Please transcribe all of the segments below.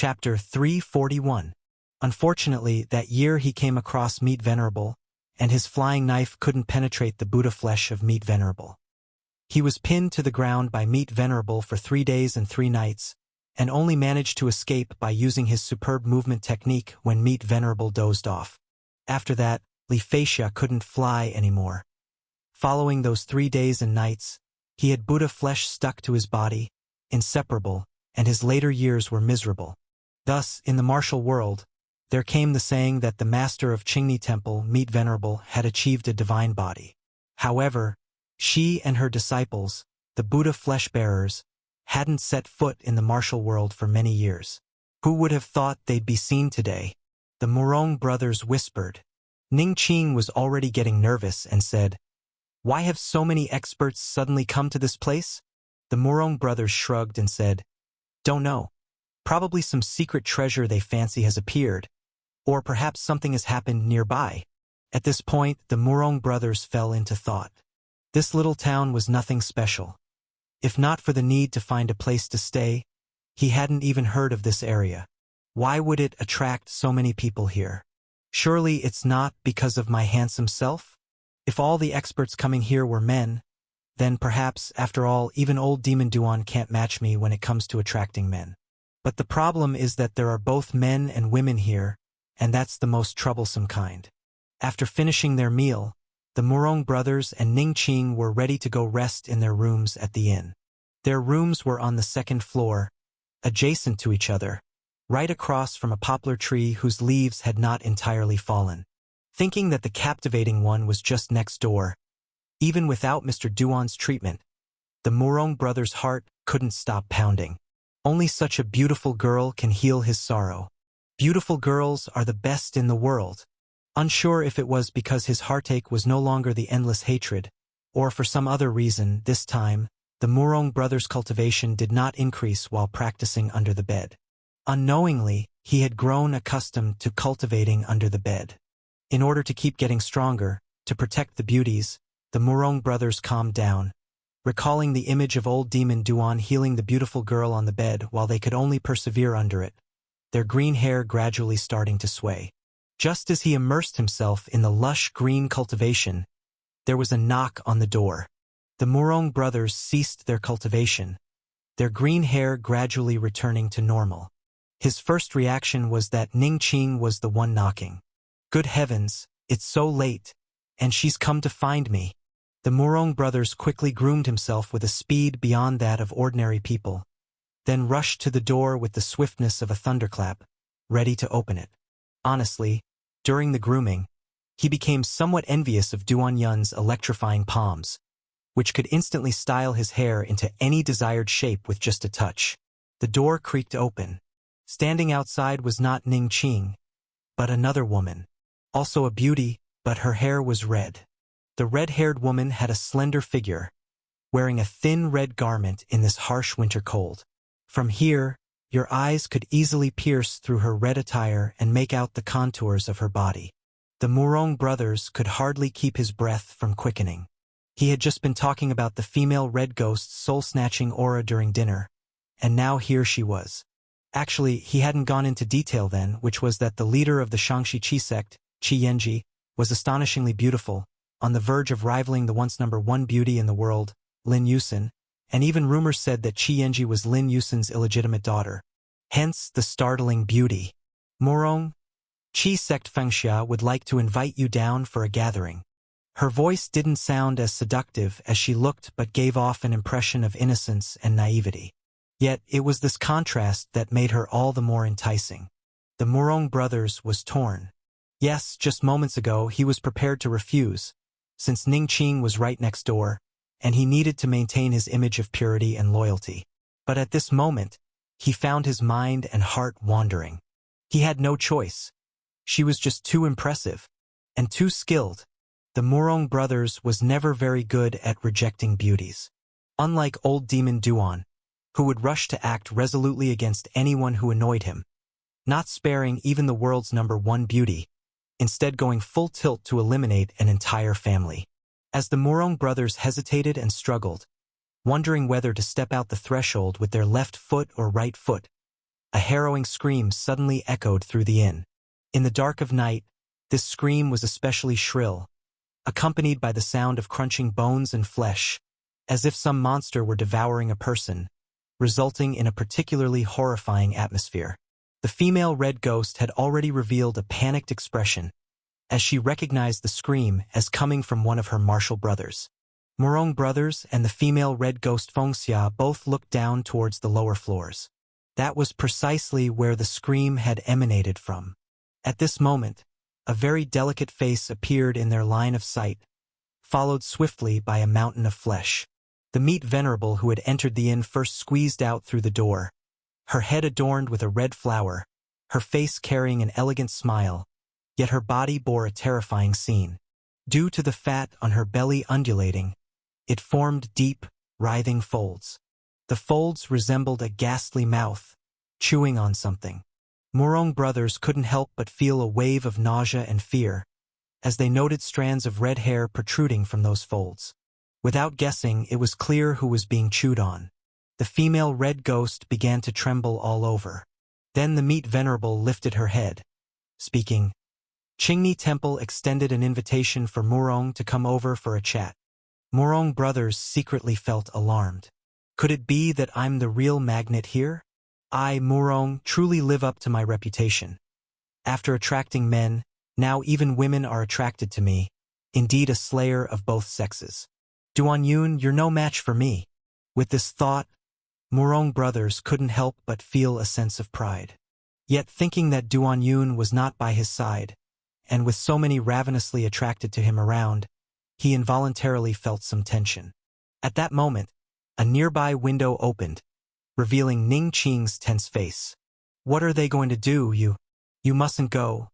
Chapter 341. Unfortunately, that year he came across Meat Venerable, and his flying knife couldn't penetrate the Buddha flesh of Meat Venerable. He was pinned to the ground by Meat Venerable for 3 days and 3 nights, and only managed to escape by using his superb movement technique when Meat Venerable dozed off. After that, Lefacia couldn't fly anymore. Following those 3 days and nights, he had Buddha flesh stuck to his body, inseparable, and his later years were miserable. Thus, in the martial world, there came the saying that the master of Qingni Temple, Meat Venerable, had achieved a divine body. However, she and her disciples, the Buddha flesh-bearers, hadn't set foot in the martial world for many years. Who would have thought they'd be seen today? The Murong brothers whispered. Ning Qing was already getting nervous and said, "Why have so many experts suddenly come to this place?" The Murong brothers shrugged and said, "Don't know. Probably some secret treasure they fancy has appeared, or perhaps something has happened nearby." At this point, the Murong brothers fell into thought. This little town was nothing special. If not for the need to find a place to stay, he hadn't even heard of this area. Why would it attract so many people here? Surely it's not because of my handsome self? If all the experts coming here were men, then perhaps, after all, even old Demon Duan can't match me when it comes to attracting men. But the problem is that there are both men and women here, and that's the most troublesome kind. After finishing their meal, the Murong brothers and Ning Qing were ready to go rest in their rooms at the inn. Their rooms were on the 2nd floor, adjacent to each other, right across from a poplar tree whose leaves had not entirely fallen. Thinking that the captivating one was just next door, even without Mr. Duan's treatment, the Murong brothers' heart couldn't stop pounding. Only such a beautiful girl can heal his sorrow. Beautiful girls are the best in the world. Unsure if it was because his heartache was no longer the endless hatred, or for some other reason, this time, the Murong brothers' cultivation did not increase while practicing under the bed. Unknowingly, he had grown accustomed to cultivating under the bed. In order to keep getting stronger, to protect the beauties, the Murong brothers calmed down, recalling the image of old Demon Duan healing the beautiful girl on the bed while they could only persevere under it, their green hair gradually starting to sway. Just as he immersed himself in the lush green cultivation, there was a knock on the door. The Murong brothers ceased their cultivation, their green hair gradually returning to normal. His first reaction was that Ning Qing was the one knocking. Good heavens, it's so late, and she's come to find me. The Murong brothers quickly groomed himself with a speed beyond that of ordinary people, then rushed to the door with the swiftness of a thunderclap, ready to open it. Honestly, during the grooming, he became somewhat envious of Duan Yun's electrifying palms, which could instantly style his hair into any desired shape with just a touch. The door creaked open. Standing outside was not Ning Qing, but another woman, also a beauty, but her hair was red. The red-haired woman had a slender figure, wearing a thin red garment in this harsh winter cold. From here, your eyes could easily pierce through her red attire and make out the contours of her body. The Murong brothers could hardly keep his breath from quickening. He had just been talking about the female red ghost's soul-snatching aura during dinner, and now here she was. Actually, he hadn't gone into detail then, which was that the leader of the Shangxi Qi sect, Qi Yanji, was astonishingly beautiful, on the verge of rivaling the once #1 beauty in the world, Lin Yusin, and even rumors said that Qi Yanji was Lin Yusin's illegitimate daughter. Hence the startling beauty. Murong, Qi sect Fengxia would like to invite you down for a gathering. Her voice didn't sound as seductive as she looked but gave off an impression of innocence and naivety. Yet it was this contrast that made her all the more enticing. The Murong brothers was torn. Yes, just moments ago he was prepared to refuse, since Ning Qing was right next door, and he needed to maintain his image of purity and loyalty. But at this moment, he found his mind and heart wandering. He had no choice. She was just too impressive, and too skilled. The Murong brothers was never very good at rejecting beauties. Unlike old Demon Duan, who would rush to act resolutely against anyone who annoyed him, not sparing even the world's #1 beauty, instead going full tilt to eliminate an entire family. As the Murong brothers hesitated and struggled, wondering whether to step out the threshold with their left foot or right foot, a harrowing scream suddenly echoed through the inn. In the dark of night, this scream was especially shrill, accompanied by the sound of crunching bones and flesh, as if some monster were devouring a person, resulting in a particularly horrifying atmosphere. The female red ghost had already revealed a panicked expression, as she recognized the scream as coming from one of her martial brothers. Morong brothers and the female red ghost Fengxia both looked down towards the lower floors. That was precisely where the scream had emanated from. At this moment, a very delicate face appeared in their line of sight, followed swiftly by a mountain of flesh. The meat venerable who had entered the inn first squeezed out through the door, her head adorned with a red flower, her face carrying an elegant smile, yet her body bore a terrifying scene. Due to the fat on her belly undulating, it formed deep, writhing folds. The folds resembled a ghastly mouth, chewing on something. Morong brothers couldn't help but feel a wave of nausea and fear, as they noted strands of red hair protruding from those folds. Without guessing, it was clear who was being chewed on. The female red ghost began to tremble all over. Then the meat venerable lifted her head, speaking. Qingni Temple extended an invitation for Morong to come over for a chat. Morong brothers secretly felt alarmed. Could it be that I'm the real magnet here? I, Morong, truly live up to my reputation. After attracting men, now even women are attracted to me, indeed a slayer of both sexes. Duanyun, you're no match for me. With this thought, Morong brothers couldn't help but feel a sense of pride. Yet thinking that Duanyun was not by his side, and with so many ravenously attracted to him around, he involuntarily felt some tension. At that moment, a nearby window opened, revealing Ning Qing's tense face. What are they going to do, you? You mustn't go,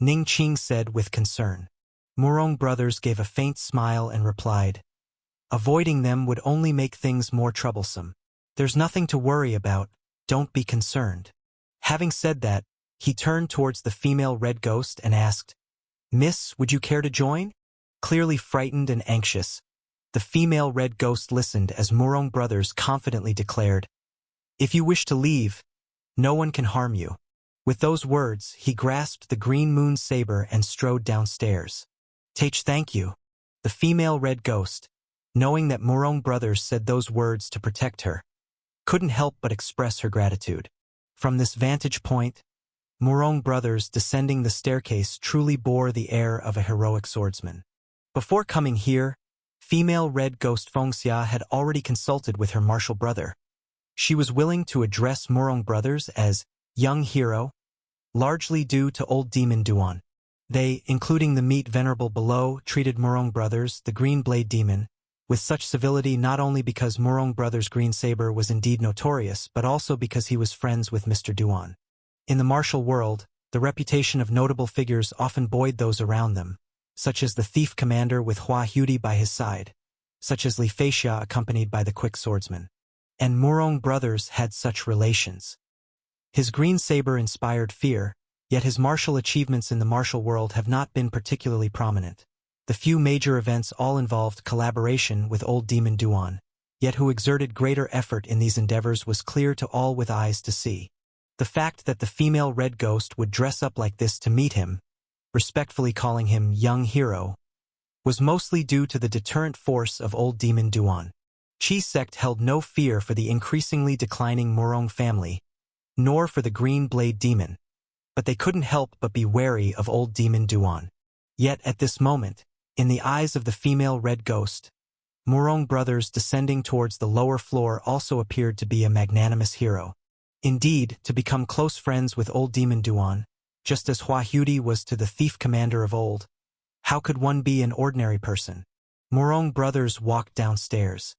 Ning Qing said with concern. Morong brothers gave a faint smile and replied, avoiding them would only make things more troublesome. There's nothing to worry about, don't be concerned. Having said that, he turned towards the female red ghost and asked, Miss, would you care to join? Clearly frightened and anxious, the female red ghost listened as Morong brothers confidently declared, if you wish to leave, no one can harm you. With those words, he grasped the green moon saber and strode downstairs. Thank you. The female red ghost, knowing that Morong brothers said those words to protect her, couldn't help but express her gratitude. From this vantage point, Morong brothers descending the staircase truly bore the air of a heroic swordsman. Before coming here, female red ghost Fengxia had already consulted with her martial brother. She was willing to address Morong brothers as young hero, largely due to old demon Duan. They, including the meat venerable below, treated Morong brothers, the green blade demon, with such civility not only because Morong brothers' green saber was indeed notorious, but also because he was friends with Mr. Duan. In the martial world, the reputation of notable figures often buoyed those around them, such as the thief commander with Hua Hudi by his side, such as Li Feixia accompanied by the quick swordsman. And Morong brothers had such relations. His green saber inspired fear, yet his martial achievements in the martial world have not been particularly prominent. The few major events all involved collaboration with old demon Duan, yet who exerted greater effort in these endeavors was clear to all with eyes to see. The fact that the female red ghost would dress up like this to meet him, respectfully calling him young hero, was mostly due to the deterrent force of old demon Duan. Qi sect held no fear for the increasingly declining Morong family, nor for the green blade demon, but they couldn't help but be wary of old demon Duan. Yet at this moment, in the eyes of the female red ghost, Morong brothers descending towards the lower floor also appeared to be a magnanimous hero. Indeed, to become close friends with old demon Duan, just as Hua Hudi was to the thief commander of old, how could one be an ordinary person? Morong brothers walked downstairs.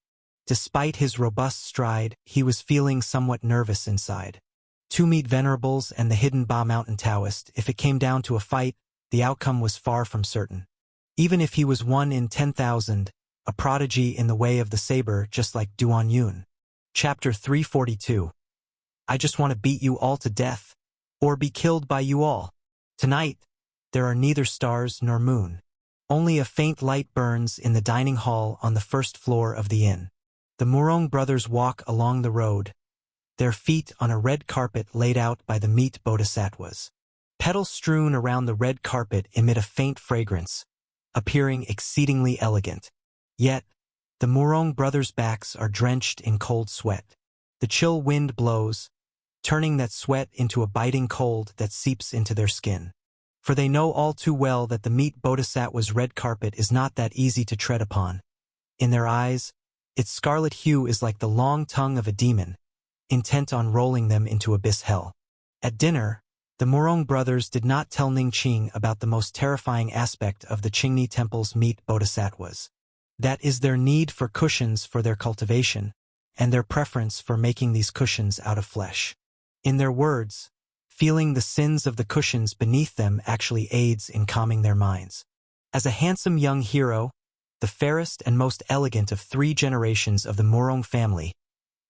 Despite his robust stride, he was feeling somewhat nervous inside. Two meat venerables and the hidden Ba Mountain Taoist, if it came down to a fight, the outcome was far from certain. Even if he was 1 in 10,000, a prodigy in the way of the saber just like Duan Yun. Chapter 342. I just want to beat you all to death, or be killed by you all. Tonight, there are neither stars nor moon. Only a faint light burns in the dining hall on the first floor of the inn. The Morong brothers walk along the road, their feet on a red carpet laid out by the meat bodhisattvas. Petals strewn around the red carpet emit a faint fragrance, appearing exceedingly elegant. Yet, the Morong brothers' backs are drenched in cold sweat. The chill wind blows, turning that sweat into a biting cold that seeps into their skin. For they know all too well that the meat bodhisattva's red carpet is not that easy to tread upon. In their eyes, its scarlet hue is like the long tongue of a demon, intent on rolling them into abyss hell. At dinner, the Morong brothers did not tell Ning Qing about the most terrifying aspect of the Qingni temple's meat bodhisattvas. That is their need for cushions for their cultivation, and their preference for making these cushions out of flesh. In their words, feeling the sins of the cushions beneath them actually aids in calming their minds. As a handsome young hero, the fairest and most elegant of 3 generations of the Morong family,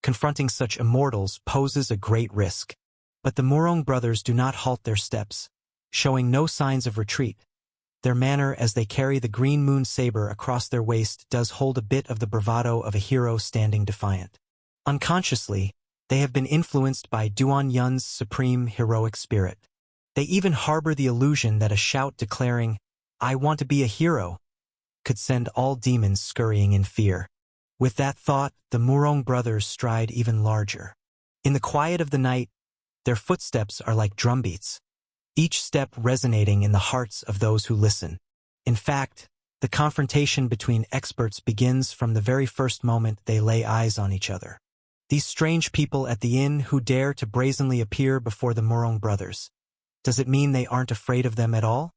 confronting such immortals poses a great risk. But the Morong brothers do not halt their steps, showing no signs of retreat. Their manner as they carry the green moon saber across their waist does hold a bit of the bravado of a hero standing defiant. Unconsciously, they have been influenced by Duan Yun's supreme heroic spirit. They even harbor the illusion that a shout declaring, "I want to be a hero," could send all demons scurrying in fear. With that thought, the Morong brothers stride even larger. In the quiet of the night, their footsteps are like drumbeats, each step resonating in the hearts of those who listen. In fact, the confrontation between experts begins from the very first moment they lay eyes on each other. These strange people at the inn who dare to brazenly appear before the Morong brothers. Does it mean they aren't afraid of them at all?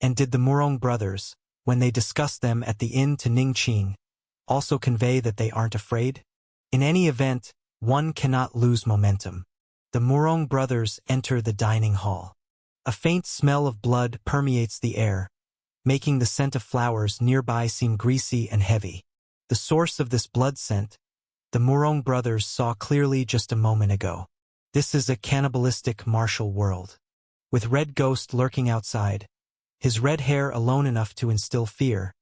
And did the Morong brothers, when they discussed them at the inn to Ning Qing, also convey that they aren't afraid? In any event, one cannot lose momentum. The Morong brothers enter the dining hall. A faint smell of blood permeates the air, making the scent of flowers nearby seem greasy and heavy. The source of this blood scent, the Morong brothers saw clearly just a moment ago. This is a cannibalistic martial world. With Red Ghost lurking outside, his red hair alone enough to instill fear,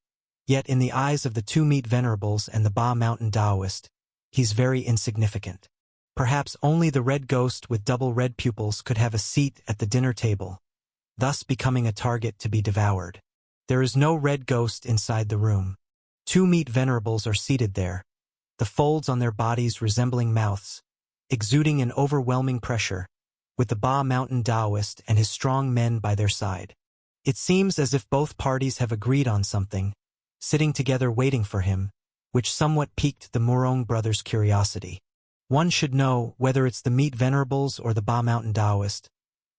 yet in the eyes of the 2 meat venerables and the Ba Mountain Taoist, he's very insignificant. Perhaps only the Red Ghost with double red pupils could have a seat at the dinner table, thus becoming a target to be devoured. There is no Red Ghost inside the room. 2 meat venerables are seated there, the folds on their bodies resembling mouths, exuding an overwhelming pressure, with the Ba Mountain Taoist and his strong men by their side. It seems as if both parties have agreed on something, sitting together waiting for him, which somewhat piqued the Morong brothers' curiosity. One should know whether it's the meat venerables or the Ba Mountain Taoist.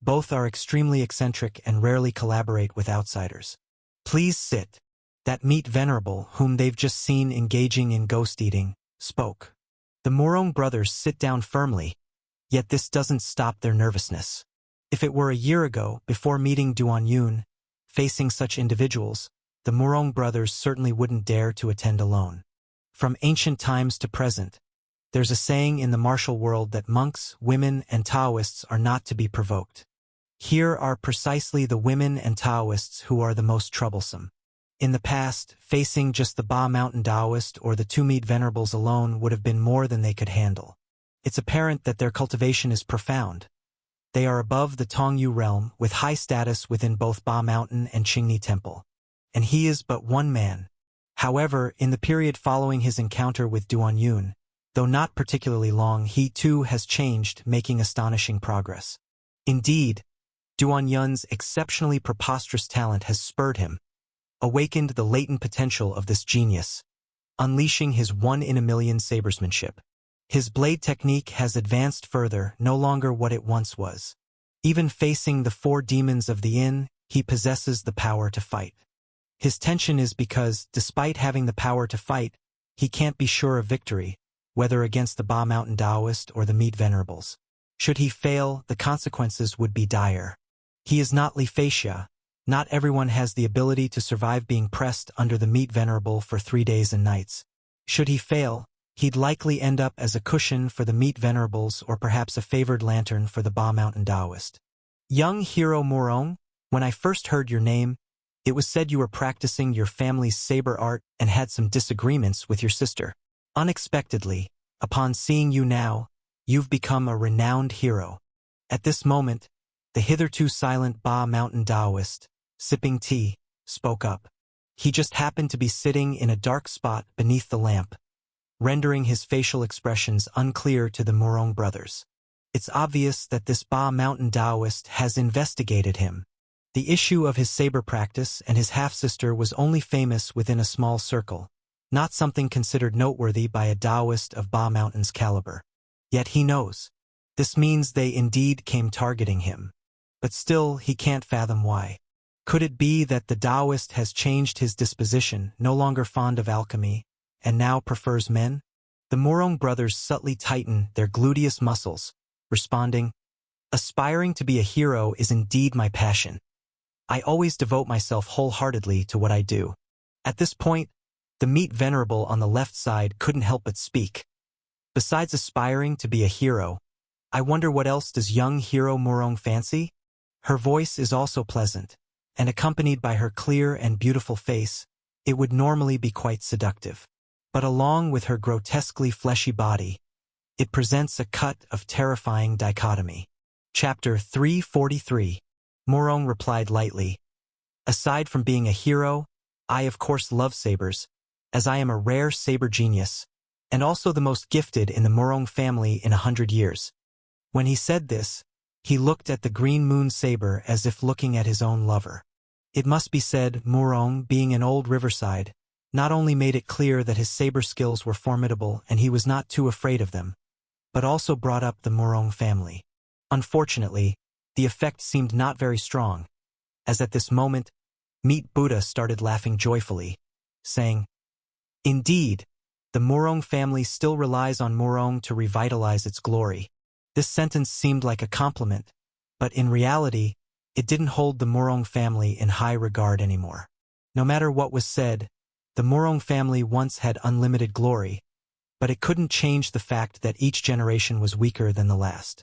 Both are extremely eccentric and rarely collaborate with outsiders. "Please sit." That meat venerable, whom they've just seen engaging in ghost eating, spoke. The Morong brothers sit down firmly, yet this doesn't stop their nervousness. If it were a year ago, before meeting Duan Yun, facing such individuals, the Morong brothers certainly wouldn't dare to attend alone. From ancient times to present, there's a saying in the martial world that monks, women, and Taoists are not to be provoked. Here are precisely the women and Taoists who are the most troublesome. In the past, facing just the Ba Mountain Taoist or the 2 meat venerables alone would have been more than they could handle. It's apparent that their cultivation is profound. They are above the Tongyu realm, with high status within both Ba Mountain and Qingni Temple. And he is but one man. However, in the period following his encounter with Duan Yun, though not particularly long, he too has changed, making astonishing progress. Indeed, Duan Yun's exceptionally preposterous talent has spurred him, awakened the latent potential of this genius, unleashing his 1-in-a-million sabersmanship. His blade technique has advanced further, no longer what it once was. Even facing the 4 demons of the inn, he possesses the power to fight. His tension is because, despite having the power to fight, he can't be sure of victory, whether against the Ba Mountain Taoist or the meat venerables. Should he fail, the consequences would be dire. He is not Li Feixia. Not everyone has the ability to survive being pressed under the meat venerable for 3 days and nights. Should he fail, he'd likely end up as a cushion for the meat venerables or perhaps a favored lantern for the Ba Mountain Taoist. "Young hero Morong, when I first heard your name, it was said you were practicing your family's saber art and had some disagreements with your sister. Unexpectedly, upon seeing you now, You've become a renowned hero. At this moment, the hitherto silent Ba Mountain Taoist, sipping tea, spoke up. He just happened to be sitting in a dark spot beneath the lamp, rendering his facial expressions unclear to the Morong brothers. It's obvious that this Ba Mountain Taoist has investigated him. The issue of his saber practice and his half-sister was only famous within a small circle, not something considered noteworthy by a Taoist of Ba Mountain's caliber. Yet he knows. This means they indeed came targeting him. But still, he can't fathom why. Could it be that the Taoist has changed his disposition, no longer fond of alchemy, and now prefers men? The Morong brothers subtly tighten their gluteus muscles, responding, "Aspiring to be a hero is indeed my passion. I always devote myself wholeheartedly to what I do." At this point, the meat venerable on the left side couldn't help but speak. "Besides aspiring to be a hero, I wonder what else does young hero Morong fancy?" Her voice is also pleasant, and accompanied by her clear and beautiful face, it would normally be quite seductive. But along with her grotesquely fleshy body, it presents a cut of terrifying dichotomy. Chapter 343. Morong replied lightly, "Aside from being a hero, I of course love sabers, as I am a rare saber genius, and also the most gifted in the Morong family in 100 years. When he said this, he looked at the green moon saber as if looking at his own lover. It must be said, Morong, being an old riverside, not only made it clear that his saber skills were formidable and he was not too afraid of them, but also brought up the Morong family. Unfortunately, the effect seemed not very strong, as at this moment, Meat Buddha started laughing joyfully, saying, "Indeed, the Morong family still relies on Morong to revitalize its glory." This sentence seemed like a compliment, but in reality, it didn't hold the Morong family in high regard anymore. No matter what was said, the Morong family once had unlimited glory, but it couldn't change the fact that each generation was weaker than the last.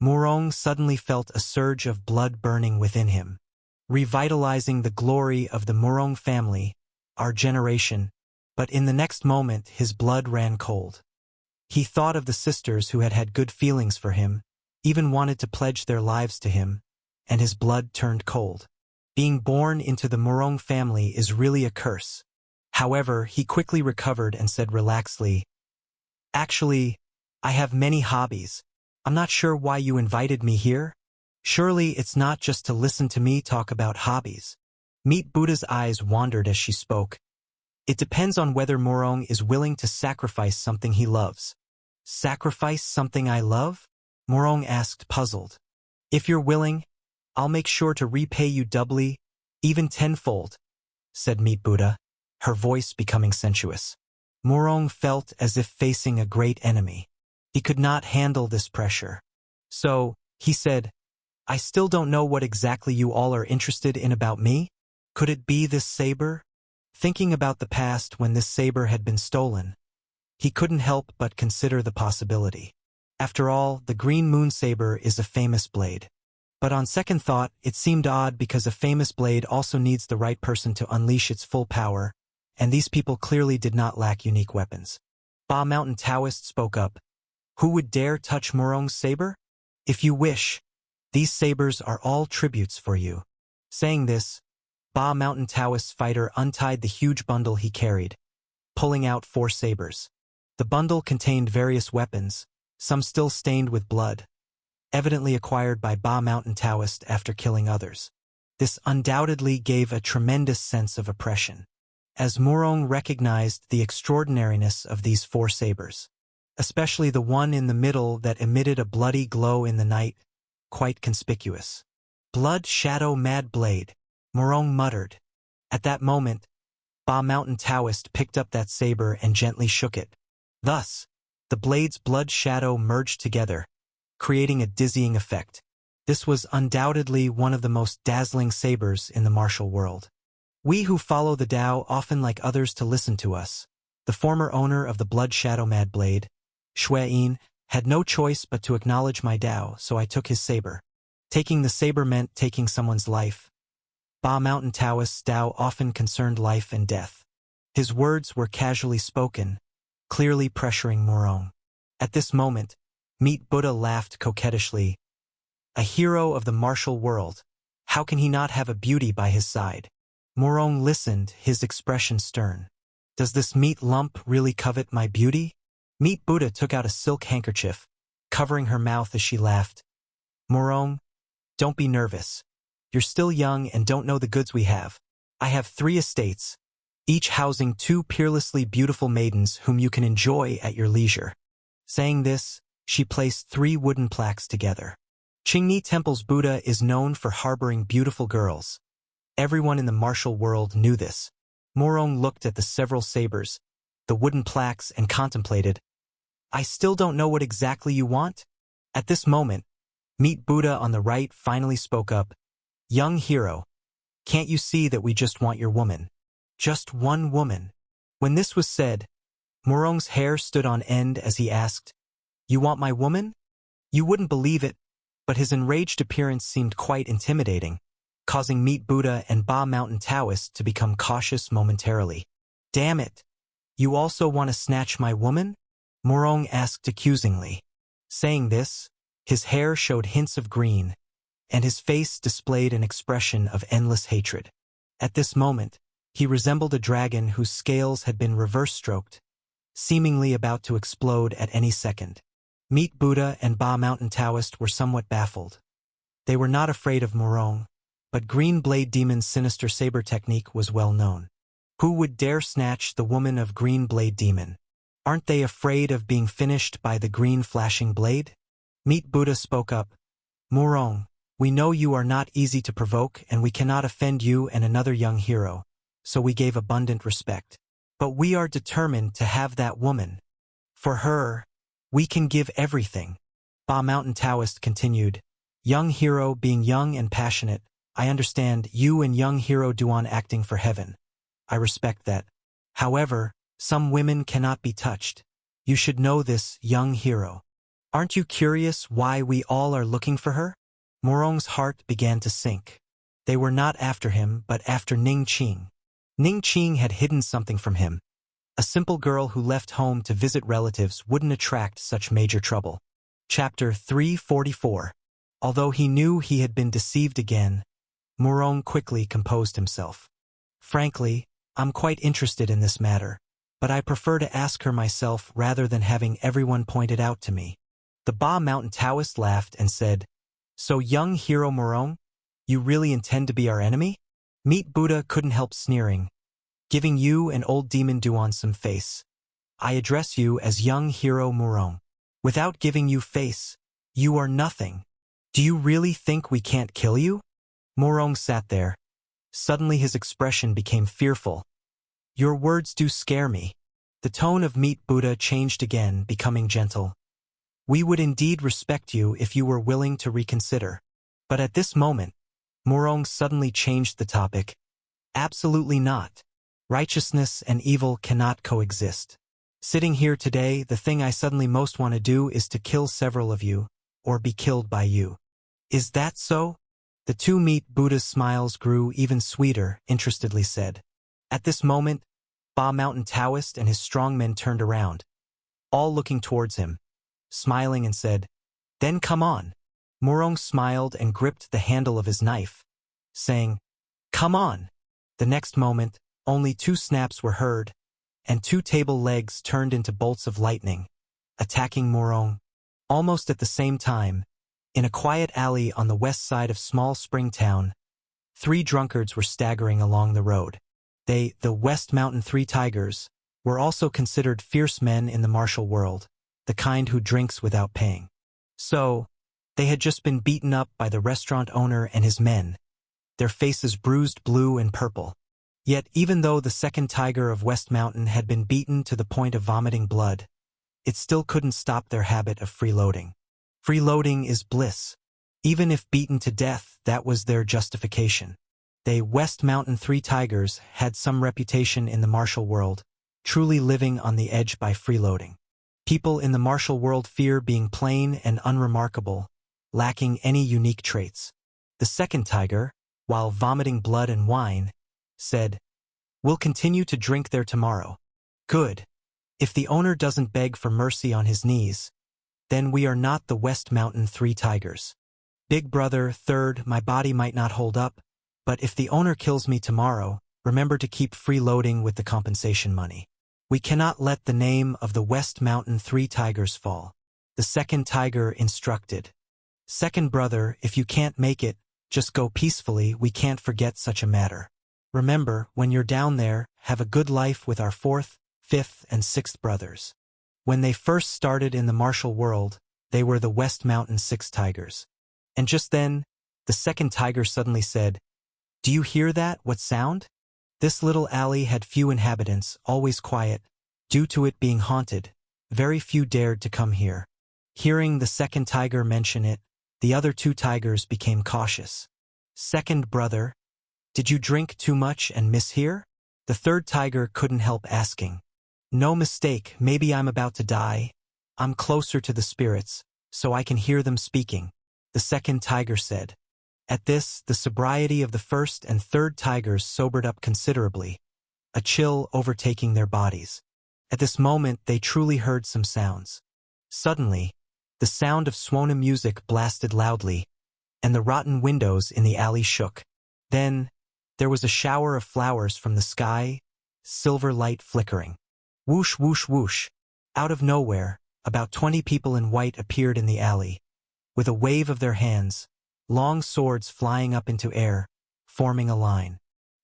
Morong suddenly felt a surge of blood burning within him, revitalizing the glory of the Morong family, our generation, but in the next moment his blood ran cold. He thought of the sisters who had had good feelings for him, even wanted to pledge their lives to him, and his blood turned cold. Being born into the Morong family is really a curse. However, he quickly recovered and said relaxedly, "Actually, I have many hobbies. I'm not sure why you invited me here. Surely it's not just to listen to me talk about hobbies." Meat Buddha's eyes wandered as she spoke. "It depends on whether Morong is willing to sacrifice something he loves." "Sacrifice something I love?" Morong asked, puzzled. "If you're willing, I'll make sure to repay you doubly, even tenfold," said Meat Buddha, her voice becoming sensuous. Morong felt as if facing a great enemy. He could not handle this pressure. So, he said, "I still don't know what exactly you all are interested in about me. Could it be this saber?" Thinking about the past when this saber had been stolen, he couldn't help but consider the possibility. After all, the green moon saber is a famous blade. But on second thought, it seemed odd because a famous blade also needs the right person to unleash its full power, and these people clearly did not lack unique weapons. Ba Mountain Taoist spoke up. "Who would dare touch Morong's saber? If you wish, these sabers are all tributes for you." Saying this, Ba Mountain Taoist's fighter untied the huge bundle he carried, pulling out 4 sabers. The bundle contained various weapons, some still stained with blood, evidently acquired by Ba Mountain Taoist after killing others. This undoubtedly gave a tremendous sense of oppression, as Morong recognized the extraordinariness of these 4 sabers, especially the one in the middle that emitted a bloody glow in the night, quite conspicuous. "Blood Shadow Mad Blade," Morong muttered. At that moment, Ba Mountain Taoist picked up that saber and gently shook it. Thus, the blade's blood shadow merged together, creating a dizzying effect. This was undoubtedly one of the most dazzling sabers in the martial world. "We who follow the Tao often like others to listen to us." The former owner of the Blood Shadow Mad Blade, Shui had no choice but to acknowledge my Tao, so I took his saber. Taking the saber meant taking someone's life. Ba Mountain Taoist's Tao often concerned life and death. His words were casually spoken, clearly pressuring Morong. At this moment, Meet Buddha laughed coquettishly. A hero of the martial world. How can he not have a beauty by his side? Morong listened, his expression stern. Does this meat lump really covet my beauty? Meet Buddha took out a silk handkerchief, covering her mouth as she laughed. Morong, don't be nervous. You're still young and don't know the goods we have. I have 3 estates, each housing 2 peerlessly beautiful maidens whom you can enjoy at your leisure. Saying this, she placed 3 wooden plaques together. Qingni Temple's Buddha is known for harboring beautiful girls. Everyone in the martial world knew this. Morong looked at the several sabers, the wooden plaques, and contemplated. I still don't know what exactly you want? At this moment, Meet Buddha on the right finally spoke up. Young hero, can't you see that we just want your woman? Just one woman. When this was said, Morong's hair stood on end as he asked, You want my woman? You wouldn't believe it, but his enraged appearance seemed quite intimidating, causing Meet Buddha and Ba Mountain Taoist to become cautious momentarily. Damn it! You also want to snatch my woman? Morong asked accusingly. Saying this, his hair showed hints of green, and his face displayed an expression of endless hatred. At this moment, he resembled a dragon whose scales had been reverse-stroked, seemingly about to explode at any second. Meet Buddha and Ba Mountain Taoist were somewhat baffled. They were not afraid of Morong, but Green Blade Demon's sinister saber technique was well known. Who would dare snatch the woman of Green Blade Demon? Aren't they afraid of being finished by the green flashing blade? Meet Buddha spoke up. Morong, we know you are not easy to provoke and we cannot offend you and another young hero, so we gave abundant respect. But we are determined to have that woman. For her, we can give everything. Ba Mountain Taoist continued. Young hero being young and passionate, I understand you and young hero Duan acting for heaven. I respect that. However, some women cannot be touched. You should know this, young hero. Aren't you curious why we all are looking for her? Morong's heart began to sink. They were not after him, but after Ning Qing. Ning Qing had hidden something from him. A simple girl who left home to visit relatives wouldn't attract such major trouble. Chapter 344. Although he knew he had been deceived again, Morong quickly composed himself. Frankly, I'm quite interested in this matter, but I prefer to ask her myself rather than having everyone point it out to me. The Ba Mountain Taoist laughed and said, So young hero Morong, you really intend to be our enemy? Meet Buddha couldn't help sneering, giving you and old demon Duan some face. I address you as young hero Morong. Without giving you face, you are nothing. Do you really think we can't kill you? Morong sat there. Suddenly his expression became fearful. Your words do scare me. The tone of Meet Buddha changed again, becoming gentle. We would indeed respect you if you were willing to reconsider. But at this moment, Morong suddenly changed the topic. Absolutely not. Righteousness and evil cannot coexist. Sitting here today, the thing I suddenly most want to do is to kill several of you, or be killed by you. Is that so? The 2 Meet Buddha's smiles grew even sweeter, interestedly said. At this moment, Ba Mountain Taoist and his strong men turned around, all looking towards him, smiling and said, Then come on. Morong smiled and gripped the handle of his knife, saying, Come on. The next moment, only 2 snaps were heard, and 2 table legs turned into bolts of lightning, attacking Morong. Almost at the same time, in a quiet alley on the west side of small Springtown, 3 drunkards were staggering along the road. They, the West Mountain 3 Tigers, were also considered fierce men in the martial world, the kind who drinks without paying. So, they had just been beaten up by the restaurant owner and his men, their faces bruised blue and purple. Yet even though the 2nd Tiger of West Mountain had been beaten to the point of vomiting blood, it still couldn't stop their habit of freeloading. Freeloading is bliss. Even if beaten to death, that was their justification. They West Mountain 3 Tigers had some reputation in the martial world, truly living on the edge by freeloading. People in the martial world fear being plain and unremarkable, lacking any unique traits. The 2nd Tiger, while vomiting blood and wine, said, We'll continue to drink there tomorrow. Good. If the owner doesn't beg for mercy on his knees, Then we are not the West Mountain Three Tigers. Big brother, third, my body might not hold up, but if the owner kills me tomorrow, remember to keep freeloading with the compensation money. We cannot let the name of the West Mountain Three Tigers fall. The second tiger instructed. Second brother, if you can't make it, just go peacefully, we can't forget such a matter. Remember, when you're down there, have a good life with our fourth, fifth, and sixth brothers. When they first started in the martial world, they were the West Mountain Six Tigers. And just then, the second tiger suddenly said, "Do you hear that? What sound?" This little alley had few inhabitants, always quiet. Due to it being haunted, very few dared to come here. Hearing the second tiger mention it, the other two tigers became cautious. Second brother, did you drink too much and miss here? The third tiger couldn't help asking. No mistake, maybe I'm about to die. I'm closer to the spirits, so I can hear them speaking, the second tiger said. At this, the sobriety of the first and third tigers sobered up considerably, a chill overtaking their bodies. At this moment, they truly heard some sounds. Suddenly, the sound of Swana music blasted loudly, and the rotten windows in the alley shook. Then, there was a shower of flowers from the sky, silver light flickering. Whoosh, whoosh, whoosh. Out of nowhere, about 20 people in white appeared in the alley. With a wave of their hands, long swords flying up into air, forming a line.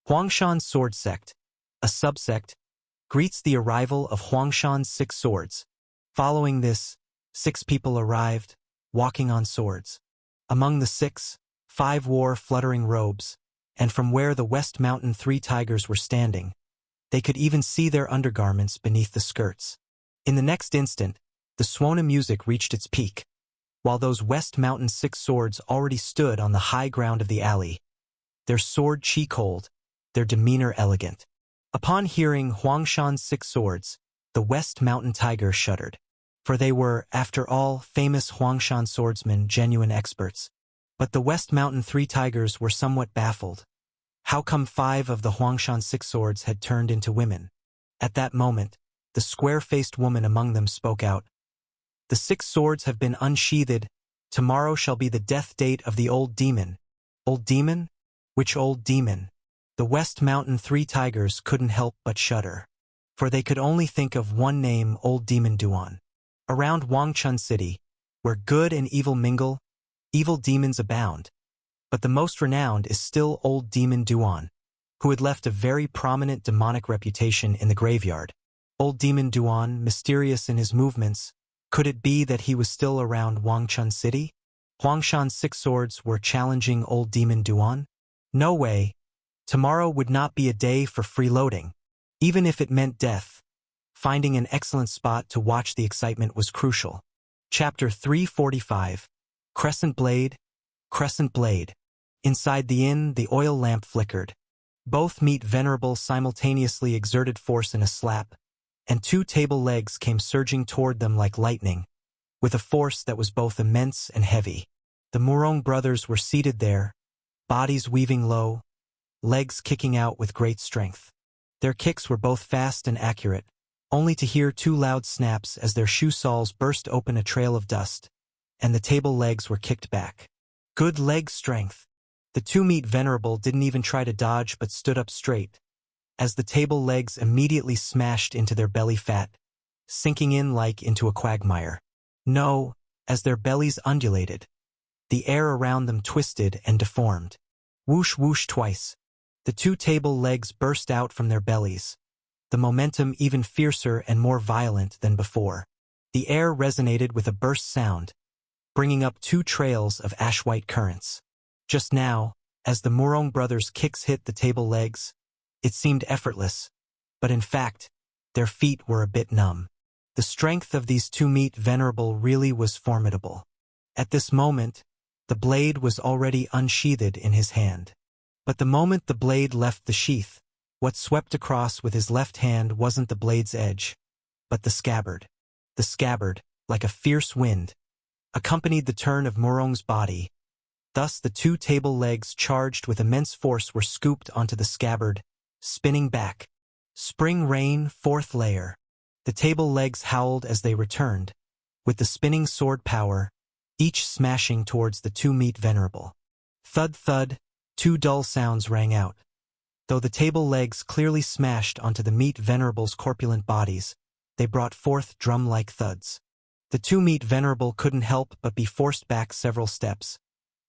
Huangshan's sword sect, a subsect, greets the arrival of Huangshan's 6 swords. Following this, 6 people arrived, walking on swords. Among the 6, 5 wore fluttering robes, and from where the West Mountain Three Tigers were standing, they could even see their undergarments beneath the skirts. In the next instant, the Swana music reached its peak, while those West Mountain 6 swords already stood on the high ground of the alley, their sword chi-cold, their demeanor elegant. Upon hearing Huangshan's 6 swords, the West Mountain Tiger shuddered. For they were, after all, famous Huangshan swordsmen, genuine experts. But the West Mountain Three Tigers were somewhat baffled. How come 5 of the Huangshan 6 swords had turned into women? At that moment, the square-faced woman among them spoke out. The 6 swords have been unsheathed. Tomorrow shall be the death date of the old demon. Old demon? Which old demon? The West Mountain Three Tigers couldn't help but shudder. For they could only think of one name, Old Demon Duan. Around Wangchun City, where good and evil mingle, evil demons abound. But the most renowned is still Old Demon Duan, who had left a very prominent demonic reputation in the graveyard. Old Demon Duan, mysterious in his movements, could it be that he was still around Wangchun City? Huangshan's 6 swords were challenging Old Demon Duan? No way. Tomorrow would not be a day for freeloading, even if it meant death. Finding an excellent spot to watch the excitement was crucial. Chapter 345. Crescent Blade. Crescent Blade. Inside the inn, the oil lamp flickered. Both Meat Venerable simultaneously exerted force in a slap, and 2 table legs came surging toward them like lightning, with a force that was both immense and heavy. The Murong brothers were seated there, bodies weaving low, legs kicking out with great strength. Their kicks were both fast and accurate, only to hear 2 loud snaps as their shoe soles burst open a trail of dust, and the table legs were kicked back. Good leg strength. The 2 Meat Venerable didn't even try to dodge but stood up straight, as the table legs immediately smashed into their belly fat, sinking in like into a quagmire. No, as their bellies undulated, the air around them twisted and deformed. Whoosh whoosh twice. The 2 table legs burst out from their bellies, the momentum even fiercer and more violent than before. The air resonated with a burst sound, bringing up 2 trails of ash-white currents. Just now, as the Murong brothers' kicks hit the table legs, it seemed effortless, but in fact, their feet were a bit numb. The strength of these 2 Meat Venerable really was formidable. At this moment, the blade was already unsheathed in his hand. But the moment the blade left the sheath, what swept across with his left hand wasn't the blade's edge, but the scabbard. The scabbard, like a fierce wind, accompanied the turn of Murong's body. Thus the 2 table legs charged with immense force were scooped onto the scabbard, spinning back. Spring rain, 4th layer. The table legs howled as they returned, with the spinning sword power, each smashing towards the two Meat Venerable. Thud thud, two dull sounds rang out. Though the table legs clearly smashed onto the Meat Venerable's corpulent bodies, they brought forth drum-like thuds. The two Meat Venerable couldn't help but be forced back several steps,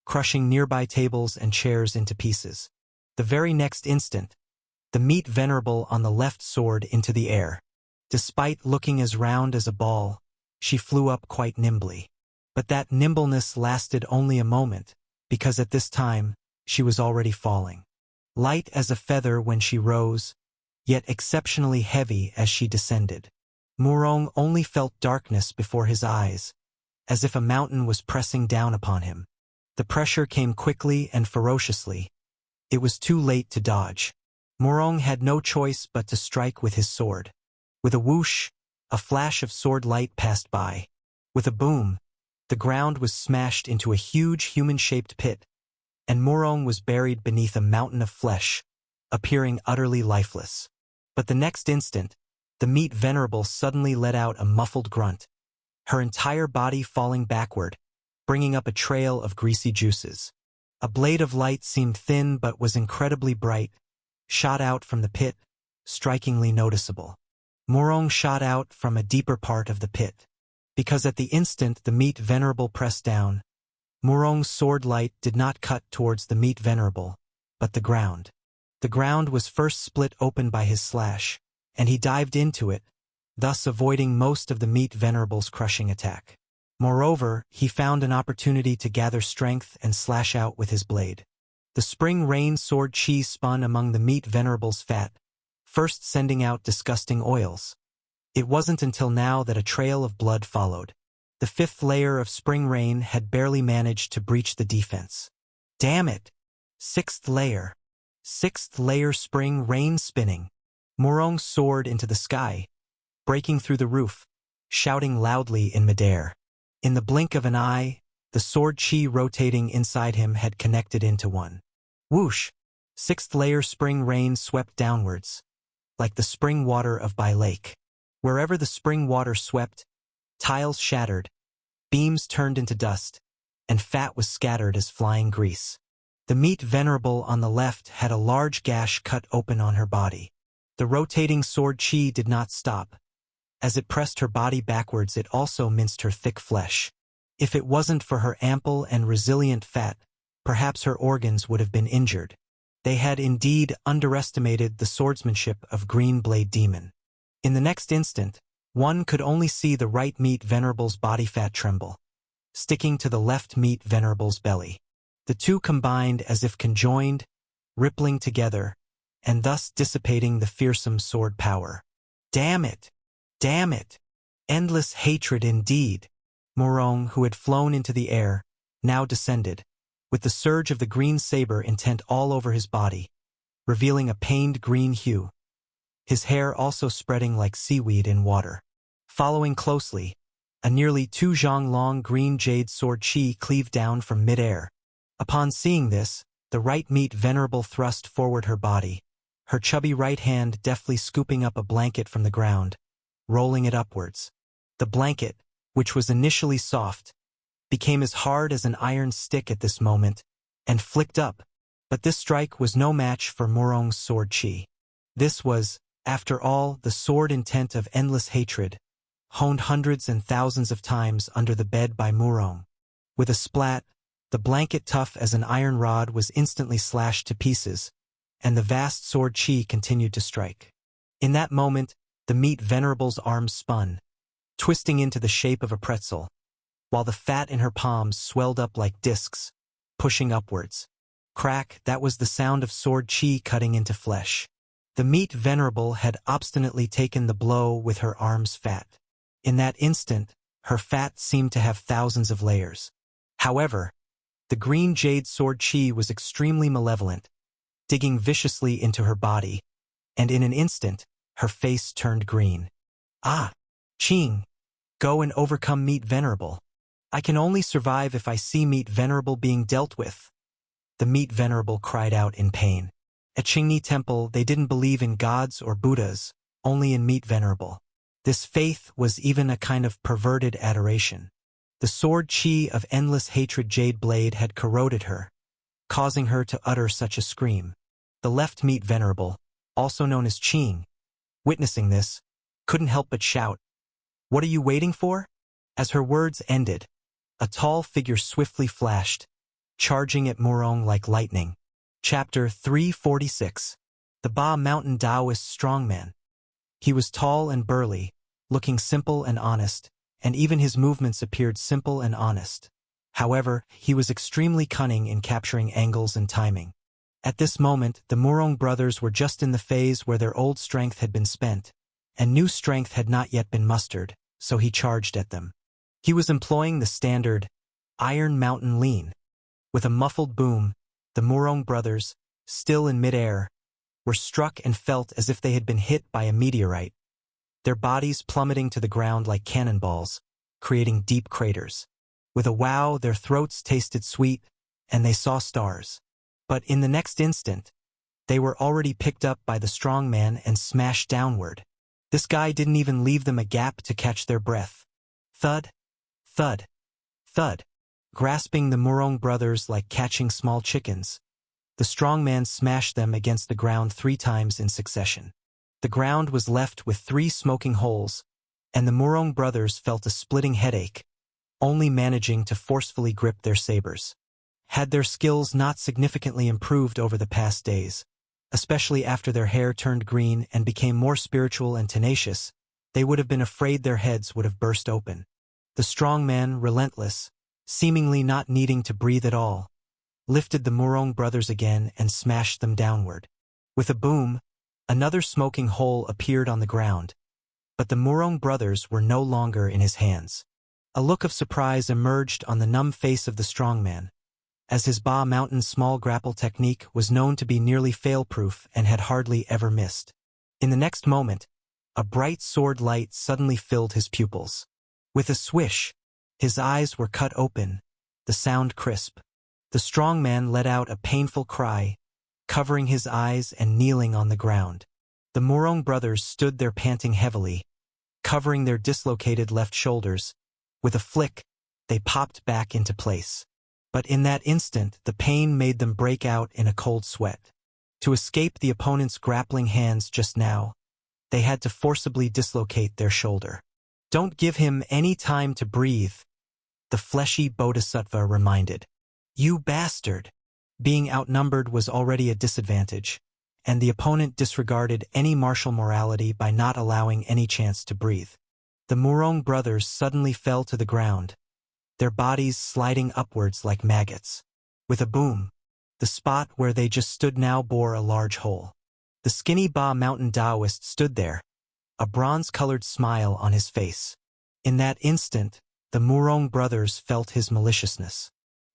crushing nearby tables and chairs into pieces. The very next instant, the Meat Venerable on the left soared into the air. Despite looking as round as a ball, she flew up quite nimbly. But that nimbleness lasted only a moment, because at this time, she was already falling. Light as a feather when she rose, yet exceptionally heavy as she descended. Murong only felt darkness before his eyes, as if a mountain was pressing down upon him. The pressure came quickly and ferociously. It was too late to dodge. Murong had no choice but to strike with his sword. With a whoosh, a flash of sword light passed by. With a boom, the ground was smashed into a huge human-shaped pit, and Murong was buried beneath a mountain of flesh, appearing utterly lifeless. But the next instant, the Meat Venerable suddenly let out a muffled grunt, her entire body falling backward, bringing up a trail of greasy juices. A blade of light seemed thin but was incredibly bright, shot out from the pit, strikingly noticeable. Murong shot out from a deeper part of the pit, because at the instant the Meat Venerable pressed down, Murong's sword light did not cut towards the Meat Venerable, but the ground. The ground was first split open by his slash, and he dived into it, thus avoiding most of the Meat Venerable's crushing attack. Moreover, he found an opportunity to gather strength and slash out with his blade. The spring rain sword chi spun among the Meat Venerable's fat, first sending out disgusting oils. It wasn't until now that a trail of blood followed. The fifth layer of spring rain had barely managed to breach the defense. Damn it! Sixth layer. Sixth layer spring rain spinning. Murong soared into the sky, breaking through the roof, shouting loudly in midair. In the blink of an eye, the sword chi rotating inside him had connected into one. Whoosh! Sixth layer spring rain swept downwards, like the spring water of Bai Lake. Wherever the spring water swept, tiles shattered, beams turned into dust, and fat was scattered as flying grease. The Meat Venerable on the left had a large gash cut open on her body. The rotating sword chi did not stop. As it pressed her body backwards, it also minced her thick flesh. If it wasn't for her ample and resilient fat, perhaps her organs would have been injured. They had indeed underestimated the swordsmanship of Green Blade Demon. In the next instant, one could only see the right Meat Venerable's body fat tremble, sticking to the left Meat Venerable's belly. The two combined as if conjoined, rippling together, and thus dissipating the fearsome sword power. Damn it! Damn it! Endless hatred indeed! Murong, who had flown into the air, now descended, with the surge of the green saber intent all over his body, revealing a pained green hue, his hair also spreading like seaweed in water. Following closely, a nearly 2 zhang long green jade sword chi cleaved down from mid-air. Upon seeing this, the right Meat Venerable thrust forward her body, her chubby right hand deftly scooping up a blanket from the ground, rolling it upwards. The blanket, which was initially soft, became as hard as an iron stick at this moment, and flicked up. But this strike was no match for Murong's sword chi. This was, after all, the sword intent of endless hatred, honed hundreds and thousands of times under the bed by Murong. With a splat, the blanket tough as an iron rod was instantly slashed to pieces, and the vast sword chi continued to strike. In that moment, the Meat Venerable's arms spun, twisting into the shape of a pretzel, while the fat in her palms swelled up like discs, pushing upwards. Crack, that was the sound of sword chi cutting into flesh. The Meat Venerable had obstinately taken the blow with her arms fat. In that instant, her fat seemed to have thousands of layers. However, the green jade sword chi was extremely malevolent, digging viciously into her body, and in an instant, her face turned green. Ah! Ching! Go and overcome Meat Venerable. I can only survive if I see Meat Venerable being dealt with. The Meat Venerable cried out in pain. At Qingni Temple, they didn't believe in gods or Buddhas, only in Meat Venerable. This faith was even a kind of perverted adoration. The sword chi of endless hatred Jade Blade had corroded her, causing her to utter such a scream. The left meat venerable, also known as Qing, witnessing this, couldn't help but shout, "What are you waiting for?" As her words ended, a tall figure swiftly flashed, charging at Murong like lightning. Chapter 346. The Ba Mountain Taoist Strongman. He was tall and burly, looking simple and honest, and even his movements appeared simple and honest. However, he was extremely cunning in capturing angles and timing. At this moment, the Murong brothers were just in the phase where their old strength had been spent, and new strength had not yet been mustered, so he charged at them. He was employing the standard Iron Mountain Lean. With a muffled boom, the Murong brothers, still in midair, were struck and felt as if they had been hit by a meteorite, their bodies plummeting to the ground like cannonballs, creating deep craters. With a wow, their throats tasted sweet, and they saw stars. But in the next instant, they were already picked up by the strong man and smashed downward. This guy didn't even leave them a gap to catch their breath. Thud, thud, thud. Grasping the Murong brothers like catching small chickens, the strong man smashed them against the ground 3 times in succession. The ground was left with 3 smoking holes, and the Murong brothers felt a splitting headache, only managing to forcefully grip their sabers. Had their skills not significantly improved over the past days, especially after their hair turned green and became more spiritual and tenacious, they would have been afraid their heads would have burst open. The strong man, relentless, seemingly not needing to breathe at all, lifted the Murong brothers again and smashed them downward. With a boom, another smoking hole appeared on the ground, but the Murong brothers were no longer in his hands. A look of surprise emerged on the numb face of the strongman, as his Ba Mountain small grapple technique was known to be nearly fail-proof and had hardly ever missed. In the next moment, a bright sword light suddenly filled his pupils. With a swish, his eyes were cut open, the sound crisp. The strong man let out a painful cry, covering his eyes and kneeling on the ground. The Murong brothers stood there panting heavily, covering their dislocated left shoulders. With a flick, they popped back into place. But in that instant, the pain made them break out in a cold sweat. To escape the opponent's grappling hands just now, they had to forcibly dislocate their shoulder. "Don't give him any time to breathe," the fleshy bodhisattva reminded. "You bastard!" Being outnumbered was already a disadvantage, and the opponent disregarded any martial morality by not allowing any chance to breathe. The Murong brothers suddenly fell to the ground, their bodies sliding upwards like maggots. With a boom, the spot where they just stood now bore a large hole. The skinny Ba Mountain Taoist stood there, a bronze-colored smile on his face. In that instant, the Murong brothers felt his maliciousness.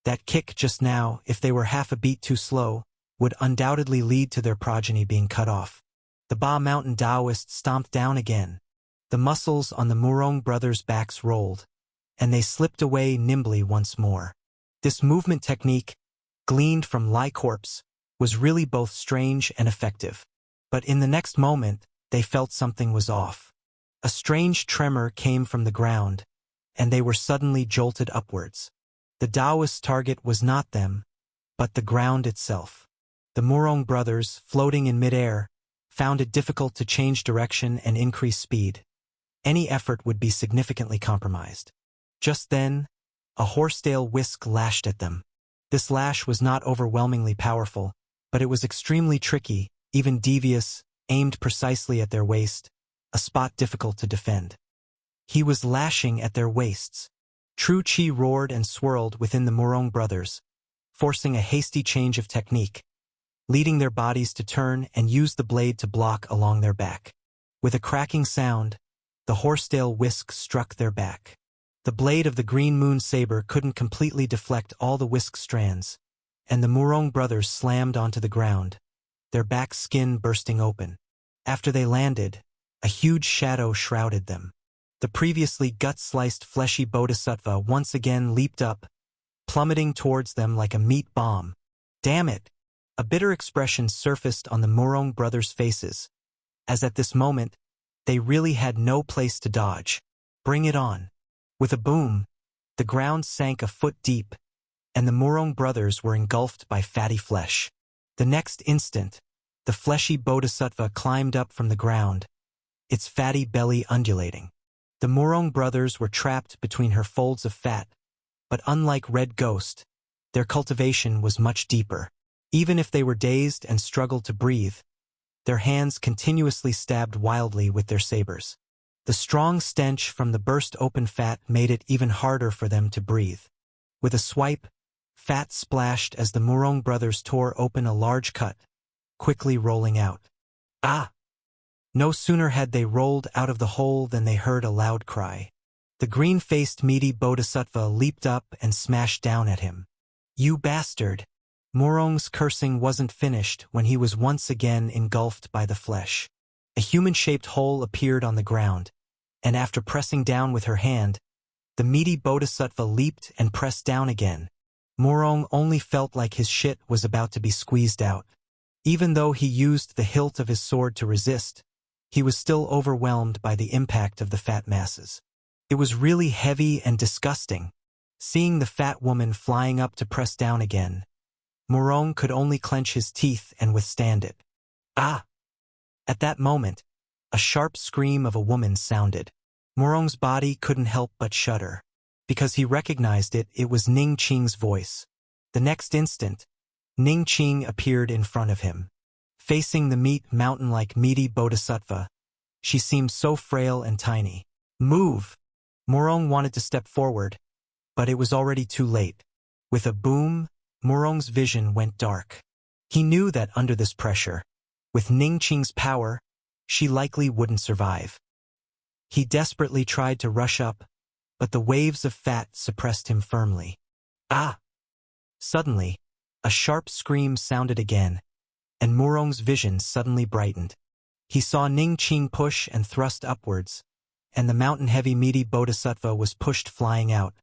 That kick just now, if they were half a beat too slow, would undoubtedly lead to their progeny being cut off. The Ba Mountain Taoist stomped down again. The muscles on the Murong brothers' backs rolled, and they slipped away nimbly once more. This movement technique, gleaned from Lai Corpse, was really both strange and effective. But in the next moment, they felt something was off. A strange tremor came from the ground, and they were suddenly jolted upwards. The Taoist target was not them, but the ground itself. The Murong brothers, floating in midair, found it difficult to change direction and increase speed. Any effort would be significantly compromised. Just then, a horsetail whisk lashed at them. This lash was not overwhelmingly powerful, but it was extremely tricky, even devious, aimed precisely at their waist, a spot difficult to defend. He was lashing at their waists. True Qi roared and swirled within the Murong brothers, forcing a hasty change of technique, leading their bodies to turn and use the blade to block along their back. With a cracking sound, the horsetail whisk struck their back. The blade of the green moon saber couldn't completely deflect all the whisk strands, and the Murong brothers slammed onto the ground, their back skin bursting open. After they landed, a huge shadow shrouded them. The previously gut-sliced fleshy bodhisattva once again leaped up, plummeting towards them like a meat bomb. "Damn it!" A bitter expression surfaced on the Murong brothers' faces, as at this moment, They really had no place to dodge. Bring it on. With a boom, the ground sank a foot deep, and the Murong brothers were engulfed by fatty flesh. The next instant, the fleshy bodhisattva climbed up from the ground, its fatty belly undulating. The Murong brothers were trapped between her folds of fat, but unlike Red Ghost, their cultivation was much deeper. Even if they were dazed and struggled to breathe, their hands continuously stabbed wildly with their sabers. The strong stench from the burst-open fat made it even harder for them to breathe. With a swipe, fat splashed as the Murong brothers tore open a large cut, quickly rolling out. Ah! No sooner had they rolled out of the hole than they heard a loud cry. The green-faced meaty bodhisattva leaped up and smashed down at him. You bastard! Murong's cursing wasn't finished when he was once again engulfed by the flesh. A human-shaped hole appeared on the ground, and after pressing down with her hand, the meaty bodhisattva leaped and pressed down again. Murong only felt like his shit was about to be squeezed out. Even though he used the hilt of his sword to resist, he was still overwhelmed by the impact of the fat masses. It was really heavy and disgusting. Seeing the fat woman flying up to press down again, Murong could only clench his teeth and withstand it. Ah! At that moment, a sharp scream of a woman sounded. Murong's body couldn't help but shudder. Because he recognized it, it was Ning Qing's voice. The next instant, Ning Qing appeared in front of him. Facing the meat mountain-like meaty bodhisattva, she seemed so frail and tiny. Move! Murong wanted to step forward, but it was already too late. With a boom, Murong's vision went dark. He knew that under this pressure, with Ning Qing's power, she likely wouldn't survive. He desperately tried to rush up, but the waves of fat suppressed him firmly. Ah! Suddenly, a sharp scream sounded again, and Murong's vision suddenly brightened. He saw Ning Qing push and thrust upwards, and the mountain-heavy meaty bodhisattva was pushed flying out,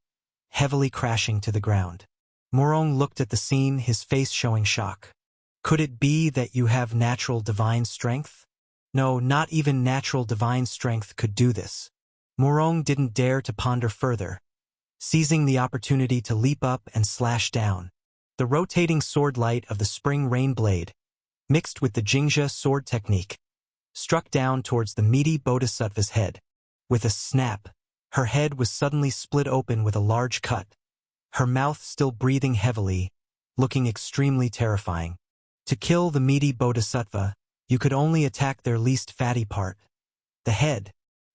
heavily crashing to the ground. Murong looked at the scene, his face showing shock. Could it be that you have natural divine strength? No, not even natural divine strength could do this. Murong didn't dare to ponder further, seizing the opportunity to leap up and slash down. The rotating sword light of the spring rain blade, mixed with the Jingzhe sword technique, struck down towards the meaty bodhisattva's head. With a snap, her head was suddenly split open with a large cut, her mouth still breathing heavily, looking extremely terrifying. To kill the meaty bodhisattva, you could only attack their least fatty part, the head.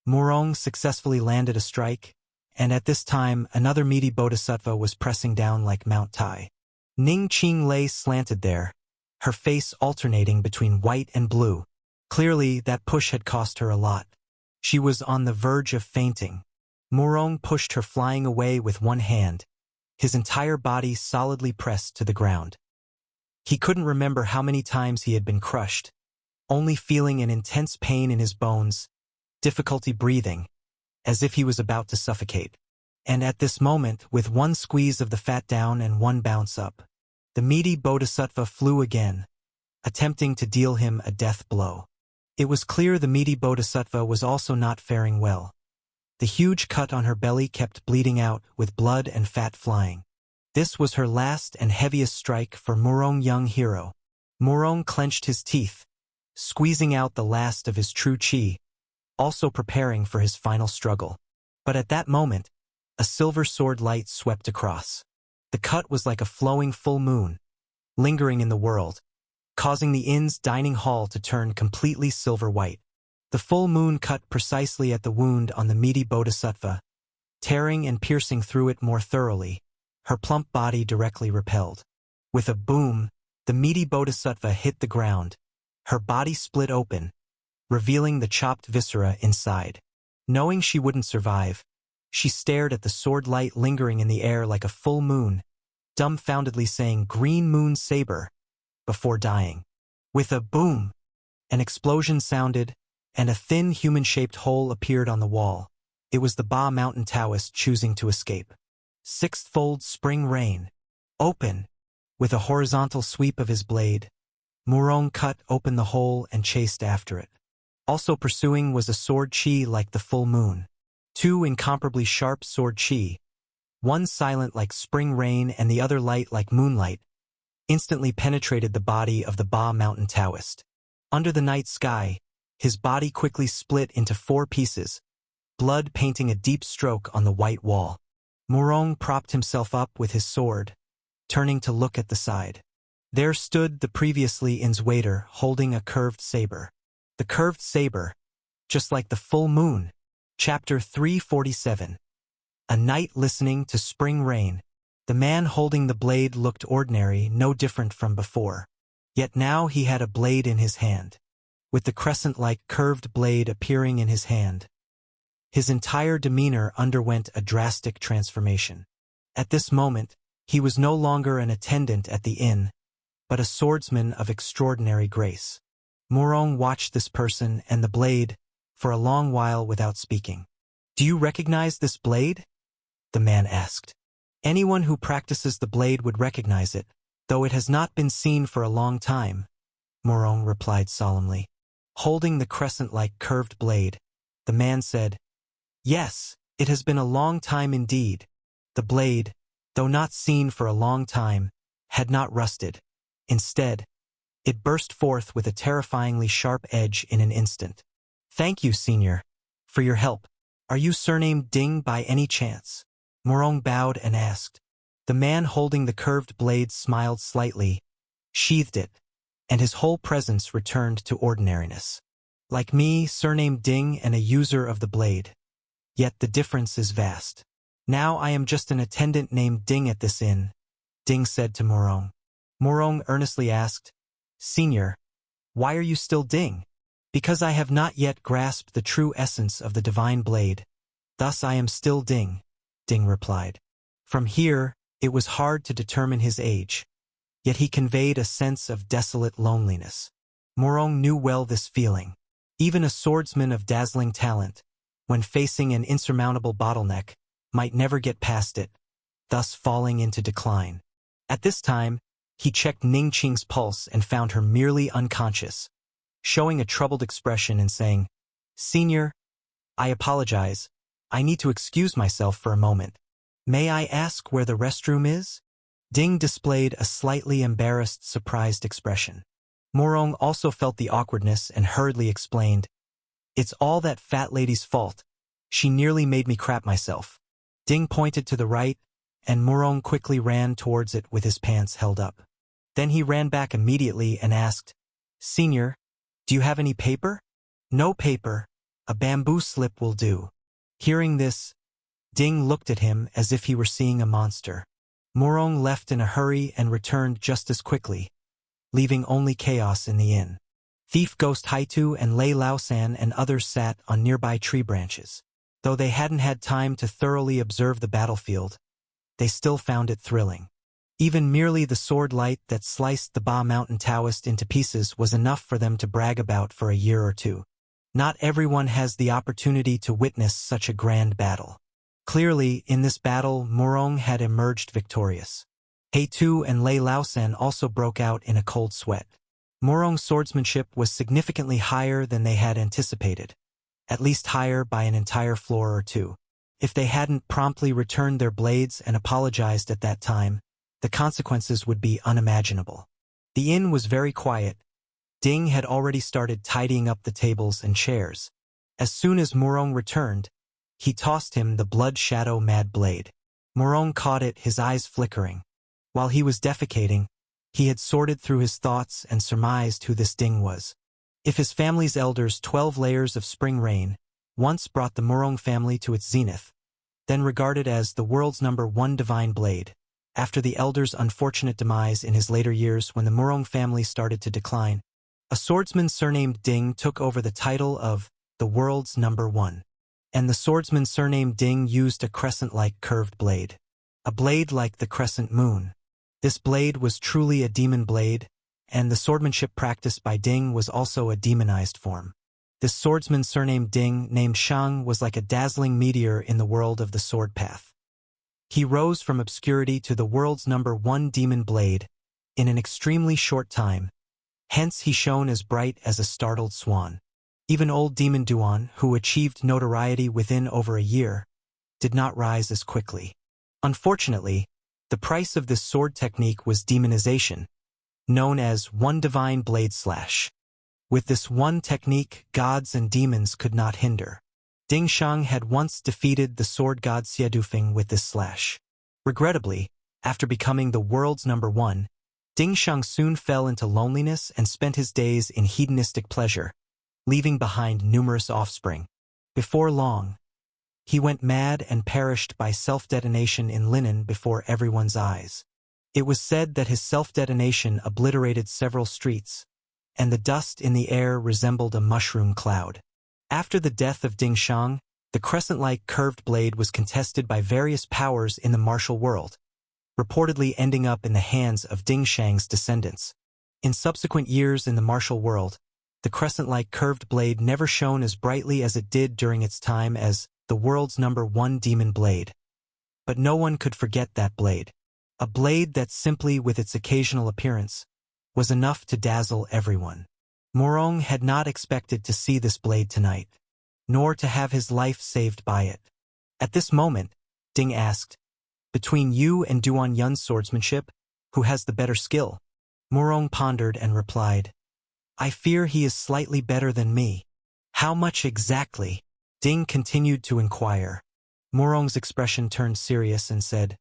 Murong successfully landed a strike, and at this time another meaty bodhisattva was pressing down like Mount Tai. Ning Qing lay slanted there, her face alternating between white and blue. Clearly, that push had cost her a lot. She was on the verge of fainting. Murong pushed her flying away with one hand, his entire body solidly pressed to the ground. He couldn't remember how many times he had been crushed, only feeling an intense pain in his bones, difficulty breathing, as if he was about to suffocate. And at this moment, with one squeeze of the fat down and one bounce up, the meaty bodhisattva flew again, attempting to deal him a death blow. It was clear the meaty bodhisattva was also not faring well. The huge cut on her belly kept bleeding out, with blood and fat flying. This was her last and heaviest strike for Murong young hero. Murong clenched his teeth, squeezing out the last of his true qi, also preparing for his final struggle. But at that moment, a silver sword light swept across. The cut was like a flowing full moon, lingering in the world, causing the inn's dining hall to turn completely silver white. The full moon cut precisely at the wound on the meaty bodhisattva, tearing and piercing through it more thoroughly, her plump body directly repelled. With a boom, the meaty bodhisattva hit the ground, her body split open, revealing the chopped viscera inside. Knowing she wouldn't survive, she stared at the sword light lingering in the air like a full moon, dumbfoundedly saying "Green Moon Saber," before dying. With a boom, an explosion sounded, and a thin human-shaped hole appeared on the wall. It was the Ba Mountain Taoist choosing to escape. Sixth-fold spring rain. Open! With a horizontal sweep of his blade, Murong cut open the hole and chased after it. Also pursuing was a sword chi like the full moon. Two incomparably sharp sword chi, one silent like spring rain and the other light like moonlight, instantly penetrated the body of the Ba Mountain Taoist. Under the night sky, his body quickly split into 4 pieces, blood painting a deep stroke on the white wall. Murong propped himself up with his sword, turning to look at the side. There stood the previously in's waiter holding a curved saber. The curved saber, just like the full moon. Chapter 347. A night listening to spring rain. The man holding the blade looked ordinary, no different from before. Yet now he had a blade in his hand. With the crescent-like curved blade appearing in his hand, his entire demeanor underwent a drastic transformation. At this moment, he was no longer an attendant at the inn, but a swordsman of extraordinary grace. Murong watched this person and the blade for a long while without speaking. "Do you recognize this blade?" the man asked. "Anyone who practices the blade would recognize it, though it has not been seen for a long time," Murong replied solemnly. Holding the crescent-like curved blade, the man said, "Yes, it has been a long time indeed." The blade, though not seen for a long time, had not rusted. Instead, it burst forth with a terrifyingly sharp edge in an instant. "Thank you, Senior, for your help. Are you surnamed Ding by any chance?" Murong bowed and asked. The man holding the curved blade smiled slightly, sheathed it, and his whole presence returned to ordinariness. "Like me, surnamed Ding and a user of the blade. Yet the difference is vast. Now I am just an attendant named Ding at this inn," Ding said to Murong. Murong earnestly asked, "Senior, why are you still Ding?" "Because I have not yet grasped the true essence of the divine blade. Thus I am still Ding," Ding replied. From here, it was hard to determine his age, yet he conveyed a sense of desolate loneliness. Murong knew well this feeling. Even a swordsman of dazzling talent, when facing an insurmountable bottleneck, might never get past it, thus falling into decline. At this time, he checked Ning Qing's pulse and found her merely unconscious, showing a troubled expression and saying, "Senior, I apologize. I need to excuse myself for a moment. May I ask where the restroom is?" Ding displayed a slightly embarrassed, surprised expression. Murong also felt the awkwardness and hurriedly explained, "It's all that fat lady's fault. She nearly made me crap myself." Ding pointed to the right, and Murong quickly ran towards it with his pants held up. Then he ran back immediately and asked, "Senior, do you have any paper?" "No paper. A bamboo slip will do." Hearing this, Ding looked at him as if he were seeing a monster. Murong left in a hurry and returned just as quickly, leaving only chaos in the inn. Thief Ghost Haitu and Lei Laosan and others sat on nearby tree branches. Though they hadn't had time to thoroughly observe the battlefield, they still found it thrilling. Even merely the sword light that sliced the Ba Mountain Taoist into pieces was enough for them to brag about for a year or two. Not everyone has the opportunity to witness such a grand battle. Clearly, in this battle, Murong had emerged victorious. Haitu and Lei Laosan also broke out in a cold sweat. Murong's swordsmanship was significantly higher than they had anticipated, at least higher by an entire floor or two. If they hadn't promptly returned their blades and apologized at that time, the consequences would be unimaginable. The inn was very quiet. Ding had already started tidying up the tables and chairs. As soon as Murong returned, he tossed him the blood shadow mad blade. Murong caught it, his eyes flickering. While he was defecating, he had sorted through his thoughts and surmised who this Ding was. If his family's elders' 12 layers of spring rain once brought the Murong family to its zenith, then regarded as the world's #1 divine blade, after the elder's unfortunate demise in his later years when the Murong family started to decline, a swordsman surnamed Ding took over the title of the world's #1. And the swordsman surnamed Ding used a crescent-like curved blade. A blade like the crescent moon. This blade was truly a demon blade, and the swordsmanship practiced by Ding was also a demonized form. This swordsman surnamed Ding, named Shang, was like a dazzling meteor in the world of the sword path. He rose from obscurity to the world's #1 demon blade in an extremely short time, hence he shone as bright as a startled swan. Even old Demon Duan, who achieved notoriety within over a year, did not rise as quickly. Unfortunately, the price of this sword technique was demonization, known as one divine blade slash. With this one technique, gods and demons could not hinder. Ding Shang had once defeated the sword god Xie Dufeng with this slash. Regrettably, after becoming the world's #1, Ding Shang soon fell into loneliness and spent his days in hedonistic pleasure, leaving behind numerous offspring. Before long, he went mad and perished by self-detonation in linen before everyone's eyes. It was said that his self-detonation obliterated several streets, and the dust in the air resembled a mushroom cloud. After the death of Ding Shang, the crescent-like curved blade was contested by various powers in the martial world, reportedly ending up in the hands of Ding Shang's descendants. In subsequent years in the martial world, the crescent-like curved blade never shone as brightly as it did during its time as the world's #1 demon blade. But no one could forget that blade. A blade that simply with its occasional appearance was enough to dazzle everyone. Morong had not expected to see this blade tonight, nor to have his life saved by it. At this moment, Ding asked, "Between you and Duan Yun's swordsmanship, who has the better skill?" Morong pondered and replied, "I fear he is slightly better than me." "How much exactly?" Ding continued to inquire. Morong's expression turned serious and said,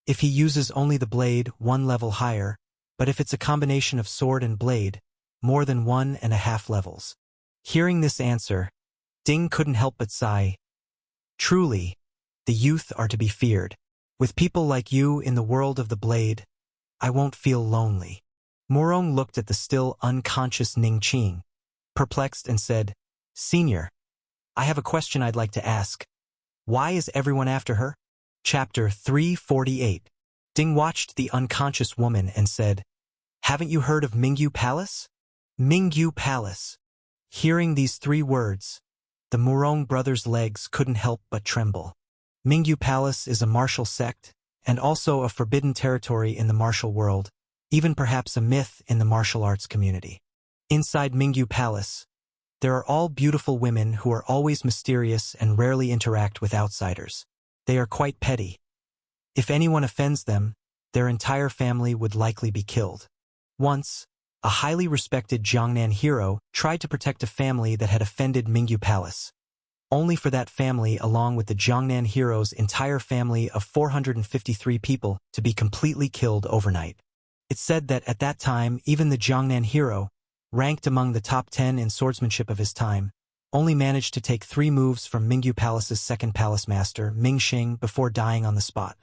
"If he uses only the blade, 1 level higher, but if it's a combination of sword and blade, more than 1.5 levels. Hearing this answer, Ding couldn't help but sigh. Truly, the youth are to be feared. With people like you in the world of the blade, I won't feel lonely. Morong looked at the still unconscious Ning Qing, perplexed, and said, "Senior, I have a question I'd like to ask. Why is everyone after her?" Chapter 348. Ding watched the unconscious woman and said, "Haven't you heard of Mingyu Palace?" Mingyu Palace. Hearing these 3 words, the Morong brothers' legs couldn't help but tremble. Mingyu Palace is a martial sect, and also a forbidden territory in the martial world, even perhaps a myth in the martial arts community. Inside Mingyu Palace, there are all beautiful women who are always mysterious and rarely interact with outsiders. They are quite petty. If anyone offends them, their entire family would likely be killed. Once, a highly respected Jiangnan hero tried to protect a family that had offended Mingyu Palace, only for that family along with the Jiangnan hero's entire family of 453 people to be completely killed overnight. It's said that at that time even the Jiangnan hero, ranked among the top 10 in swordsmanship of his time, only managed to take 3 moves from Mingyu Palace's second palace master, Mingxing, before dying on the spot.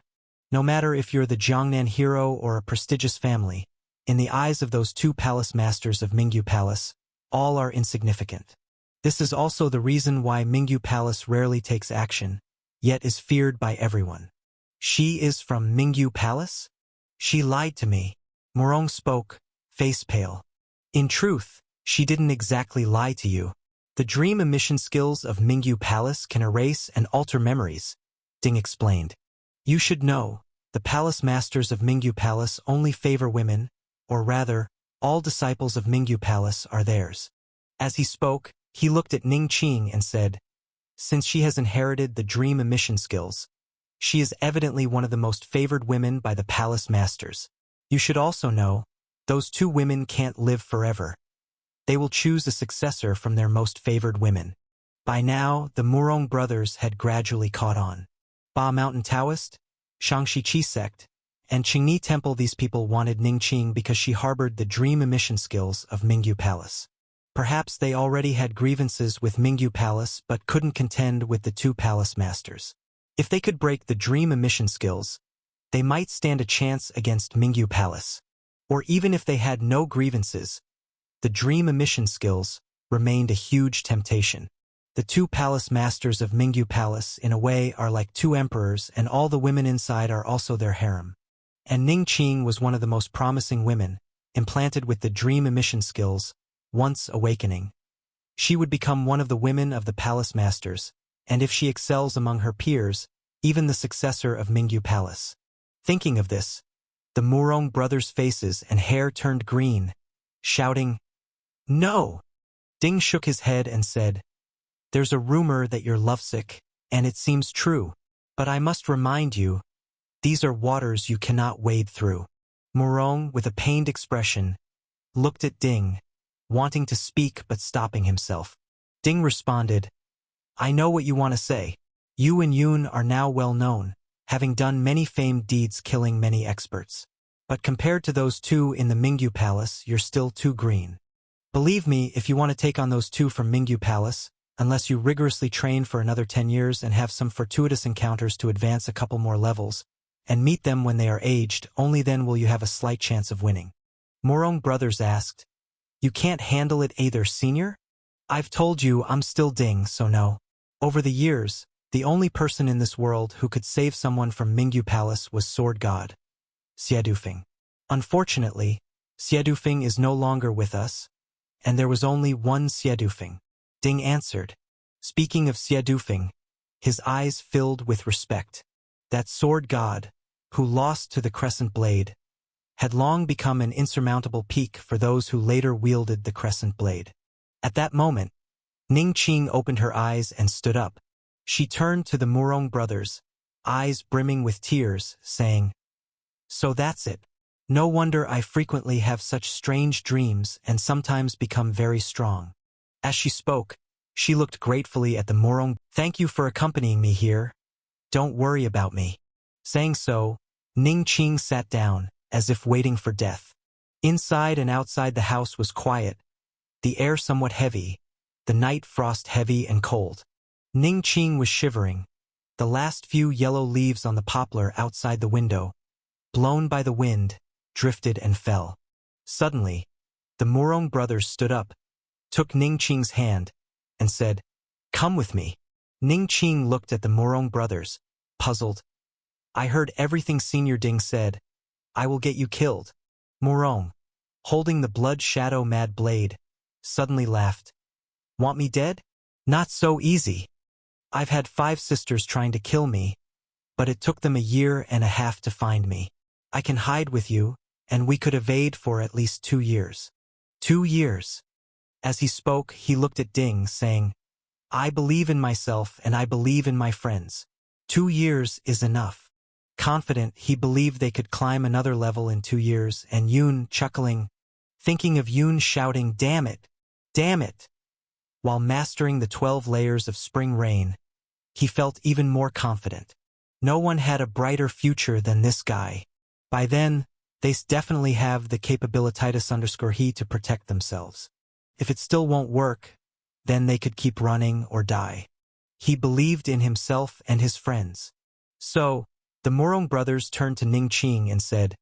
No matter if you're the Jiangnan hero or a prestigious family, in the eyes of those 2 palace masters of Mingyu Palace, all are insignificant. This is also the reason why Mingyu Palace rarely takes action, yet is feared by everyone. She is from Mingyu Palace? She lied to me. Morong spoke, face pale. In truth, she didn't exactly lie to you. The dream emission skills of Mingyu Palace can erase and alter memories, Ding explained. You should know, the palace masters of Mingyu Palace only favor women, or rather, all disciples of Mingyu Palace are theirs. As he spoke, he looked at Ning Qing and said, "Since she has inherited the dream emission skills, she is evidently one of the most favored women by the palace masters. You should also know, those 2 women can't live forever. They will choose a successor from their most favored women." By now, the Morong brothers had gradually caught on. Ba Mountain Taoist, Shangxi Qi sect, and Qingni Temple. These people wanted Ning Qing because she harbored the dream emission skills of Mingyu Palace. Perhaps they already had grievances with Mingyu Palace but couldn't contend with the 2 palace masters. If they could break the dream emission skills, they might stand a chance against Mingyu Palace. Or even if they had no grievances, the dream emission skills remained a huge temptation. The 2 palace masters of Mingyu Palace, in a way, are like 2 emperors, and all the women inside are also their harem. And Ning Qing was one of the most promising women, implanted with the dream emission skills, once awakening. She would become one of the women of the palace masters, and if she excels among her peers, even the successor of Mingyu Palace. Thinking of this, the Morong brothers' faces and hair turned green, shouting, "No! Ding shook his head and said, "There's a rumor that you're lovesick, and it seems true. But I must remind you, these are waters you cannot wade through." Murong, with a pained expression, looked at Ding, wanting to speak but stopping himself. Ding responded, "I know what you want to say. You and Yun are now well known, having done many famed deeds killing many experts. But compared to those two in the Mingyu Palace, you're still too green. Believe me, if you want to take on those two from Mingyu Palace, unless you rigorously train for another 10 years and have some fortuitous encounters to advance a couple more levels, and meet them when they are aged, only then will you have a slight chance of winning." Murong brothers asked, "You can't handle it either, senior?" "I've told you I'm still Ding, so no." Over the years, the only person in this world who could save someone from Mingyu Palace was Sword God Xiadufeng. Unfortunately, Xiadufeng is no longer with us, and there was only one Xiadufeng. Ding answered. Speaking of Xiadufeng, his eyes filled with respect. That sword god, who lost to the crescent blade, had long become an insurmountable peak for those who later wielded the crescent blade. At that moment, Ning Qing opened her eyes and stood up. She turned to the Murong brothers, eyes brimming with tears, saying, "So that's it. No wonder I frequently have such strange dreams and sometimes become very strong." As she spoke, she looked gratefully at the Murong. "Thank you for accompanying me here. Don't worry about me." Saying so, Ning Qing sat down, as if waiting for death. Inside and outside the house was quiet, the air somewhat heavy, the night frost heavy and cold. Ning Qing was shivering, the last few yellow leaves on the poplar outside the window, blown by the wind, drifted and fell. Suddenly, the Murong brothers stood up, took Ning Qing's hand, and said, "Come with me." Ning Qing looked at the Murong brothers, puzzled. "I heard everything Senior Ding said. I will get you killed." Murong, holding the blood shadow mad blade, suddenly laughed. "Want me dead? Not so easy. I've had 5 sisters trying to kill me, but it took them a year and a half to find me. I can hide with you, and we could evade for at least 2 years. 2 years. As he spoke, he looked at Ding, saying, "I believe in myself and I believe in my friends. 2 years is enough." Confident, he believed they could climb another level in 2 years, and Yun chuckling, thinking of Yun shouting, "Damn it! Damn it!" While mastering the 12 layers of spring rain, he felt even more confident. No one had a brighter future than this guy. By then, they definitely have the capabilities_he to protect themselves. If it still won't work, then they could keep running or die. He believed in himself and his friends. So, the Murong brothers turned to Ning Qing and said,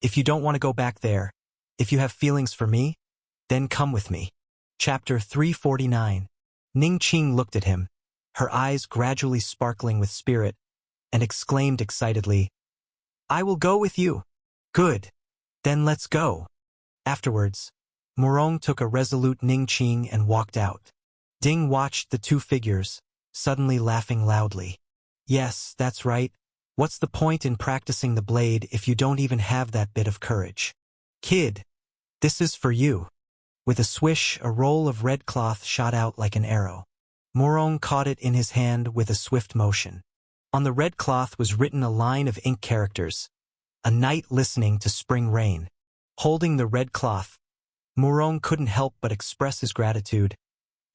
"If you don't want to go back there, if you have feelings for me, then come with me." Chapter 349. Ning Qing looked at him, her eyes gradually sparkling with spirit, and exclaimed excitedly, "I will go with you." "Good. Then let's go." Afterwards, Murong took a resolute Ning Qing and walked out. Ding watched the two figures, suddenly laughing loudly. "Yes, that's right. What's the point in practicing the blade if you don't even have that bit of courage? Kid, this is for you." With a swish, a roll of red cloth shot out like an arrow. Murong caught it in his hand with a swift motion. On the red cloth was written a line of ink characters, "A night listening to spring rain." Holding the red cloth, Murong couldn't help but express his gratitude.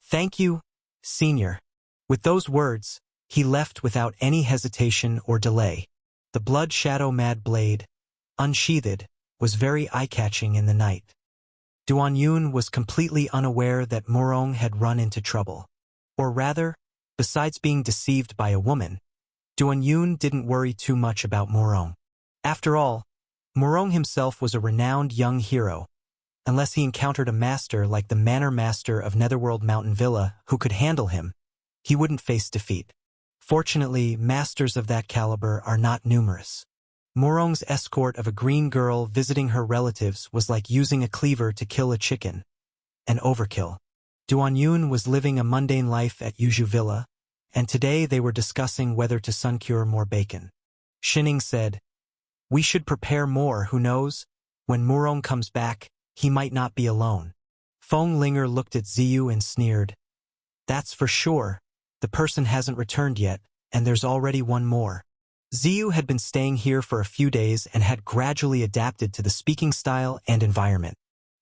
"Thank you, Senior." With those words, he left without any hesitation or delay. The blood shadow mad blade, unsheathed, was very eye-catching in the night. Duan Yun was completely unaware that Murong had run into trouble. Or rather, besides being deceived by a woman, Duan Yun didn't worry too much about Murong. After all, Murong himself was a renowned young hero, unless he encountered a master like the Manor Master of Netherworld Mountain Villa who could handle him, he wouldn't face defeat. Fortunately, masters of that caliber are not numerous. Murong's escort of a green girl visiting her relatives was like using a cleaver to kill a chicken. An overkill. Duan Yun was living a mundane life at Yuzhu Villa, and today they were discussing whether to sun-cure more bacon. Shining said, "We should prepare more, who knows? When Murong comes back, he might not be alone." Feng Linger looked at Ziyu and sneered. That's for sure. The person hasn't returned yet, and there's already one more. Ziyu had been staying here for a few days and had gradually adapted to the speaking style and environment.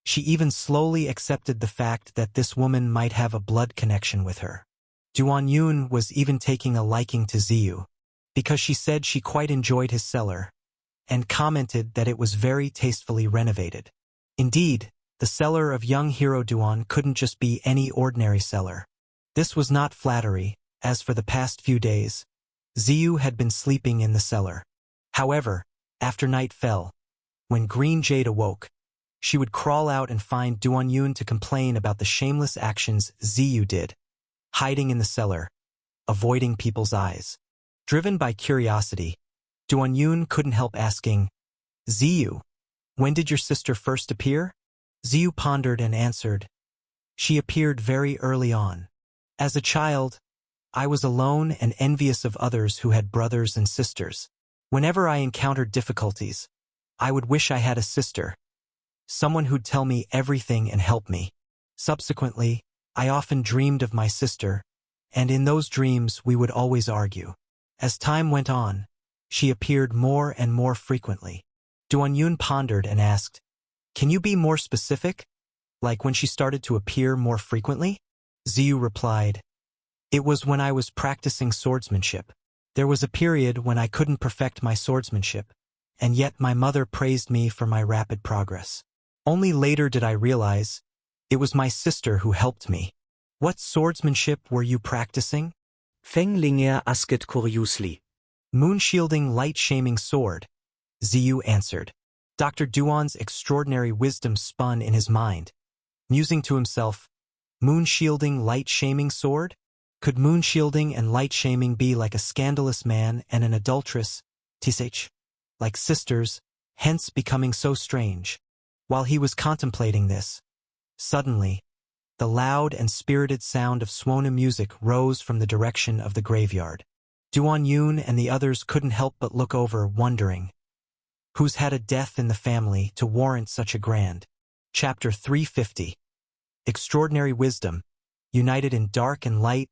She even slowly accepted the fact that this woman might have a blood connection with her. Duan Yun was even taking a liking to Ziyu, because she said she quite enjoyed his cellar, and commented that it was very tastefully renovated. Indeed, the cellar of young hero Duan couldn't just be any ordinary cellar. This was not flattery, as for the past few days, Ziyu had been sleeping in the cellar. However, after night fell, when Green Jade awoke, she would crawl out and find Duan Yun to complain about the shameless actions Ziyu did, hiding in the cellar, avoiding people's eyes. Driven by curiosity, Duan Yun couldn't help asking, Ziyu, when did your sister first appear? Ziyu pondered and answered, she appeared very early on. As a child, I was alone and envious of others who had brothers and sisters. Whenever I encountered difficulties, I would wish I had a sister, someone who'd tell me everything and help me. Subsequently, I often dreamed of my sister, and in those dreams we would always argue. As time went on, she appeared more and more frequently. Duan Yun pondered and asked, can you be more specific? Like when she started to appear more frequently? Ziyu replied, it was when I was practicing swordsmanship. There was a period when I couldn't perfect my swordsmanship, and yet my mother praised me for my rapid progress. Only later did I realize it was my sister who helped me. What swordsmanship were you practicing? Feng Linger asked curiously. Moon-shielding light-shaming sword, Ziyu answered. Dr. Duan's extraordinary wisdom spun in his mind, musing to himself, moon-shielding light-shaming sword? Could moon-shielding and light-shaming be like a scandalous man and an adulteress, tsh, like sisters, hence becoming so strange? While he was contemplating this, suddenly, the loud and spirited sound of Suona music rose from the direction of the graveyard. Duan Yun and the others couldn't help but look over, wondering, who's had a death in the family to warrant such a grand? Chapter 350. Extraordinary Wisdom, united in dark and light,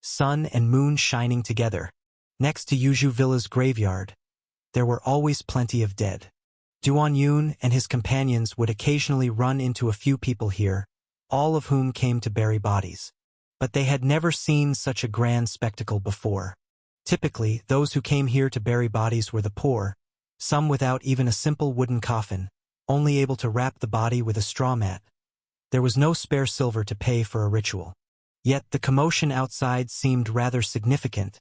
sun and moon shining together. Next to Yuju Villa's graveyard, there were always plenty of dead. Duan Yun and his companions would occasionally run into a few people here, all of whom came to bury bodies. But they had never seen such a grand spectacle before. Typically, those who came here to bury bodies were the poor, some without even a simple wooden coffin, only able to wrap the body with a straw mat. There was no spare silver to pay for a ritual. Yet the commotion outside seemed rather significant,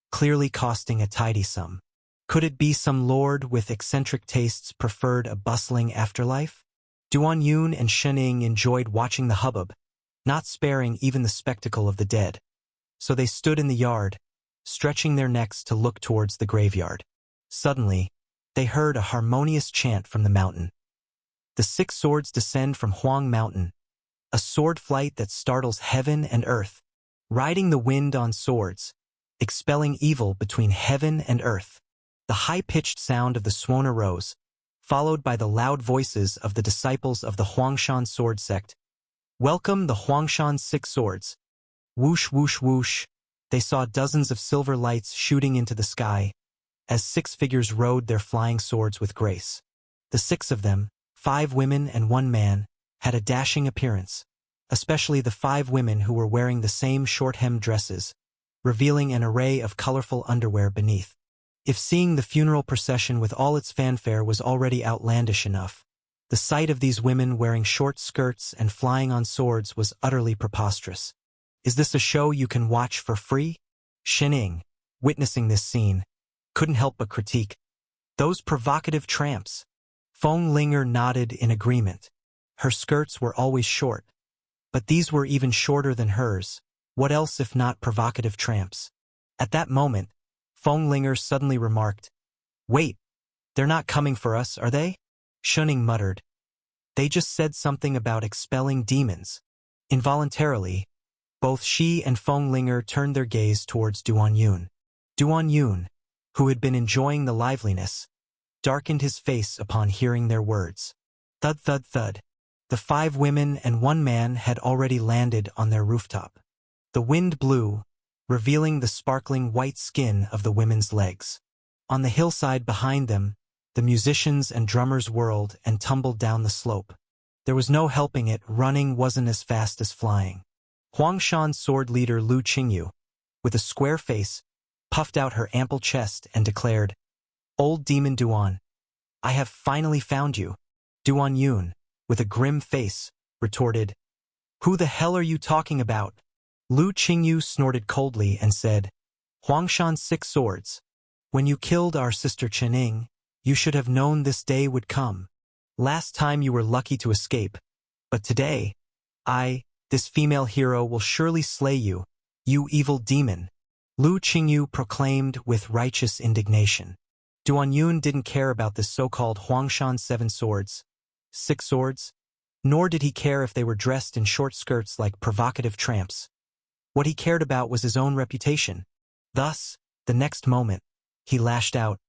clearly costing a tidy sum. Could it be some lord with eccentric tastes preferred a bustling afterlife? Duan Yun and Shening enjoyed watching the hubbub, not sparing even the spectacle of the dead. So they stood in the yard, stretching their necks to look towards the graveyard. Suddenly, they heard a harmonious chant from the mountain. The 6 swords descend from Huang Mountain, a sword flight that startles heaven and earth, riding the wind on swords, expelling evil between heaven and earth. The high-pitched sound of the Suona rose, followed by the loud voices of the disciples of the Huangshan sword sect. Welcome the Huangshan 6 swords. Whoosh, whoosh, whoosh. They saw dozens of silver lights shooting into the sky, as 6 figures rode their flying swords with grace. The 6 of them, 5 women and 1 man, had a dashing appearance, especially the 5 women who were wearing the same short-hemmed dresses, revealing an array of colorful underwear beneath. If seeing the funeral procession with all its fanfare was already outlandish enough, the sight of these women wearing short skirts and flying on swords was utterly preposterous. Is this a show you can watch for free? Shening, witnessing this scene, couldn't help but critique. Those provocative tramps. Feng Linger nodded in agreement. Her skirts were always short, but these were even shorter than hers. What else if not provocative tramps? At that moment, Feng Linger suddenly remarked, wait, they're not coming for us, are they? Shening muttered. They just said something about expelling demons. Involuntarily, both she and Feng Linger turned their gaze towards Duan Yun. Duan Yun, who had been enjoying the liveliness, darkened his face upon hearing their words. Thud, thud, thud. The 5 women and 1 man had already landed on their rooftop. The wind blew, revealing the sparkling white skin of the women's legs. On the hillside behind them, the musicians and drummers whirled and tumbled down the slope. There was no helping it, running wasn't as fast as flying. Huangshan's sword leader Lu Qingyu, with a square face, puffed out her ample chest and declared, "Old Demon Duan, I have finally found you." Duan Yun, with a grim face, retorted, "Who the hell are you talking about?" Lu Qingyu snorted coldly and said, "Huangshan's 6 swords. When you killed our sister Chening, you should have known this day would come. Last time you were lucky to escape, but today, this female hero will surely slay you, you evil demon." Lu Qingyu proclaimed with righteous indignation. Duan Yun didn't care about this so-called Huangshan's 7 swords, 6 swords, nor did he care if they were dressed in short skirts like provocative tramps. What he cared about was his own reputation. Thus, the next moment, he lashed out,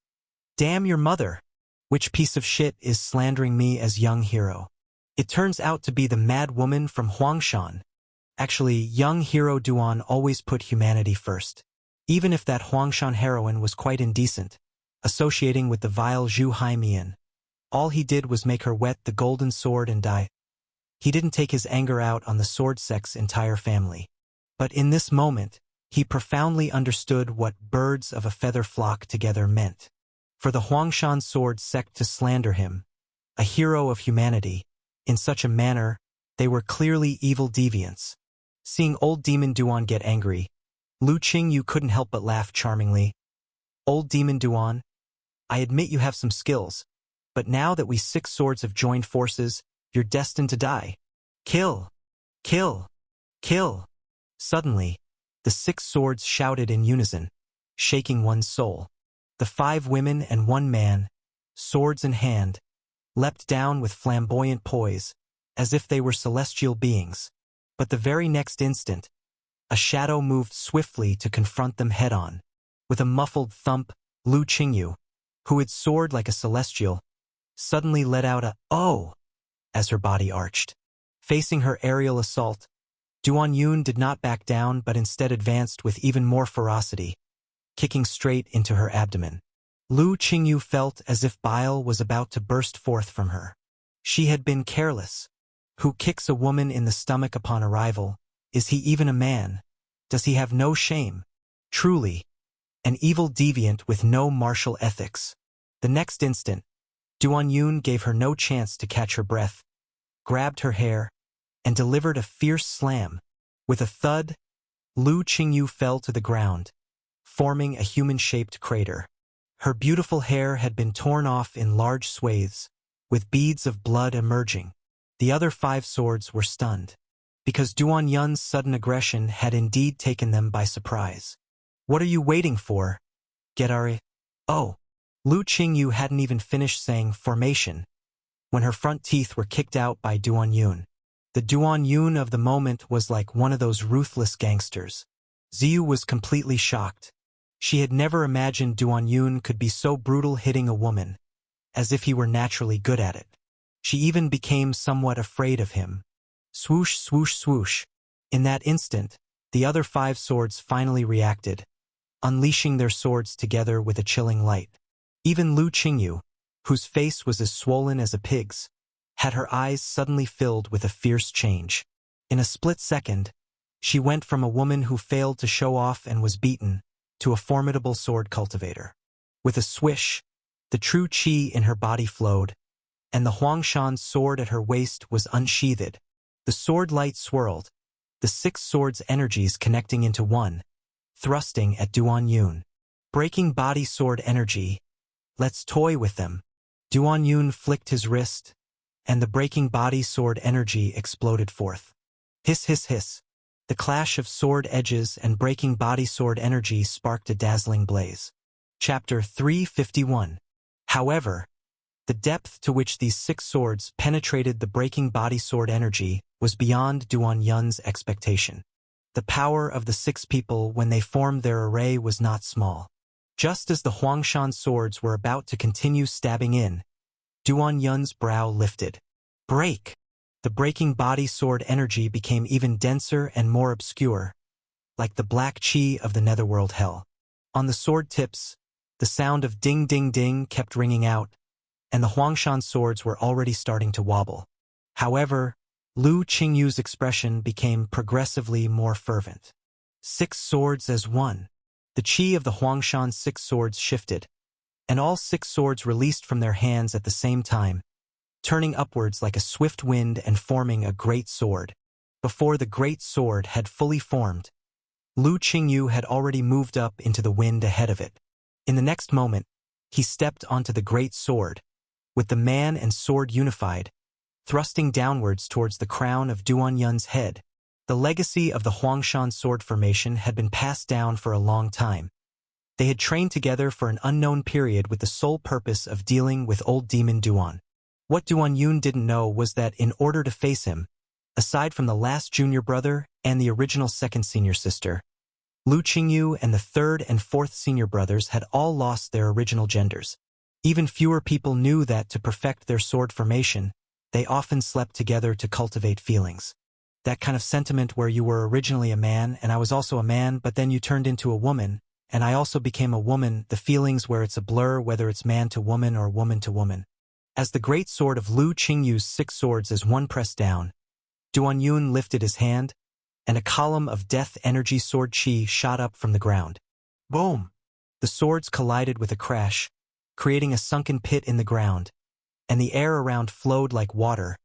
"Damn your mother! Which piece of shit is slandering me as young hero? It turns out to be the mad woman from Huangshan." Actually, young hero Duan always put humanity first. Even if that Huangshan heroine was quite indecent, associating with the vile Zhu Haimian, all he did was make her wet the golden sword and die. He didn't take his anger out on the sword sect's entire family. But in this moment, he profoundly understood what birds of a feather flock together meant. For the Huangshan sword sect to slander him, a hero of humanity, in such a manner, they were clearly evil deviants. Seeing old demon Duan get angry, Lu Qingyu couldn't help but laugh charmingly. "Old demon Duan, I admit you have some skills, but now that we 6 swords have joined forces, you're destined to die. Kill! Kill! Kill!" Suddenly, the 6 swords shouted in unison, shaking one's soul. The 5 women and 1 man, swords in hand, leapt down with flamboyant poise, as if they were celestial beings. But the very next instant, a shadow moved swiftly to confront them head-on. With a muffled thump, Lu Qingyu, who had soared like a celestial, suddenly let out a "oh" as her body arched. Facing her aerial assault, Duan Yun did not back down but instead advanced with even more ferocity, kicking straight into her abdomen. Lu Qingyu felt as if bile was about to burst forth from her. She had been careless. Who kicks a woman in the stomach upon arrival? Is he even a man? Does he have no shame? Truly, an evil deviant with no martial ethics. The next instant, Duan Yun gave her no chance to catch her breath, grabbed her hair, and delivered a fierce slam. With a thud, Lu Qingyu fell to the ground, forming a human-shaped crater. Her beautiful hair had been torn off in large swathes, with beads of blood emerging. The other 5 swords were stunned, because Duan Yun's sudden aggression had indeed taken them by surprise. "What are you waiting for? Get our..." "Oh." Lu Qingyu hadn't even finished saying "formation" when her front teeth were kicked out by Duan Yun. The Duan Yun of the moment was like one of those ruthless gangsters. Ziyu was completely shocked. She had never imagined Duan Yun could be so brutal hitting a woman, as if he were naturally good at it. She even became somewhat afraid of him. Swoosh, swoosh, swoosh. In that instant, the other 5 swords finally reacted, unleashing their swords together with a chilling light. Even Lu Qingyu, whose face was as swollen as a pig's, had her eyes suddenly filled with a fierce change. In a split second, she went from a woman who failed to show off and was beaten, to a formidable sword cultivator. With a swish, the true qi in her body flowed, and the Huangshan sword at her waist was unsheathed. The sword light swirled, the 6 swords' energies connecting into one, thrusting at Duan Yun. Breaking body sword energy. Let's toy with them. Duan Yun flicked his wrist, and the breaking body sword energy exploded forth. Hiss, hiss, hiss. The clash of sword edges and breaking body sword energy sparked a dazzling blaze. Chapter 351. However, the depth to which these 6 swords penetrated the breaking body sword energy was beyond Duan Yun's expectation. The power of the 6 people when they formed their array was not small. Just as the Huangshan swords were about to continue stabbing in, Duan Yun's brow lifted. Break! The breaking body sword energy became even denser and more obscure, like the black chi of the netherworld hell. On the sword tips, the sound of ding ding ding kept ringing out, and the Huangshan swords were already starting to wobble. However, Lu Qingyu's expression became progressively more fervent. 6 swords as one. The chi of the Huangshan 6 swords shifted, and all 6 swords released from their hands at the same time, turning upwards like a swift wind and forming a great sword. Before the great sword had fully formed, Lu Qingyu had already moved up into the wind ahead of it. In the next moment, he stepped onto the great sword, with the man and sword unified, thrusting downwards towards the crown of Duanyun's head. The legacy of the Huangshan sword formation had been passed down for a long time. They had trained together for an unknown period with the sole purpose of dealing with old demon Duan. What Duanyun didn't know was that in order to face him, aside from the last junior brother and the original second senior sister, Lu Qingyu and the third and fourth senior brothers had all lost their original genders. Even fewer people knew that to perfect their sword formation, they often slept together to cultivate feelings. That kind of sentiment where you were originally a man and I was also a man, but then you turned into a woman, and I also became a woman, the feelings where it's a blur whether it's man to woman or woman to woman. As the great sword of Lu Qingyu's 6 swords as one pressed down, Duanyun lifted his hand, and a column of death energy sword chi shot up from the ground. Boom! The swords collided with a crash, creating a sunken pit in the ground, and the air around flowed like water,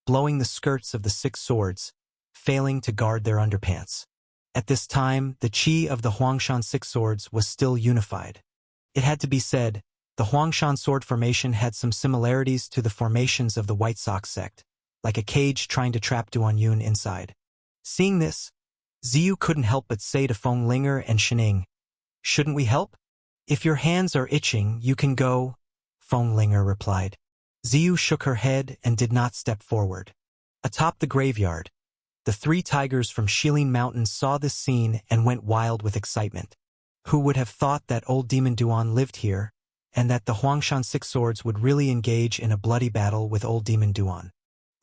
blowing the skirts of the 6 swords, failing to guard their underpants. At this time, the chi of the Huangshan 6 swords was still unified. It had to be said, the Huangshan sword formation had some similarities to the formations of the White Sox sect, like a cage trying to trap Duanyun inside. Seeing this, Ziyu couldn't help but say to Feng Linger and Shining, "Shouldn't we help? If your hands are itching, you can go," Feng Linger replied. Ziyu shook her head and did not step forward. Atop the graveyard, the 3 tigers from Shilin Mountain saw this scene and went wild with excitement. Who would have thought that old demon Duan lived here, and that the Huangshan 6 swords would really engage in a bloody battle with old demon Duan?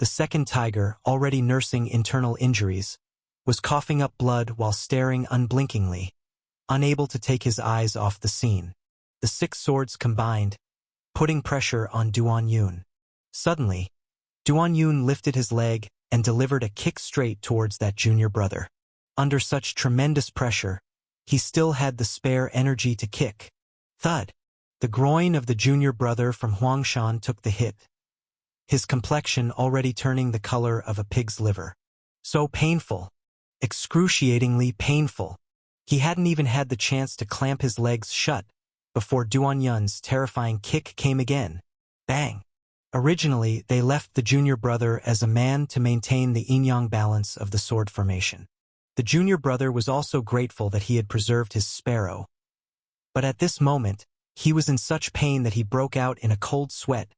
The second tiger, already nursing internal injuries, was coughing up blood while staring unblinkingly, unable to take his eyes off the scene. The 6 swords combined, putting pressure on Duanyun. Suddenly, Duanyun lifted his leg and delivered a kick straight towards that junior brother. Under such tremendous pressure, he still had the spare energy to kick. Thud! The groin of the junior brother from Huangshan took the hit, his complexion already turning the color of a pig's liver. So painful, excruciatingly painful. He hadn't even had the chance to clamp his legs shut before Duanyun's terrifying kick came again. Bang! Originally, they left the junior brother as a man to maintain the yin-yang balance of the sword formation. The junior brother was also grateful that he had preserved his sparrow. But at this moment, he was in such pain that he broke out in a cold sweat,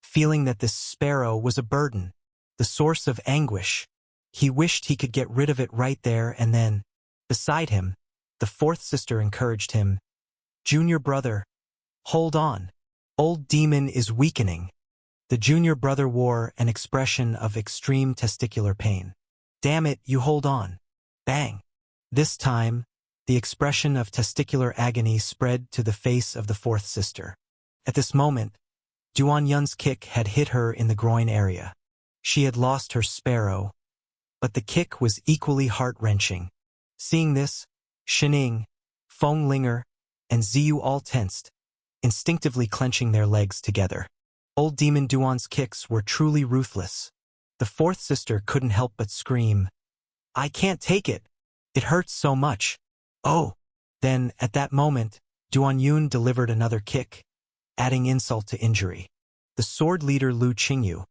feeling that this sparrow was a burden, the source of anguish. He wished he could get rid of it right there and then. Beside him, the fourth sister encouraged him. "Junior brother, hold on. Old demon is weakening." The junior brother wore an expression of extreme testicular pain. "Damn it, you hold on." Bang! This time, the expression of testicular agony spread to the face of the fourth sister. At this moment, Duanyun's kick had hit her in the groin area. She had lost her sparrow, but the kick was equally heart-wrenching. Seeing this, Shining, Feng Linger, and Ziyu all tensed, instinctively clenching their legs together. Old demon Duan's kicks were truly ruthless. The fourth sister couldn't help but scream, "I can't take it. It hurts so much." Oh! Then, at that moment, Duanyun delivered another kick, adding insult to injury. The sword leader Lu Qingyu,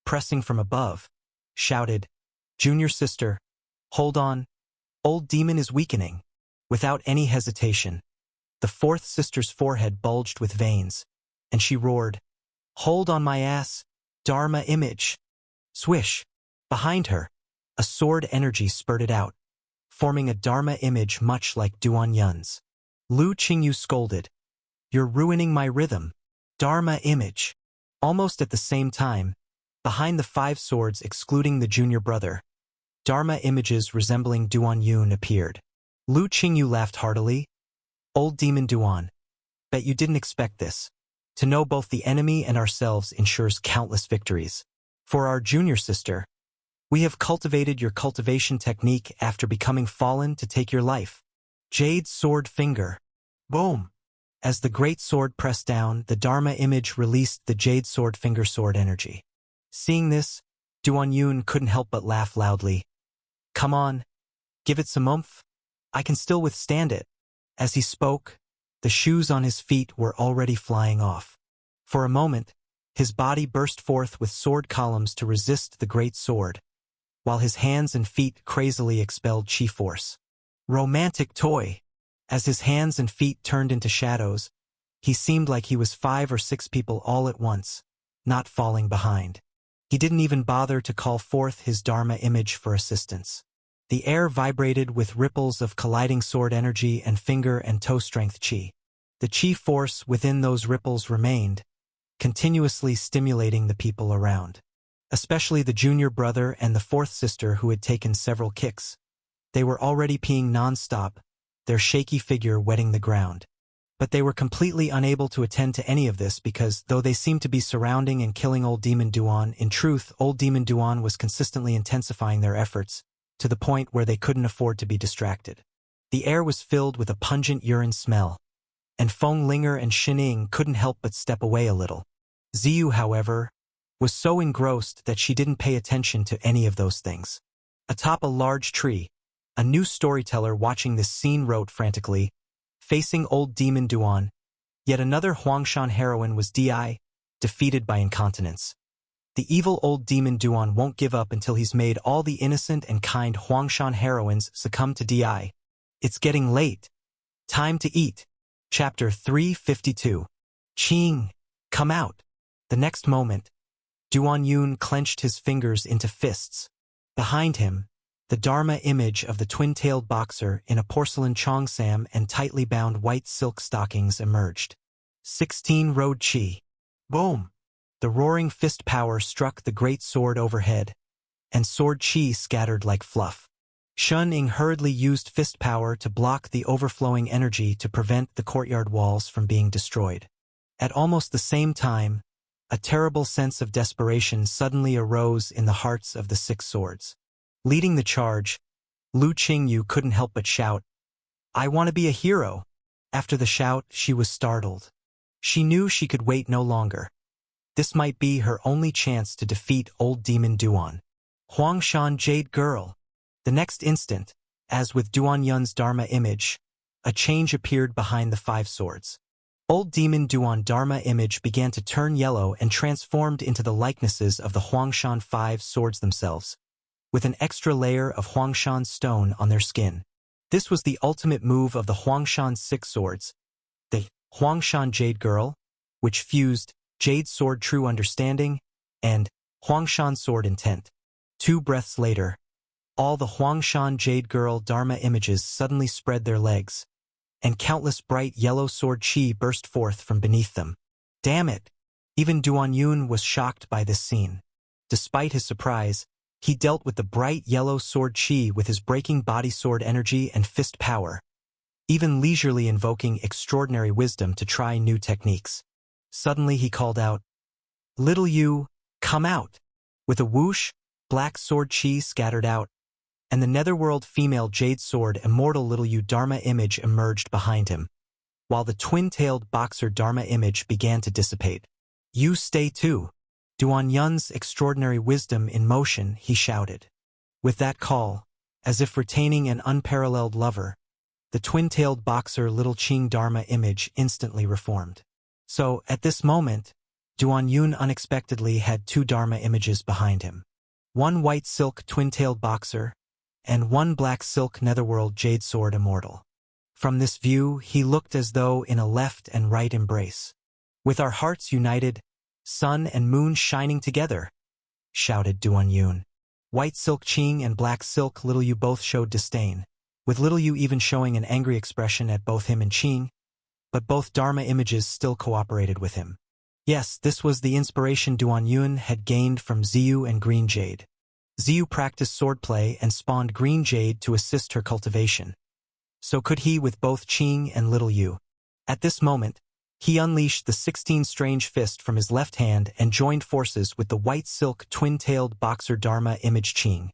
pressing from above, shouted, "Junior sister, hold on. Old demon is weakening." Without any hesitation, the fourth sister's forehead bulged with veins, and she roared, "Hold on my ass, Dharma image." Swish! Behind her, a sword energy spurted out, forming a Dharma image much like Duanyun's. Lu Qingyu scolded, "You're ruining my rhythm. Dharma image." Almost at the same time, Behind the 5 swords excluding the junior brother, Dharma images resembling Duan Yun appeared. Lu Qingyu laughed heartily. Old demon Duan, bet you didn't expect this. To know both the enemy and ourselves ensures countless victories. For our junior sister, we have cultivated your cultivation technique after becoming fallen to take your life. Jade sword finger. Boom! As the great sword pressed down, the Dharma image released the jade sword finger sword energy. Seeing this, Duan Yun couldn't help but laugh loudly. Come on, give it some oomph. I can still withstand it. As he spoke, the shoes on his feet were already flying off. For a moment, his body burst forth with sword columns to resist the great sword, while his hands and feet crazily expelled chi force. Romantic toy. As his hands and feet turned into shadows, he seemed like he was 5 or 6 people all at once, not falling behind. He didn't even bother to call forth his Dharma image for assistance. The air vibrated with ripples of colliding sword energy and finger and toe strength chi. The chi force within those ripples remained, continuously stimulating the people around. Especially the junior brother and the 4th sister who had taken several kicks. They were already peeing non-stop, their shaky figure wetting the ground. But they were completely unable to attend to any of this because, though they seemed to be surrounding and killing Old Demon Duan, in truth, Old Demon Duan was consistently intensifying their efforts, to the point where they couldn't afford to be distracted. The air was filled with a pungent urine smell, and Feng Linger and Shining couldn't help but step away a little. Ziyu, however, was so engrossed that she didn't pay attention to any of those things. Atop a large tree, a new storyteller watching this scene wrote frantically, facing Old Demon Duan, yet another Huangshan heroine was defeated by incontinence. The evil Old Demon Duan won't give up until he's made all the innocent and kind Huangshan heroines succumb to It's getting late. Time to eat. Chapter 352. Qing, come out. The next moment, Duan Yun clenched his fingers into fists. Behind him, the Dharma image of the twin-tailed boxer in a porcelain cheongsam and tightly bound white silk stockings emerged. 16 Road Chi. Boom! The roaring fist power struck the great sword overhead, and sword chi scattered like fluff. Shun Ying hurriedly used fist power to block the overflowing energy to prevent the courtyard walls from being destroyed. At almost the same time, a terrible sense of desperation suddenly arose in the hearts of the 6 swords. Leading the charge, Lu Qingyu couldn't help but shout, "I want to be a hero." After the shout, she was startled. She knew she could wait no longer. This might be her only chance to defeat Old Demon Duan. Huangshan Jade Girl. The next instant, as with Duan Yun's Dharma image, a change appeared behind the 5 swords. Old Demon Duan Dharma image began to turn yellow and transformed into the likenesses of the Huangshan 5 swords themselves, with an extra layer of Huangshan stone on their skin. This was the ultimate move of the Huangshan 6 swords, the Huangshan Jade Girl, which fused Jade Sword True Understanding and Huangshan Sword Intent. 2 breaths later, all the Huangshan Jade Girl Dharma images suddenly spread their legs, and countless bright yellow sword chi burst forth from beneath them. Damn it! Even Duan Yun was shocked by this scene. Despite his surprise, he dealt with the bright yellow sword chi with his breaking body sword energy and fist power, even leisurely invoking extraordinary wisdom to try new techniques. Suddenly he called out, "Little you, come out!" With a whoosh, black sword chi scattered out, and the netherworld female jade sword immortal Little You Dharma image emerged behind him, while the twin-tailed boxer Dharma image began to dissipate. "You stay too." Duan Yun's extraordinary wisdom in motion, he shouted. With that call, as if retaining an unparalleled lover, the twin-tailed boxer Little Qing Dharma image instantly reformed. So, at this moment, Duan Yun unexpectedly had 2 Dharma images behind him. 1 white silk twin-tailed boxer, and 1 black silk netherworld jade sword immortal. From this view, he looked as though in a left and right embrace. "With our hearts united, sun and moon shining together," shouted Duan Yun. White silk Qing and black silk Little You both showed disdain, with Little You even showing an angry expression at both him and Qing, but both Dharma images still cooperated with him. Yes, this was the inspiration Duan Yun had gained from Ziyu and Green Jade. Ziyu practiced swordplay and spawned Green Jade to assist her cultivation. So could he with both Qing and Little Yu. At this moment, he unleashed the 16 strange fist from his left hand and joined forces with the white silk twin-tailed boxer Dharma image Qing,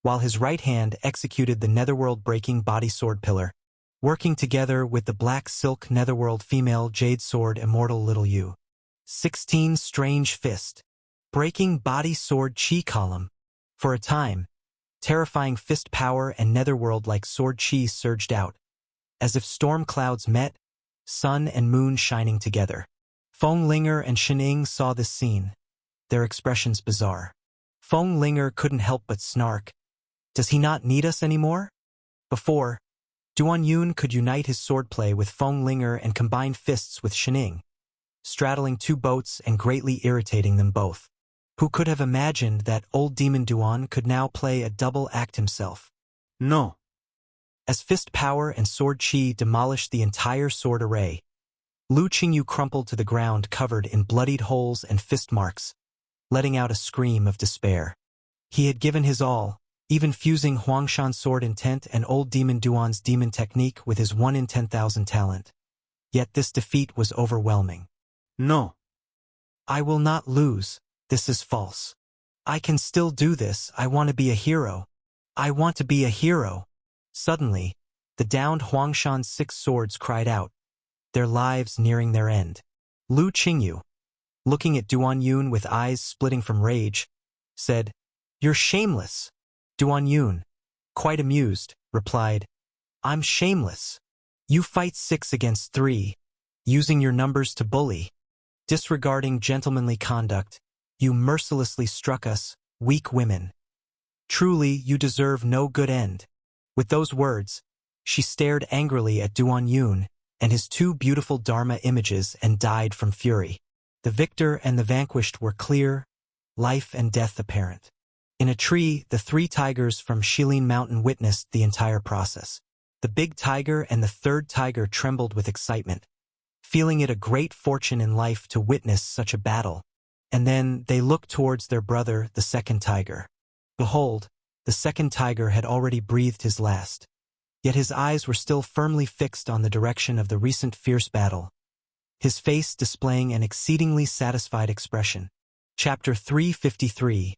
while his right hand executed the netherworld-breaking body sword pillar, working together with the black silk netherworld female jade sword immortal Little Yu. 16 strange fist, breaking body sword chi column. For a time, terrifying fist power and netherworld-like sword chi surged out, as if storm clouds met, sun and moon shining together. Feng Linger and Shining saw this scene, their expressions bizarre. Feng Linger couldn't help but snark. Does he not need us anymore? Before, Duan Yun could unite his swordplay with Feng Linger and combine fists with Shining, straddling two boats and greatly irritating them both. Who could have imagined that old demon Duan could now play a double act himself? No. As fist power and sword chi demolished the entire sword array, Lu Qingyu crumpled to the ground covered in bloodied holes and fist marks, letting out a scream of despair. He had given his all, even fusing Huangshan's sword intent and old demon Duan's demon technique with his 1 in 10,000 talent. Yet this defeat was overwhelming. No. I will not lose. This is false. I can still do this. I want to be a hero. I want to be a hero. Suddenly, the downed Huangshan's 6 swords cried out, their lives nearing their end. Lu Qingyu, looking at Duan Yun with eyes splitting from rage, said, "You're shameless." Duan Yun, quite amused, replied, "I'm shameless. You fight 6 against 3, using your numbers to bully. Disregarding gentlemanly conduct, you mercilessly struck us, weak women. Truly, you deserve no good end." With those words, she stared angrily at Duan Yun and his 2 beautiful Dharma images and died from fury. The victor and the vanquished were clear, life and death apparent. In a tree, the 3 tigers from Shilin Mountain witnessed the entire process. The big tiger and the 3rd tiger trembled with excitement, feeling it a great fortune in life to witness such a battle. And then they looked towards their brother, the 2nd tiger. Behold, the 2nd tiger had already breathed his last. Yet his eyes were still firmly fixed on the direction of the recent fierce battle, his face displaying an exceedingly satisfied expression. Chapter 353.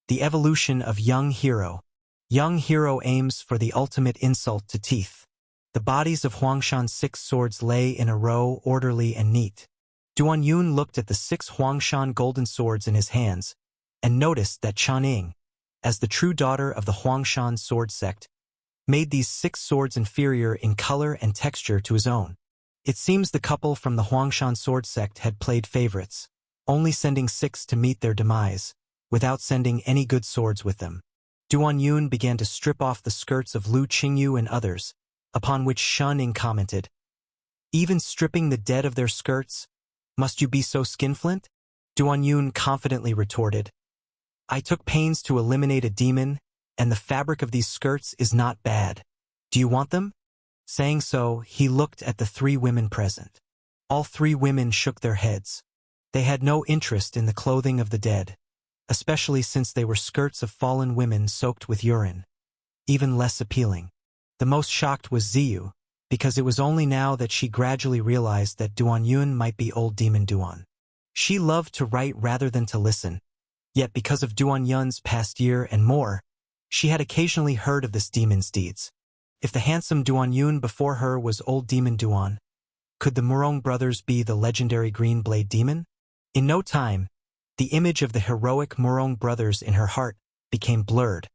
The Evolution of Young Hero. Young Hero aims for the ultimate insult to teeth. The bodies of Huangshan's 6 swords lay in a row, orderly and neat. Duan Yun looked at the 6 Huangshan golden swords in his hands, and noticed that Channing, as the true daughter of the Huangshan sword sect, made these 6 swords inferior in color and texture to his own. It seems the couple from the Huangshan sword sect had played favorites, only sending 6 to meet their demise, without sending any good swords with them. Duan Yun began to strip off the skirts of Lu Qingyu and others, upon which Shunning commented, "Even stripping the dead of their skirts? Must you be so skinflint?" Duan Yun confidently retorted, "I took pains to eliminate a demon, and the fabric of these skirts is not bad. Do you want them?" Saying so, he looked at the 3 women present. All 3 women shook their heads. They had no interest in the clothing of the dead, especially since they were skirts of fallen women soaked with urine. Even less appealing. The most shocked was Ziyu, because it was only now that she gradually realized that Duan Yun might be old demon Duan. She loved to write rather than to listen, yet because of Duan Yun's past year and more, she had occasionally heard of this demon's deeds. If the handsome Duan Yun before her was old demon Duan, could the Murong brothers be the legendary Green Blade demon? In no time, the image of the heroic Murong brothers in her heart became blurred,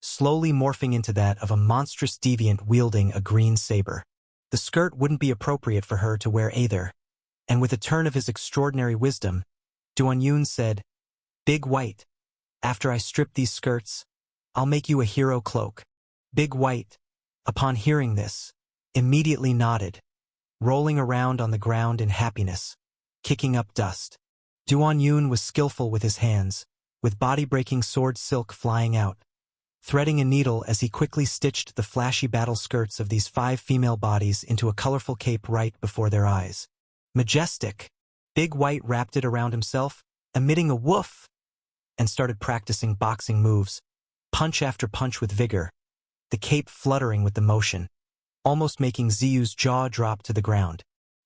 slowly morphing into that of a monstrous deviant wielding a green saber. The skirt wouldn't be appropriate for her to wear either, and with a turn of his extraordinary wisdom, Duan Yun said, "Big White, after I strip these skirts, I'll make you a hero cloak." Big White, upon hearing this, immediately nodded, rolling around on the ground in happiness, kicking up dust. Duan Yun was skillful with his hands, with body-breaking sword silk flying out, threading a needle as he quickly stitched the flashy battle skirts of these 5 female bodies into a colorful cape right before their eyes. Majestic! big white wrapped it around himself, emitting a woof, and started practicing boxing moves, punch after punch with vigor, the cape fluttering with the motion, almost making Ziyu's jaw drop to the ground.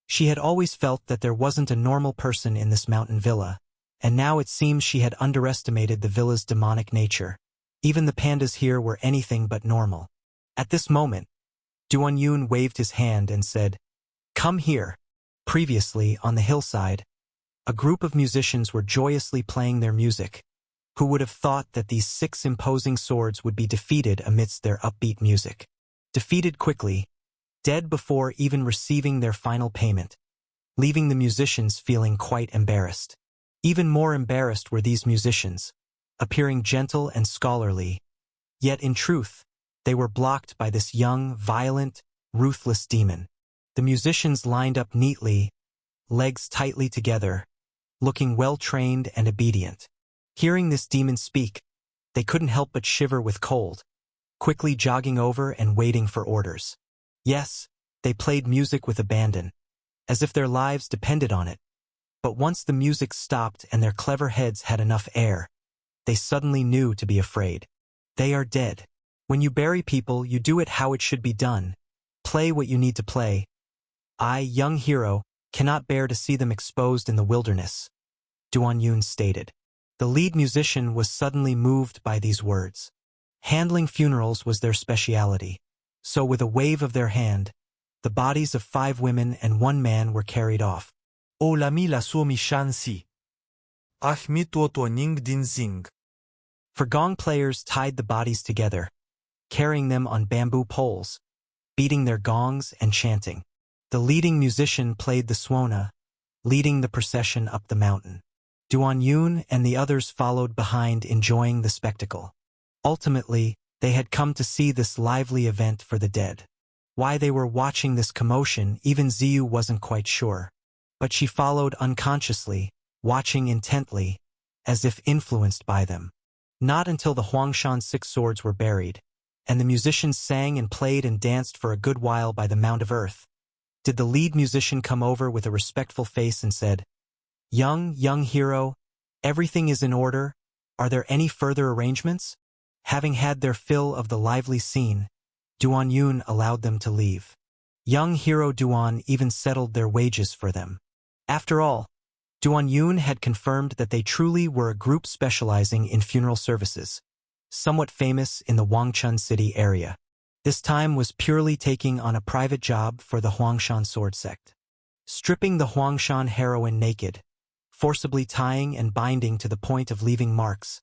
She had always felt that there wasn't a normal person in this mountain villa, and now it seems she had underestimated the villa's demonic nature. Even the pandas here were anything but normal. At this moment, Duan Yun waved his hand and said, "Come here." Previously, on the hillside, a group of musicians were joyously playing their music. Who would have thought that these 6 imposing swords would be defeated amidst their upbeat music? Defeated quickly, dead before even receiving their final payment, leaving the musicians feeling quite embarrassed. Even more embarrassed were these musicians, appearing gentle and scholarly, yet in truth, they were blocked by this young, violent, ruthless demon. The musicians lined up neatly, legs tightly together, looking well-trained and obedient. Hearing this demon speak, they couldn't help but shiver with cold, quickly jogging over and waiting for orders. Yes, they played music with abandon, as if their lives depended on it. But once the music stopped and their clever heads had enough air, they suddenly knew to be afraid. They are dead. When you bury people, you do it how it should be done. Play what you need to play. I, young hero, cannot bear to see them exposed in the wilderness, Duan Yun stated. The lead musician was suddenly moved by these words. Handling funerals was their speciality. So with a wave of their hand, the bodies of 5 women and 1 man were carried off. O la mi la suo mi shansi. Ah mi tuo tuo ning din zing. For gong players tied the bodies together, carrying them on bamboo poles, beating their gongs and chanting. The leading musician played the suona, leading the procession up the mountain. Duan Yun and the others followed behind, enjoying the spectacle. Ultimately, they had come to see this lively event for the dead. Why they were watching this commotion, even Ziyu wasn't quite sure. But she followed unconsciously, watching intently, as if influenced by them. Not until the Huangshan 6 swords were buried, and the musicians sang and played and danced for a good while by the Mount of Earth, did the lead musician come over with a respectful face and said, young hero, everything is in order. Are there any further arrangements?" Having had their fill of the lively scene, Duan Yun allowed them to leave. Young hero Duan even settled their wages for them. After all, Duan Yun had confirmed that they truly were a group specializing in funeral services, somewhat famous in the Wangchun City area. This time was purely taking on a private job for the Huangshan sword sect. Stripping the Huangshan heroine naked, forcibly tying and binding to the point of leaving marks,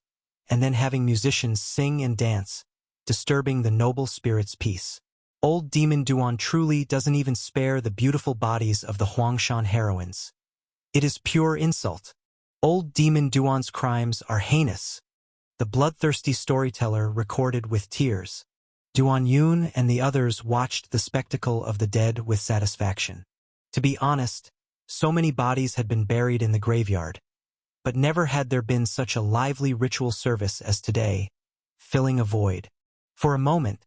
and then having musicians sing and dance, disturbing the noble spirit's peace. Old Demon Duan truly doesn't even spare the beautiful bodies of the Huangshan heroines. It is pure insult. Old Demon Duan's crimes are heinous. The bloodthirsty storyteller recorded with tears. Duan Yun and the others watched the spectacle of the dead with satisfaction. To be honest, so many bodies had been buried in the graveyard, but never had there been such a lively ritual service as today, filling a void. For a moment,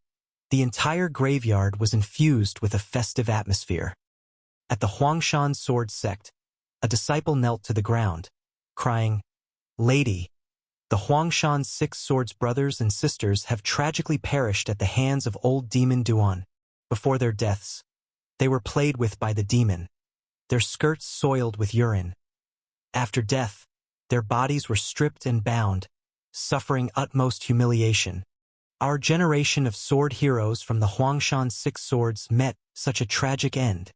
the entire graveyard was infused with a festive atmosphere. At the Huangshan sword sect, a disciple knelt to the ground, crying, "Lady, the Huangshan 6 swords brothers and sisters have tragically perished at the hands of old Demon Duan. Before their deaths, they were played with by the demon, their skirts soiled with urine. After death, their bodies were stripped and bound, suffering utmost humiliation. Our generation of sword heroes from the Huangshan 6 swords met such a tragic end.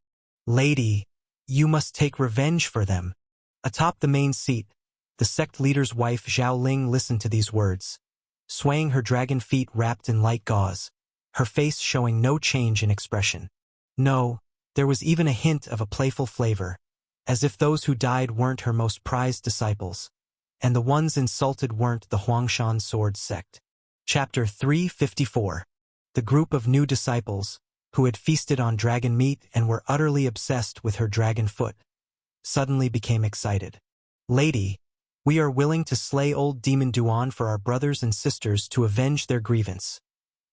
Lady, you must take revenge for them." Atop the main seat, the sect leader's wife Zhao Ling listened to these words, swaying her dragon feet wrapped in light gauze, her face showing no change in expression. No, there was even a hint of a playful flavor, as if those who died weren't her most prized disciples, and the ones insulted weren't the Huangshan sword sect. Chapter 354. The group of new disciples, who had feasted on dragon meat and were utterly obsessed with her dragon foot, suddenly became excited. "Lady, we are willing to slay old Demon Duan for our brothers and sisters to avenge their grievance,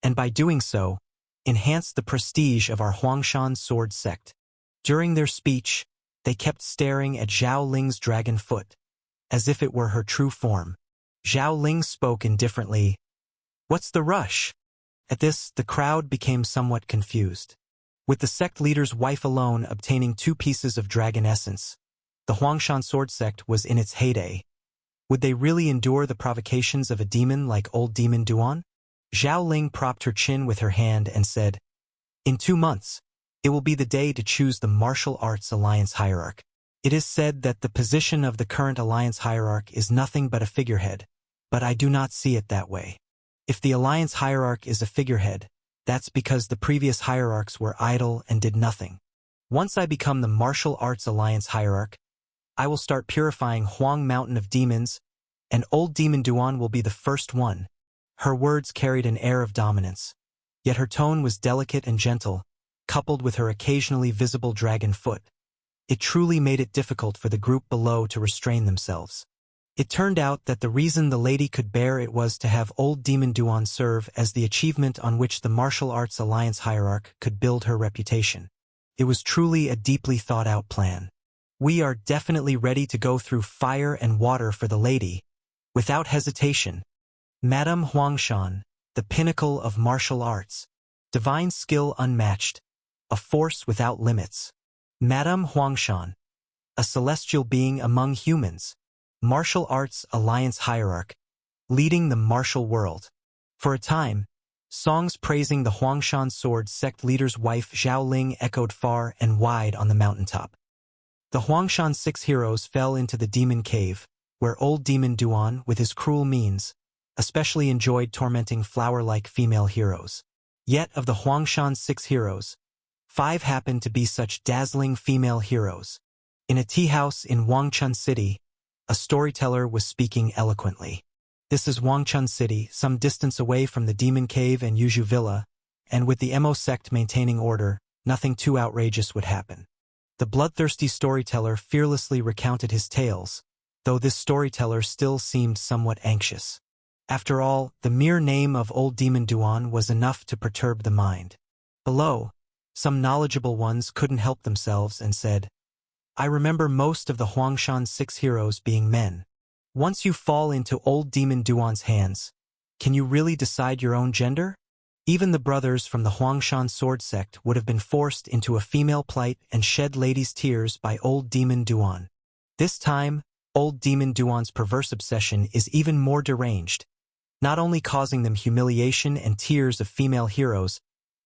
and by doing so, enhance the prestige of our Huangshan sword sect." During their speech, They kept staring at Zhao Ling's dragon foot, as if it were her true form. Zhao Ling spoke indifferently. "What's the rush?" At this, the crowd became somewhat confused. With the sect leader's wife alone obtaining 2 pieces of dragon essence, the Huangshan sword sect was in its heyday. Would they really endure the provocations of a demon like old demon Duan? Zhao Ling propped her chin with her hand and said, "In 2 months, it will be the day to choose the martial arts alliance hierarch. It is said that the position of the current alliance hierarch is nothing but a figurehead, but I do not see it that way. If the alliance hierarch is a figurehead, that's because the previous hierarchs were idle and did nothing. Once I become the martial arts alliance hierarch, I will start purifying Huang Mountain of demons, and old demon Duan will be the first one." Her words carried an air of dominance, yet her tone was delicate and gentle, coupled with her occasionally visible dragon foot. It truly made it difficult for the group below to restrain themselves. It turned out that the reason the lady could bear it was to have old demon Duan serve as the achievement on which the martial arts alliance hierarch could build her reputation. It was truly a deeply thought-out plan. "We are definitely ready to go through fire and water for the lady, without hesitation. Madame Huangshan, the pinnacle of martial arts, divine skill unmatched, a force without limits. Madame Huangshan, a celestial being among humans, martial arts alliance hierarch, leading the martial world." For a time, songs praising the Huangshan sword sect leader's wife Zhao Ling echoed far and wide on the mountaintop. The Huangshan 6 heroes fell into the demon cave, where old demon Duan, with his cruel means, especially enjoyed tormenting flower-like female heroes. Yet of the Huangshan 6 heroes, 5 happened to be such dazzling female heroes. In a tea house in Wangchun City, a storyteller was speaking eloquently. "This is Wangchun City, some distance away from the Demon Cave and Yuzhu Villa, and with the Mo sect maintaining order, nothing too outrageous would happen." The bloodthirsty storyteller fearlessly recounted his tales, though this storyteller still seemed somewhat anxious. After all, the mere name of old demon Duan was enough to perturb the mind. Below, some knowledgeable ones couldn't help themselves and said, "I remember most of the Huangshan 6 heroes being men. Once you fall into old demon Duan's hands, can you really decide your own gender?" Even the brothers from the Huangshan sword sect would have been forced into a female plight and shed ladies' tears by old demon Duan. This time, old demon Duan's perverse obsession is even more deranged, not only causing them humiliation and tears of female heroes,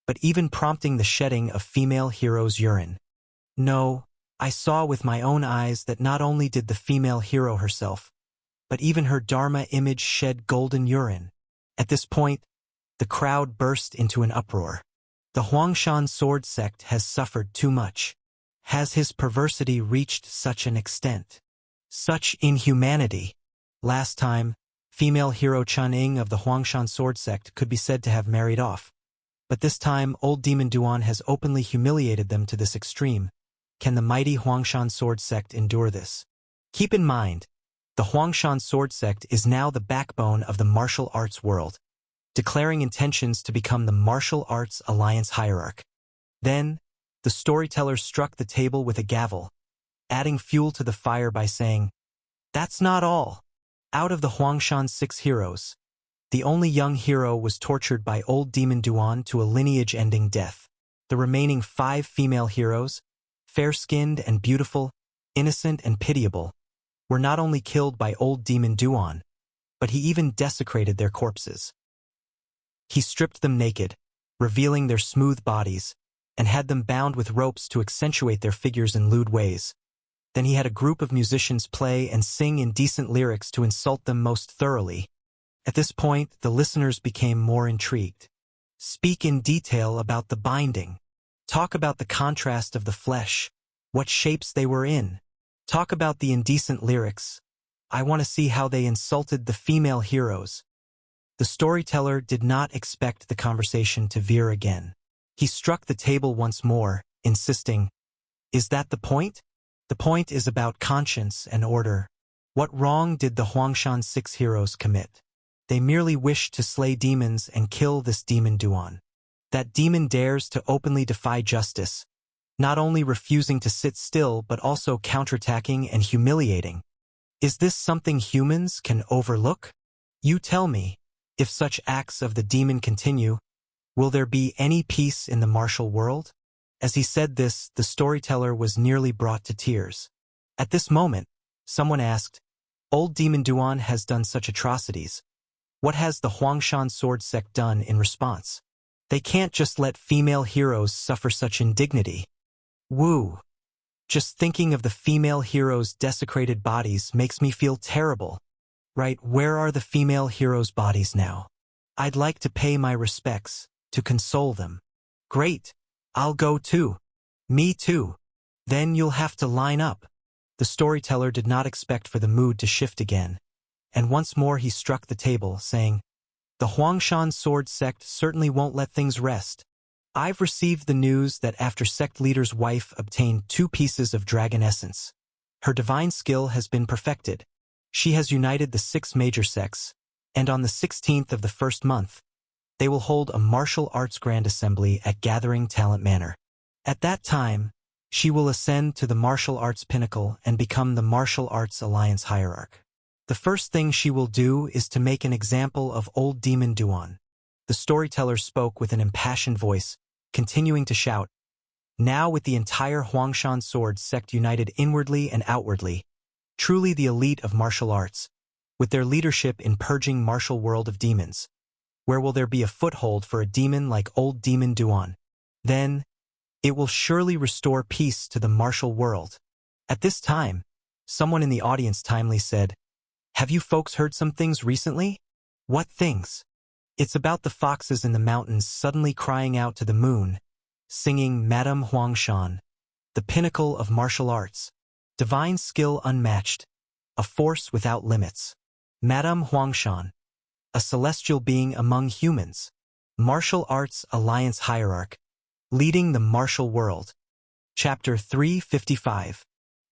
but even prompting the shedding of female heroes' urine. No, I saw with my own eyes that not only did the female hero herself, but even her Dharma image shed golden urine. At this point, the crowd burst into an uproar. The Huangshan sword sect has suffered too much. Has his perversity reached such an extent? Such inhumanity. Last time, female hero Chun Ying of the Huangshan sword sect could be said to have married off. But this time, old demon Duan has openly humiliated them to this extreme. Can the mighty Huangshan sword sect endure this? Keep in mind, the Huangshan sword sect is now the backbone of the martial arts world, declaring intentions to become the martial arts alliance hierarch. Then, the storyteller struck the table with a gavel, adding fuel to the fire by saying, "That's not all. Out of the Huangshan 6 heroes, the only young hero was tortured by old demon Duan to a lineage-ending death. The remaining 5 female heroes, fair-skinned and beautiful, innocent and pitiable, were not only killed by old demon Duan, but he even desecrated their corpses. He stripped them naked, revealing their smooth bodies, and had them bound with ropes to accentuate their figures in lewd ways. Then he had a group of musicians play and sing indecent lyrics to insult them most thoroughly. At this point, the listeners became more intrigued. Speak in detail about the binding. Talk about the contrast of the flesh, what shapes they were in. Talk about the indecent lyrics. I want to see how they insulted the female heroes." The storyteller did not expect the conversation to veer again. He struck the table once more, insisting, "Is that the point? The point is about conscience and order. What wrong did the Huangshan 6 heroes commit? They merely wished to slay demons and kill this demon Duan. That demon dares to openly defy justice. not only refusing to sit still but also counterattacking and humiliating. Is this something humans can overlook? You tell me, if such acts of the demon continue, will there be any peace in the martial world? As he said this, the storyteller was nearly brought to tears. At this moment, someone asked, Old Demon Duan has done such atrocities. What has the Huangshan sword sect done in response? They can't just let female heroes suffer such indignity. Woo! Just thinking of the female heroes' desecrated bodies makes me feel terrible. Right, where are the female heroes' bodies now? I'd like to pay my respects, to console them. Great! I'll go too. Me too. Then you'll have to line up. The storyteller did not expect for the mood to shift again, and once more he struck the table, saying, The Huangshan sword sect certainly won't let things rest. I've received the news that after sect leader's wife obtained 2 pieces of dragon essence, her divine skill has been perfected. She has united the 6 major sects, and on the 16th of the first month, they will hold a martial arts grand assembly at Gathering Talent Manor. At that time, she will ascend to the martial arts pinnacle and become the martial arts alliance hierarch. The first thing she will do is to make an example of Old Demon Duan. The storyteller spoke with an impassioned voice, continuing to shout, Now with the entire Huangshan sword sect united inwardly and outwardly, truly the elite of martial arts, with their leadership in purging martial world of demons, where will there be a foothold for a demon like Old Demon Duan? Then, it will surely restore peace to the martial world. At this time, someone in the audience timely said, Have you folks heard some things recently? What things? It's about the foxes in the mountains suddenly crying out to the moon, singing Madame Huangshan, the pinnacle of martial arts, divine skill unmatched, a force without limits. Madame Huangshan, a celestial being among humans, martial arts alliance hierarch, leading the martial world. Chapter 355.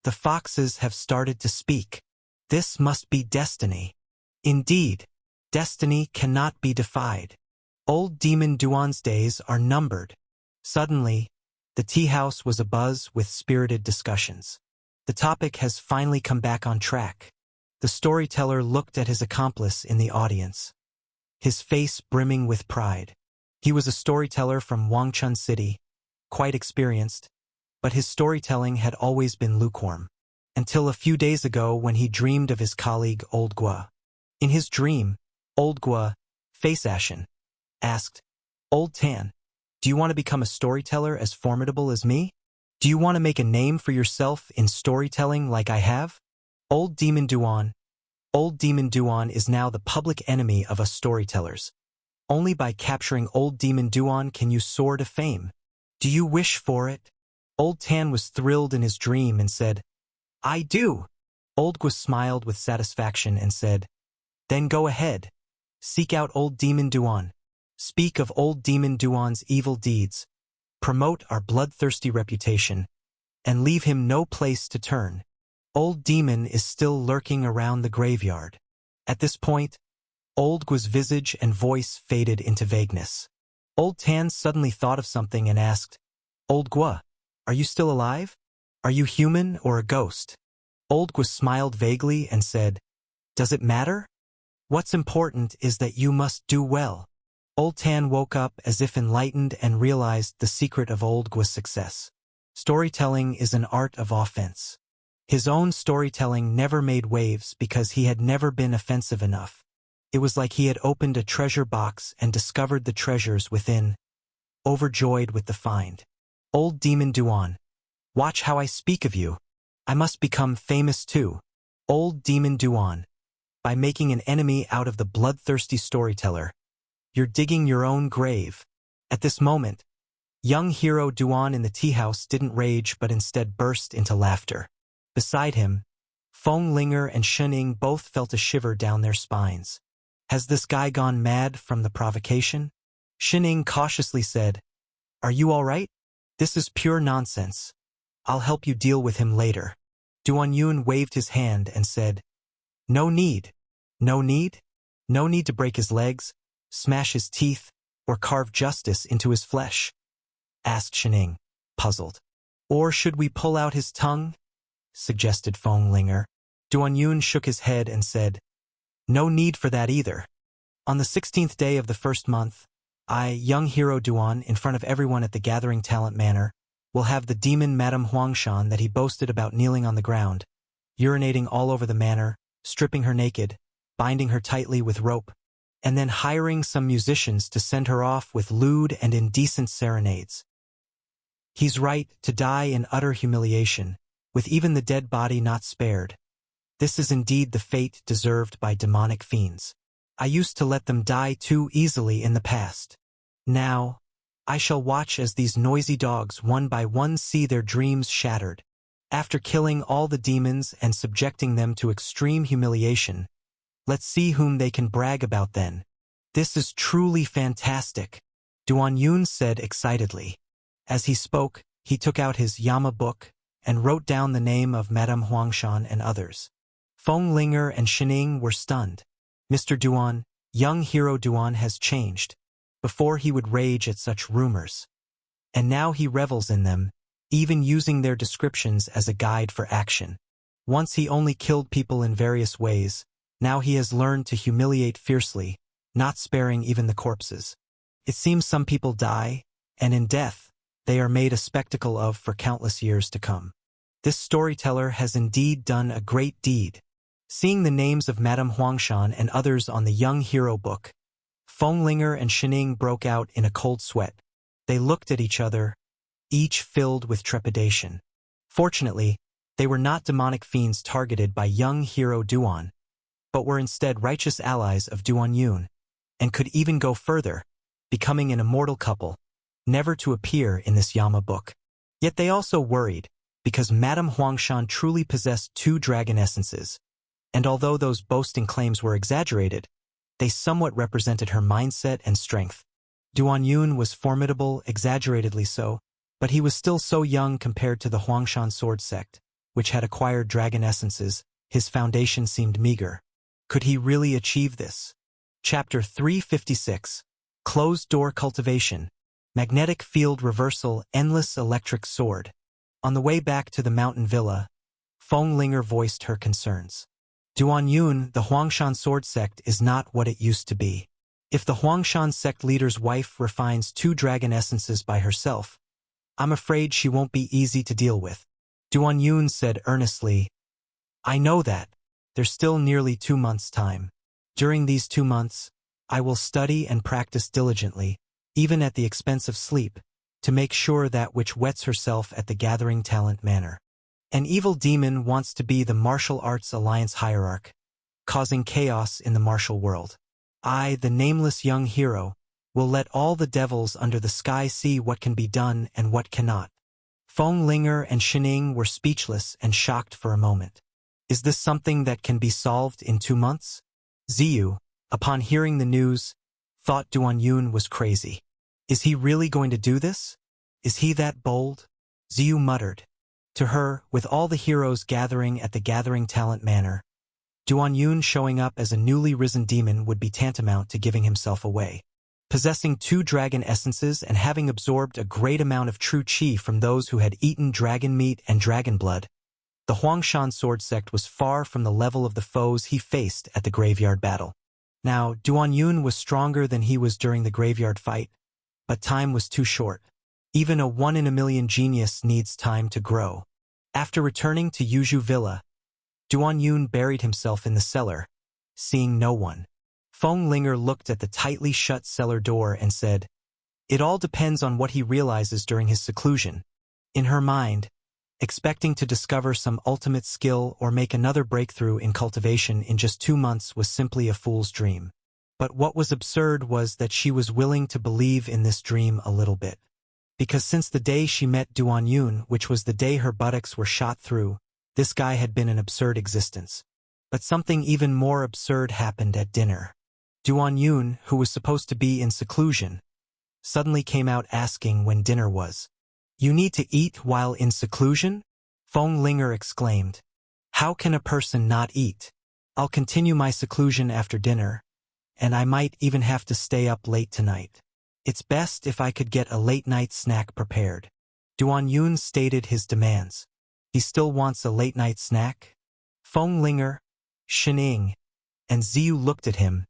The foxes have started to speak. This must be destiny. Indeed, destiny cannot be defied. Old Demon Duan's days are numbered. Suddenly, the tea house was abuzz with spirited discussions. The topic has finally come back on track. The storyteller looked at his accomplice in the audience, his face brimming with pride. He was a storyteller from Wangchun City, quite experienced, but his storytelling had always been lukewarm, until a few days ago when he dreamed of his colleague Old Gua. In his dream, Old Gua, face ashen, asked, Old Tan, do you want to become a storyteller as formidable as me? Do you want to make a name for yourself in storytelling like I have? Old Demon Duan is now the public enemy of us storytellers. Only by capturing Old Demon Duan can you soar to fame. Do you wish for it? Old Tan was thrilled in his dream and said, I do. Old Gua smiled with satisfaction and said, Then go ahead. Seek out Old Demon Duan. Speak of Old Demon Duan's evil deeds. Promote our bloodthirsty reputation, and leave him no place to turn. Old Demon is still lurking around the graveyard. At this point, Old Gua's visage and voice faded into vagueness. Old Tan suddenly thought of something and asked, Old Gua, are you still alive? Are you human or a ghost? Old Gua smiled vaguely and said, Does it matter? What's important is that you must do well. Old Tan woke up as if enlightened and realized the secret of Old Gua's success. Storytelling is an art of offense. His own storytelling never made waves because he had never been offensive enough. It was like he had opened a treasure box and discovered the treasures within, overjoyed with the find. Old Demon Duan, watch how I speak of you. I must become famous too. Old Demon Duan, by making an enemy out of the bloodthirsty storyteller, you're digging your own grave. At this moment, young hero Duan in the tea house didn't rage but instead burst into laughter. Beside him, Feng Linger and Shening both felt a shiver down their spines. Has this guy gone mad from the provocation? Shening cautiously said, Are you all right? This is pure nonsense. I'll help you deal with him later. Duan Yun waved his hand and said, No need. No need? No need to break his legs, smash his teeth, or carve justice into his flesh? Asked Shening, puzzled. Or should we pull out his tongue? Suggested Feng Linger. Duan Yun shook his head and said, no need for that either. On the 16th day of the first month, I, young hero Duan, in front of everyone at the Gathering Talent Manor, will have the demon Madame Huangshan that he boasted about kneeling on the ground, urinating all over the manor, stripping her naked, binding her tightly with rope, and then hiring some musicians to send her off with lewd and indecent serenades. He's right to die in utter humiliation, with even the dead body not spared. This is indeed the fate deserved by demonic fiends. I used to let them die too easily in the past. Now, I shall watch as these noisy dogs one by one see their dreams shattered. After killing all the demons and subjecting them to extreme humiliation, let's see whom they can brag about then. This is truly fantastic, Duan Yun said excitedly. As he spoke, he took out his Yama book and wrote down the name of Madame Huangshan and others. Feng Linger and Shining were stunned. Mr. Duan, young hero Duan has changed. Before he would rage at such rumors. And now he revels in them, even using their descriptions as a guide for action. Once he only killed people in various ways, now he has learned to humiliate fiercely, not sparing even the corpses. It seems some people die, and in death, they are made a spectacle of for countless years to come. This storyteller has indeed done a great deed. Seeing the names of Madame Huangshan and others on the Young Hero book, Feng Linger and Shining broke out in a cold sweat. They looked at each other, each filled with trepidation. Fortunately, they were not demonic fiends targeted by young hero Duan, but were instead righteous allies of Duan Yun, and could even go further, becoming an immortal couple, never to appear in this Yama book. Yet they also worried, because Madame Huangshan truly possessed 2 dragon essences, and although those boasting claims were exaggerated, they somewhat represented her mindset and strength. Duan Yun was formidable, exaggeratedly so, but he was still so young compared to the Huangshan sword sect, which had acquired dragon essences. His foundation seemed meager. Could he really achieve this? Chapter 356. Closed-door cultivation. Magnetic field reversal, endless electric sword. On the way back to the mountain villa, Feng Linger voiced her concerns. Duan Yun, the Huangshan sword sect is not what it used to be. If the Huangshan sect leader's wife refines 2 dragon essences by herself, I'm afraid she won't be easy to deal with. Duan Yun said earnestly, I know that. There's still nearly 2 months' time. During these 2 months, I will study and practice diligently, even at the expense of sleep, to make sure that which wets herself at the Gathering Talent Manor. An evil demon wants to be the martial arts alliance hierarch, causing chaos in the martial world. I, the nameless young hero, will let all the devils under the sky see what can be done and what cannot. Feng Linger and Shining were speechless and shocked for a moment. Is this something that can be solved in 2 months? Ziyu, upon hearing the news, thought Duan Yun was crazy. Is he really going to do this? Is he that bold? Ziyu muttered. To her, with all the heroes gathering at the Gathering Talent Manor, Duan Yun showing up as a newly risen demon would be tantamount to giving himself away. Possessing 2 dragon essences and having absorbed a great amount of true qi from those who had eaten dragon meat and dragon blood, the Huangshan sword sect was far from the level of the foes he faced at the graveyard battle. Now, Duan Yun was stronger than he was during the graveyard fight, but time was too short. Even a 1 in a million genius needs time to grow. After returning to Yuzhu Villa, Duan Yun buried himself in the cellar, seeing no one. Feng Linger looked at the tightly shut cellar door and said, It all depends on what he realizes during his seclusion. In her mind, expecting to discover some ultimate skill or make another breakthrough in cultivation in just 2 months was simply a fool's dream. But what was absurd was that she was willing to believe in this dream a little bit. Because since the day she met Duan Yun, which was the day her buttocks were shot through, this guy had been an absurd existence. But something even more absurd happened at dinner. Duan Yun, who was supposed to be in seclusion, suddenly came out asking when dinner was. You need to eat while in seclusion? Feng Linger exclaimed. How can a person not eat? I'll continue my seclusion after dinner, and I might even have to stay up late tonight. It's best if I could get a late-night snack prepared. Duan Yun stated his demands. He still wants a late-night snack? Feng Linger, Shining, and Ziyu looked at him,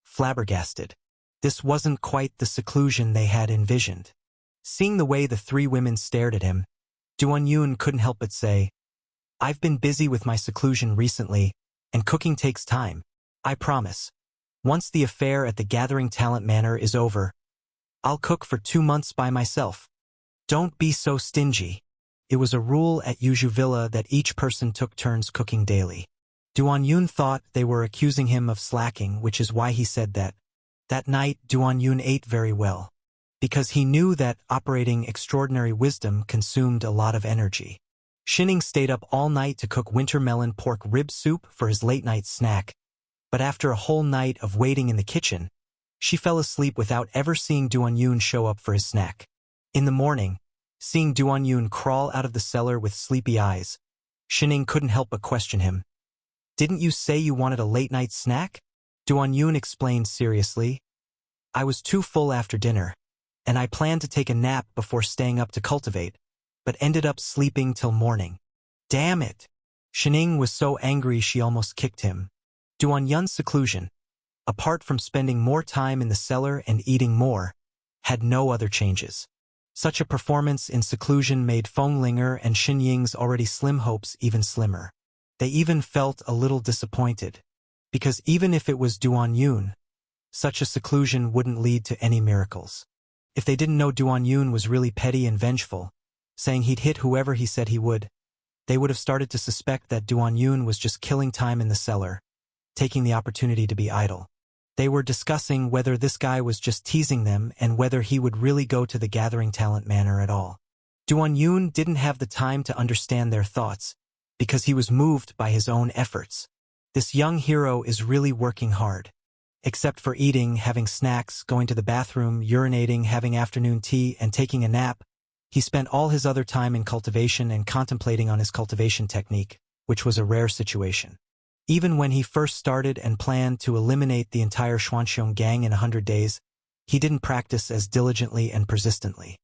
flabbergasted. This wasn't quite the seclusion they had envisioned. Seeing the way the three women stared at him, Duan Yun couldn't help but say, "I've been busy with my seclusion recently, and cooking takes time. I promise. Once the affair at the Gathering Talent Manor is over, I'll cook for 2 months by myself. Don't be so stingy." It was a rule at Yuju Villa that each person took turns cooking daily. Duan Yun thought they were accusing him of slacking, which is why he said that. That night, Duan Yun ate very well, because he knew that operating extraordinary wisdom consumed a lot of energy. Shining stayed up all night to cook winter melon pork rib soup for his late-night snack, but after a whole night of waiting in the kitchen, she fell asleep without ever seeing Duan Yun show up for his snack. In the morning, seeing Duan Yun crawl out of the cellar with sleepy eyes, Shining couldn't help but question him. "Didn't you say you wanted a late-night snack?" Duan Yun explained seriously. "I was too full after dinner, and I planned to take a nap before staying up to cultivate, but ended up sleeping till morning." "Damn it!" Shining was so angry she almost kicked him. Duan Yun's seclusion, apart from spending more time in the cellar and eating more, had no other changes. Such a performance in seclusion made Feng Linger and Xin Ying's already slim hopes even slimmer. They even felt a little disappointed, because even if it was Duan Yun, such a seclusion wouldn't lead to any miracles. If they didn't know Duan Yun was really petty and vengeful, saying he'd hit whoever he said he would, they would have started to suspect that Duan Yun was just killing time in the cellar, taking the opportunity to be idle. They were discussing whether this guy was just teasing them and whether he would really go to the Gathering Talent Manor at all. Duan Yun didn't have the time to understand their thoughts, because he was moved by his own efforts. This young hero is really working hard. Except for eating, having snacks, going to the bathroom, urinating, having afternoon tea, and taking a nap, he spent all his other time in cultivation and contemplating on his cultivation technique, which was a rare situation. Even when he first started and planned to eliminate the entire Xuanxiong gang in 100 days, he didn't practice as diligently and persistently.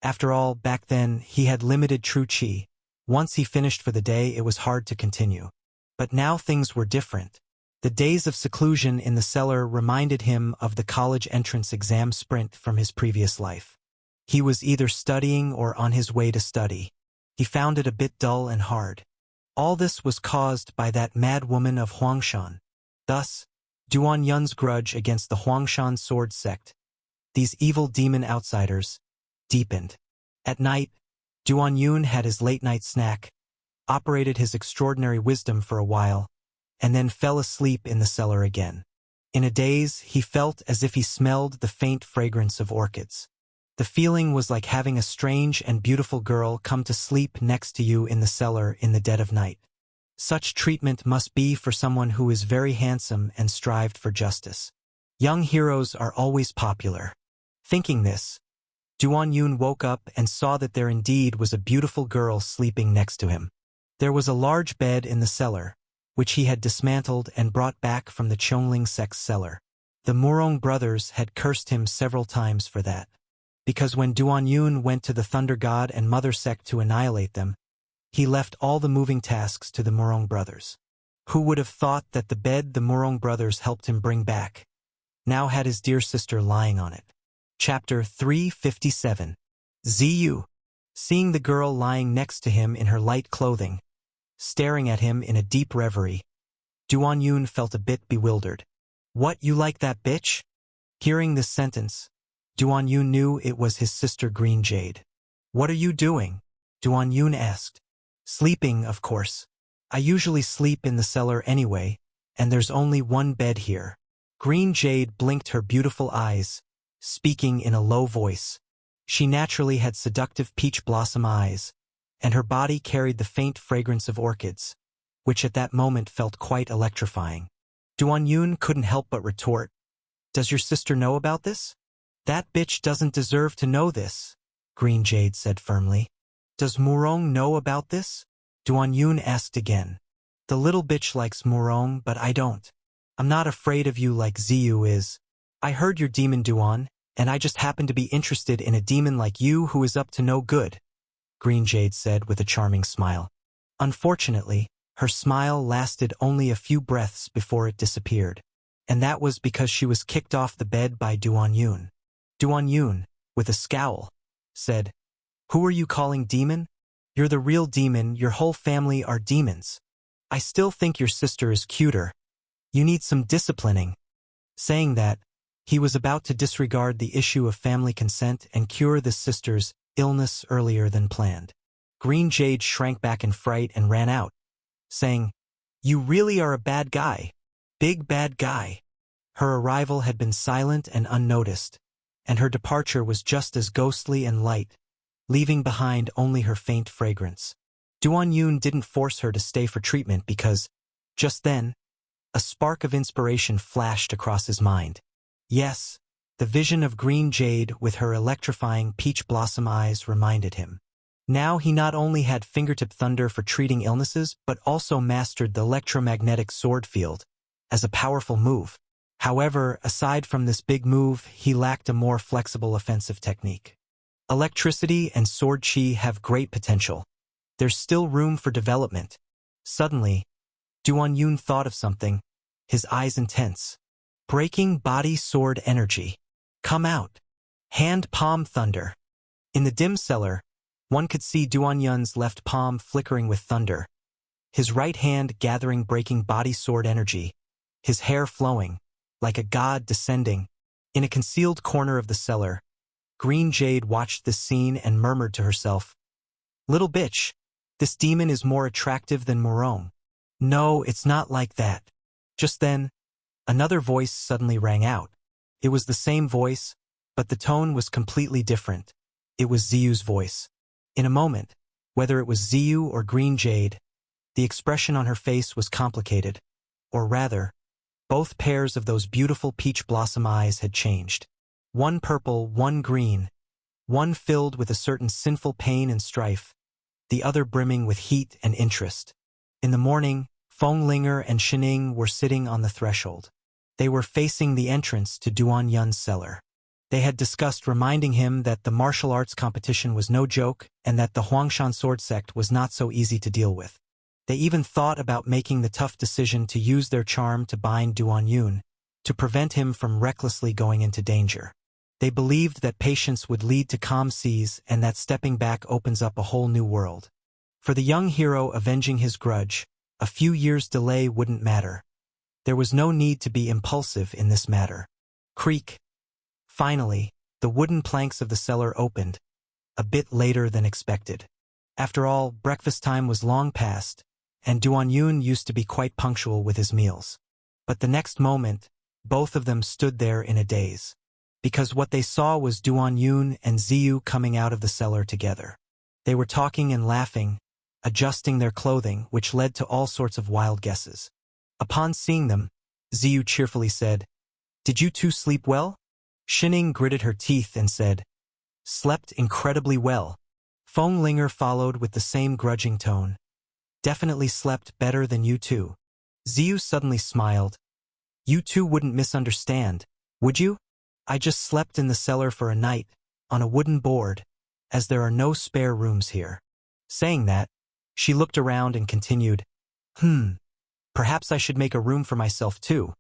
After all, back then, he had limited true qi. Once he finished for the day, it was hard to continue. But now things were different. The days of seclusion in the cellar reminded him of the college entrance exam sprint from his previous life. He was either studying or on his way to study. He found it a bit dull and hard. All this was caused by that mad woman of Huangshan. Thus, Duan Yun's grudge against the Huangshan sword sect, these evil demon outsiders, deepened. At night, Duan Yun had his late-night snack, operated his extraordinary wisdom for a while, and then fell asleep in the cellar again. In a daze, he felt as if he smelled the faint fragrance of orchids. The feeling was like having a strange and beautiful girl come to sleep next to you in the cellar in the dead of night. Such treatment must be for someone who is very handsome and strived for justice. Young heroes are always popular. Thinking this, Duan Yun woke up and saw that there indeed was a beautiful girl sleeping next to him. There was a large bed in the cellar, which he had dismantled and brought back from the Chongling sect's cellar. The Murong brothers had cursed him several times for that, because when Duan Yun went to the Thunder God and Mother sect to annihilate them, he left all the moving tasks to the Murong brothers. Who would have thought that the bed the Murong brothers helped him bring back now had his dear sister lying on it? Chapter 357. Ziyu. Seeing the girl lying next to him in her light clothing, staring at him in a deep reverie, Duan Yun felt a bit bewildered. "What, you like that bitch?" Hearing this sentence, Duan Yun knew it was his sister Green Jade. "What are you doing?" Duan Yun asked. "Sleeping, of course. I usually sleep in the cellar anyway, and there's only one bed here." Green Jade blinked her beautiful eyes, speaking in a low voice. She naturally had seductive peach blossom eyes, and her body carried the faint fragrance of orchids, which at that moment felt quite electrifying. Duan Yun couldn't help but retort, "Does your sister know about this?" "That bitch doesn't deserve to know this," Green Jade said firmly. "Does Murong know about this?" Duan Yun asked again. "The little bitch likes Murong, but I don't. I'm not afraid of you like Ziyu is. I heard you're demon Duan, and I just happen to be interested in a demon like you who is up to no good." Green Jade said with a charming smile. Unfortunately, her smile lasted only a few breaths before it disappeared. And that was because she was kicked off the bed by Duan Yun. Duan Yun, with a scowl, said, "Who are you calling demon? You're the real demon, your whole family are demons. I still think your sister is cuter. You need some disciplining." Saying that, he was about to disregard the issue of family consent and cure the sister's illness earlier than planned. Green Jade shrank back in fright and ran out, saying, "You really are a bad guy. Big bad guy." Her arrival had been silent and unnoticed, and her departure was just as ghostly and light, leaving behind only her faint fragrance. Duan Yun didn't force her to stay for treatment because, just then, a spark of inspiration flashed across his mind. Yes, the vision of Green Jade with her electrifying peach blossom eyes reminded him. Now he not only had fingertip thunder for treating illnesses, but also mastered the electromagnetic sword field as a powerful move. However, aside from this big move, he lacked a more flexible offensive technique. Electricity and sword chi have great potential. There's still room for development. Suddenly, Duan Yun thought of something, his eyes intense. Breaking body sword energy. Come out. Hand palm thunder. In the dim cellar, one could see Duan Yun's left palm flickering with thunder, his right hand gathering breaking body sword energy, his hair flowing, like a god descending. In a concealed corner of the cellar, Green Jade watched this scene and murmured to herself, "Little bitch, this demon is more attractive than Murong." No, it's not like that. Just then, another voice suddenly rang out. It was the same voice, but the tone was completely different. It was Ziyu's voice. In a moment, whether it was Ziyu or Green Jade, the expression on her face was complicated, or rather, both pairs of those beautiful peach blossom eyes had changed. One purple, one green, one filled with a certain sinful pain and strife, the other brimming with heat and interest. In the morning, Fenglinger and Shining were sitting on the threshold. They were facing the entrance to Duan Yun's cellar. They had discussed reminding him that the martial arts competition was no joke and that the Huangshan sword sect was not so easy to deal with. They even thought about making the tough decision to use their charm to bind Duan Yun, to prevent him from recklessly going into danger. They believed that patience would lead to calm seas and that stepping back opens up a whole new world. For the young hero avenging his grudge, a few years' delay wouldn't matter. There was no need to be impulsive in this matter. Creak. Finally, the wooden planks of the cellar opened, a bit later than expected. After all, breakfast time was long past, and Duan Yun used to be quite punctual with his meals. But the next moment, both of them stood there in a daze, because what they saw was Duan Yun and Ziyu coming out of the cellar together. They were talking and laughing, adjusting their clothing, which led to all sorts of wild guesses. Upon seeing them, Ziyu cheerfully said, "Did you two sleep well?" Shining gritted her teeth and said, "Slept incredibly well." Fenglinger followed with the same grudging tone. "Definitely slept better than you two." Ziyu suddenly smiled. "You two wouldn't misunderstand, would you? I just slept in the cellar for a night, on a wooden board, as there are no spare rooms here." Saying that, she looked around and continued, Perhaps I should make a room for myself too."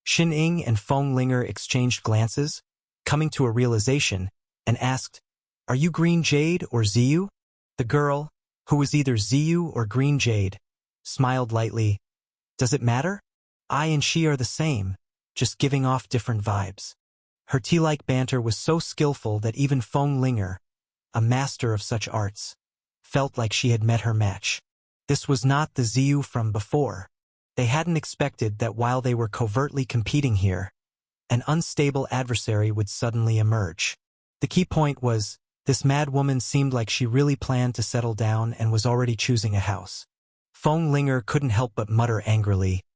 Xin-Ing and Fenglinger exchanged glances, coming to a realization, and asked, "Are you Green Jade or Ziyu?" The girl, who was either Ziyu or Green Jade, smiled lightly. "Does it matter? I and she are the same, just giving off different vibes." Her tea-like banter was so skillful that even Fenglinger, a master of such arts, felt like she had met her match. This was not the Ziyu from before. They hadn't expected that while they were covertly competing here, an unstable adversary would suddenly emerge. The key point was, this mad woman seemed like she really planned to settle down and was already choosing a house. Fenglinger couldn't help but mutter angrily,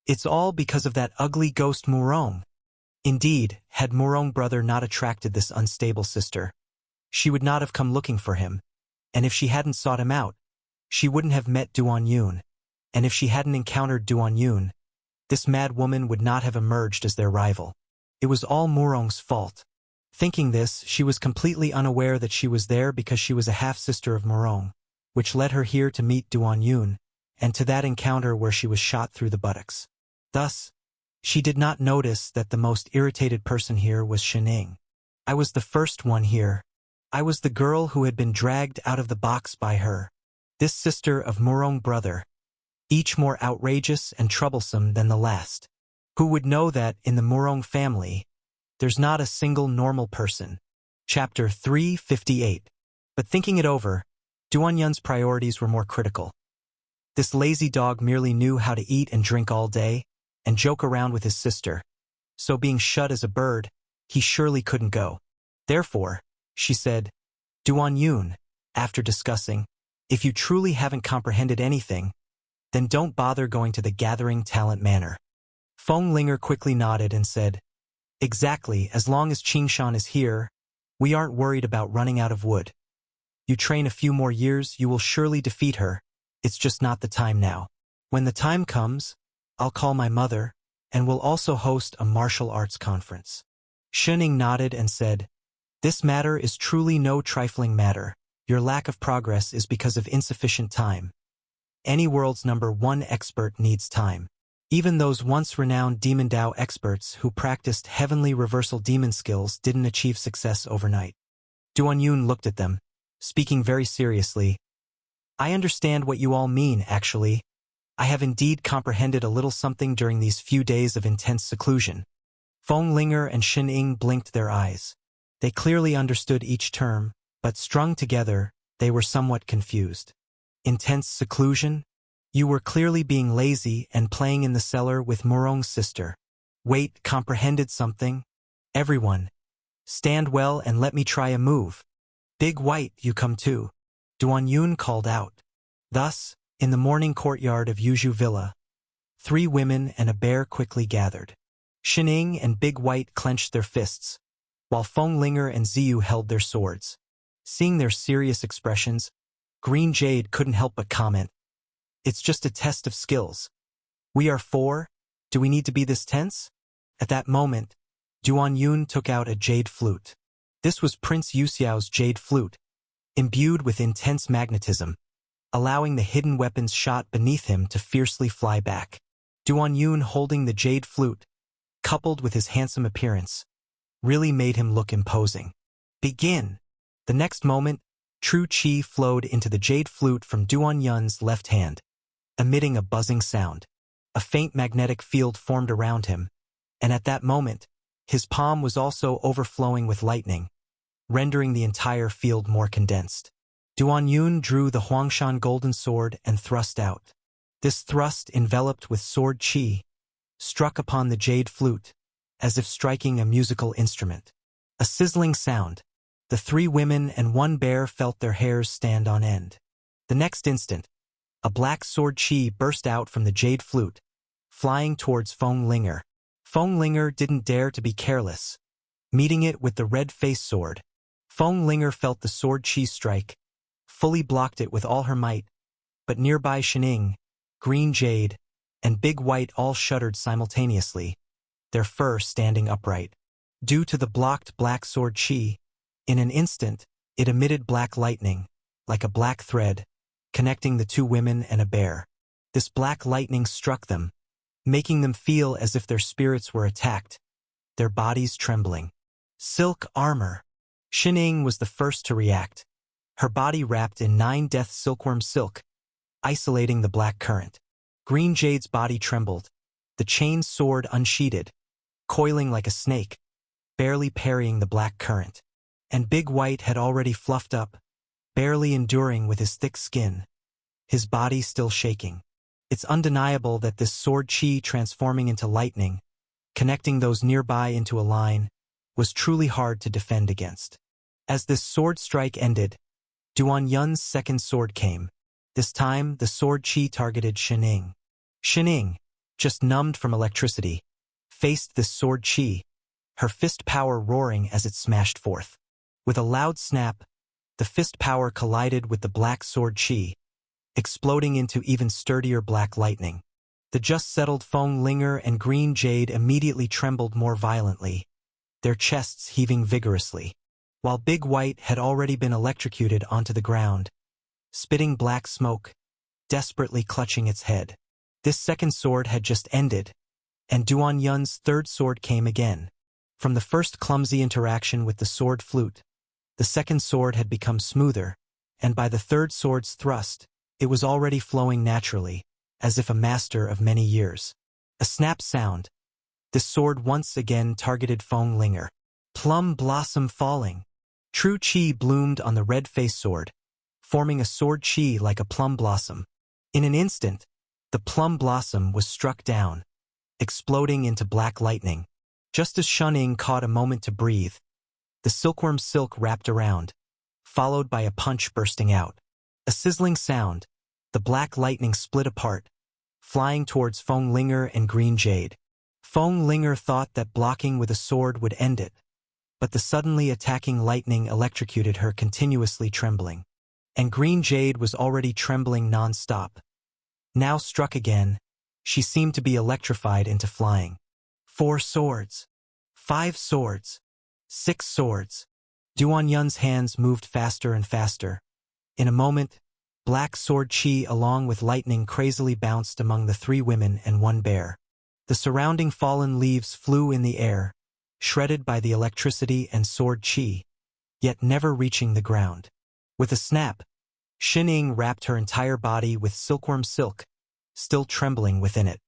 "It's all because of that ugly ghost Murong." Indeed, had Murong brother not attracted this unstable sister, she would not have come looking for him, and if she hadn't sought him out, she wouldn't have met Duan Yun, and if she hadn't encountered Duan Yun, this mad woman would not have emerged as their rival. It was all Murong's fault. Thinking this, she was completely unaware that she was there because she was a half-sister of Morong, which led her here to meet Duan Yun, and to that encounter where she was shot through the buttocks. Thus, she did not notice that the most irritated person here was Shining. I was the first one here. I was the girl who had been dragged out of the box by her. This sister of Morong brother, each more outrageous and troublesome than the last. Who would know that in the Morong family, there's not a single normal person. Chapter 358. But thinking it over, Duan Yun's priorities were more critical. This lazy dog merely knew how to eat and drink all day, and joke around with his sister. So being shut as a bird, he surely couldn't go. Therefore, she said, Duan Yun, after discussing, if you truly haven't comprehended anything, then don't bother going to the Gathering Talent Manor. Feng Linger quickly nodded and said, exactly, as long as Qingshan is here, we aren't worried about running out of wood. You train a few more years, you will surely defeat her. It's just not the time now. When the time comes, I'll call my mother, and we'll also host a martial arts conference. Shining nodded and said, this matter is truly no trifling matter. Your lack of progress is because of insufficient time. Any world's #1 expert needs time. Even those once renowned Demon Dao experts who practiced heavenly reversal demon skills didn't achieve success overnight. Duan Yun looked at them, speaking very seriously. I understand what you all mean, actually. I have indeed comprehended a little something during these few days of intense seclusion. Feng Linger and Shin Ying blinked their eyes. They clearly understood each term, but strung together, they were somewhat confused. Intense seclusion? You were clearly being lazy and playing in the cellar with Morong's sister. Wait, comprehended something? Everyone, stand well and let me try a move. Big White, you come too. Duan Yun called out. Thus, in the morning courtyard of Yuzhu Villa, 3 women and a bear quickly gathered. Shining and Big White clenched their fists, while Feng Linger and Ziyu held their swords. Seeing their serious expressions, Green Jade couldn't help but comment, it's just a test of skills. We are 4, do we need to be this tense? At that moment, Duan Yun took out a jade flute. This was Prince Yuxiao's jade flute, imbued with intense magnetism, allowing the hidden weapons shot beneath him to fiercely fly back. Duan Yun holding the jade flute, coupled with his handsome appearance, really made him look imposing. Begin! The next moment, true qi flowed into the jade flute from Duan Yun's left hand, emitting a buzzing sound. A faint magnetic field formed around him, and at that moment, his palm was also overflowing with lightning, rendering the entire field more condensed. Duan Yun drew the Huangshan golden sword and thrust out. This thrust, enveloped with sword qi, struck upon the jade flute, as if striking a musical instrument. A sizzling sound. The 3 women and 1 bear felt their hairs stand on end. The next instant, a black sword qi burst out from the jade flute, flying towards Feng Linger. Feng Linger didn't dare to be careless. Meeting it with the red-faced sword, Feng Linger felt the sword qi strike, fully blocked it with all her might, but nearby Shining, Green Jade, and Big White all shuddered simultaneously, their fur standing upright. Due to the blocked black sword qi, in an instant, it emitted black lightning, like a black thread, connecting the 2 women and a bear. This black lightning struck them, making them feel as if their spirits were attacked, their bodies trembling. Silk armor. Shining was the first to react, her body wrapped in 9 death silkworm silk, isolating the black current. Green Jade's body trembled, the chain sword unsheathed, coiling like a snake, barely parrying the black current. And Big White had already fluffed up, barely enduring with his thick skin, his body still shaking. It's undeniable that this sword qi transforming into lightning, connecting those nearby into a line, was truly hard to defend against. As this sword strike ended, Duan Yun's second sword came. This time, the sword qi targeted Shining. Shining, just numbed from electricity, faced this sword qi, her fist power roaring as it smashed forth. With a loud snap, the fist power collided with the black sword qi, exploding into even sturdier black lightning. The just settled Feng Linger and Green Jade immediately trembled more violently, their chests heaving vigorously, while Big White had already been electrocuted onto the ground, spitting black smoke, desperately clutching its head. This second sword had just ended, and Duan Yun's third sword came again. From the first clumsy interaction with the sword flute, the second sword had become smoother, and by the third sword's thrust, it was already flowing naturally, as if a master of many years. A snap sound. The sword once again targeted Feng Linger. Plum blossom falling. True chi bloomed on the red-faced sword, forming a sword chi like a plum blossom. In an instant, the plum blossom was struck down, exploding into black lightning. Just as Shuning caught a moment to breathe, the silkworm silk wrapped around, followed by a punch bursting out. A sizzling sound, the black lightning split apart, flying towards Feng Linger and Green Jade. Feng Linger thought that blocking with a sword would end it, but the suddenly attacking lightning electrocuted her, continuously trembling. And Green Jade was already trembling non-stop. Now struck again, she seemed to be electrified into flying. 4 swords. 5 swords. 6 swords. Duan Yun's hands moved faster and faster. In a moment, black sword chi along with lightning crazily bounced among the 3 women and 1 bear. The surrounding fallen leaves flew in the air, shredded by the electricity and sword chi, yet never reaching the ground. With a snap, Shining wrapped her entire body with silkworm silk, still trembling within it.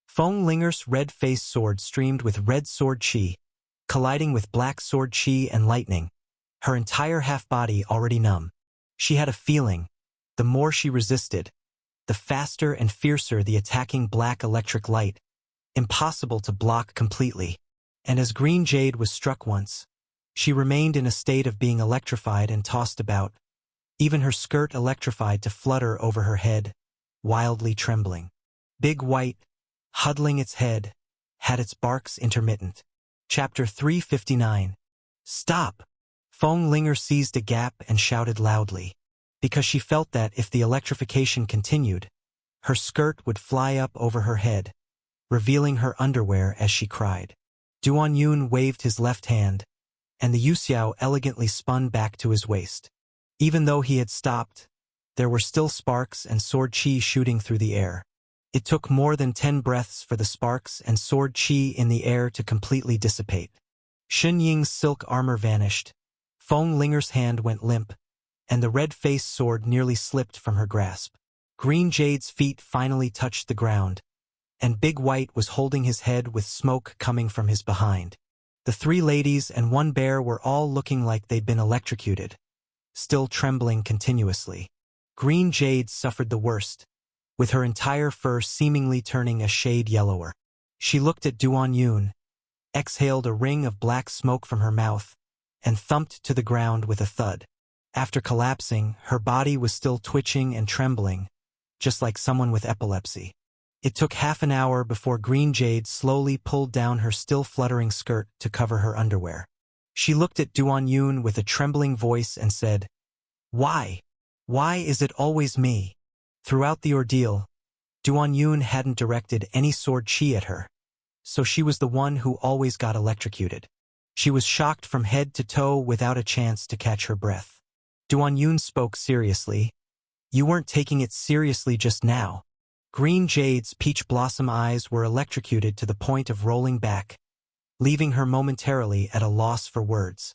Feng Linger's red-faced sword streamed with red sword chi, colliding with black sword chi and lightning, her entire half-body already numb. She had a feeling, the more she resisted, the faster and fiercer the attacking black electric light, impossible to block completely. And as Green Jade was struck once, she remained in a state of being electrified and tossed about, even her skirt electrified to flutter over her head, wildly trembling. Big White, huddling its head, had its barks intermittent. Chapter 359. Stop! Feng Linger seized a gap and shouted loudly, because she felt that if the electrification continued, her skirt would fly up over her head, revealing her underwear as she cried. Duan Yun waved his left hand, and the Yuxiao elegantly spun back to his waist. Even though he had stopped, there were still sparks and sword chi shooting through the air. It took more than 10 breaths for the sparks and sword chi in the air to completely dissipate. Shen Ying's silk armor vanished, Feng Linger's hand went limp, and the red-faced sword nearly slipped from her grasp. Green Jade's feet finally touched the ground, and Big White was holding his head with smoke coming from his behind. The 3 ladies and 1 bear were all looking like they'd been electrocuted, still trembling continuously. Green Jade suffered the worst, with her entire fur seemingly turning a shade yellower. She looked at Duan Yun, exhaled a ring of black smoke from her mouth, and thumped to the ground with a thud. After collapsing, her body was still twitching and trembling, just like someone with epilepsy. It took half an hour before Green Jade slowly pulled down her still fluttering skirt to cover her underwear. She looked at Duan Yun with a trembling voice and said, "Why? Why is it always me?" Throughout the ordeal, Duan Yun hadn't directed any sword chi at her, so she was the one who always got electrocuted. She was shocked from head to toe without a chance to catch her breath. Duan Yun spoke seriously. "You weren't taking it seriously just now." Green Jade's peach blossom eyes were electrocuted to the point of rolling back, leaving her momentarily at a loss for words.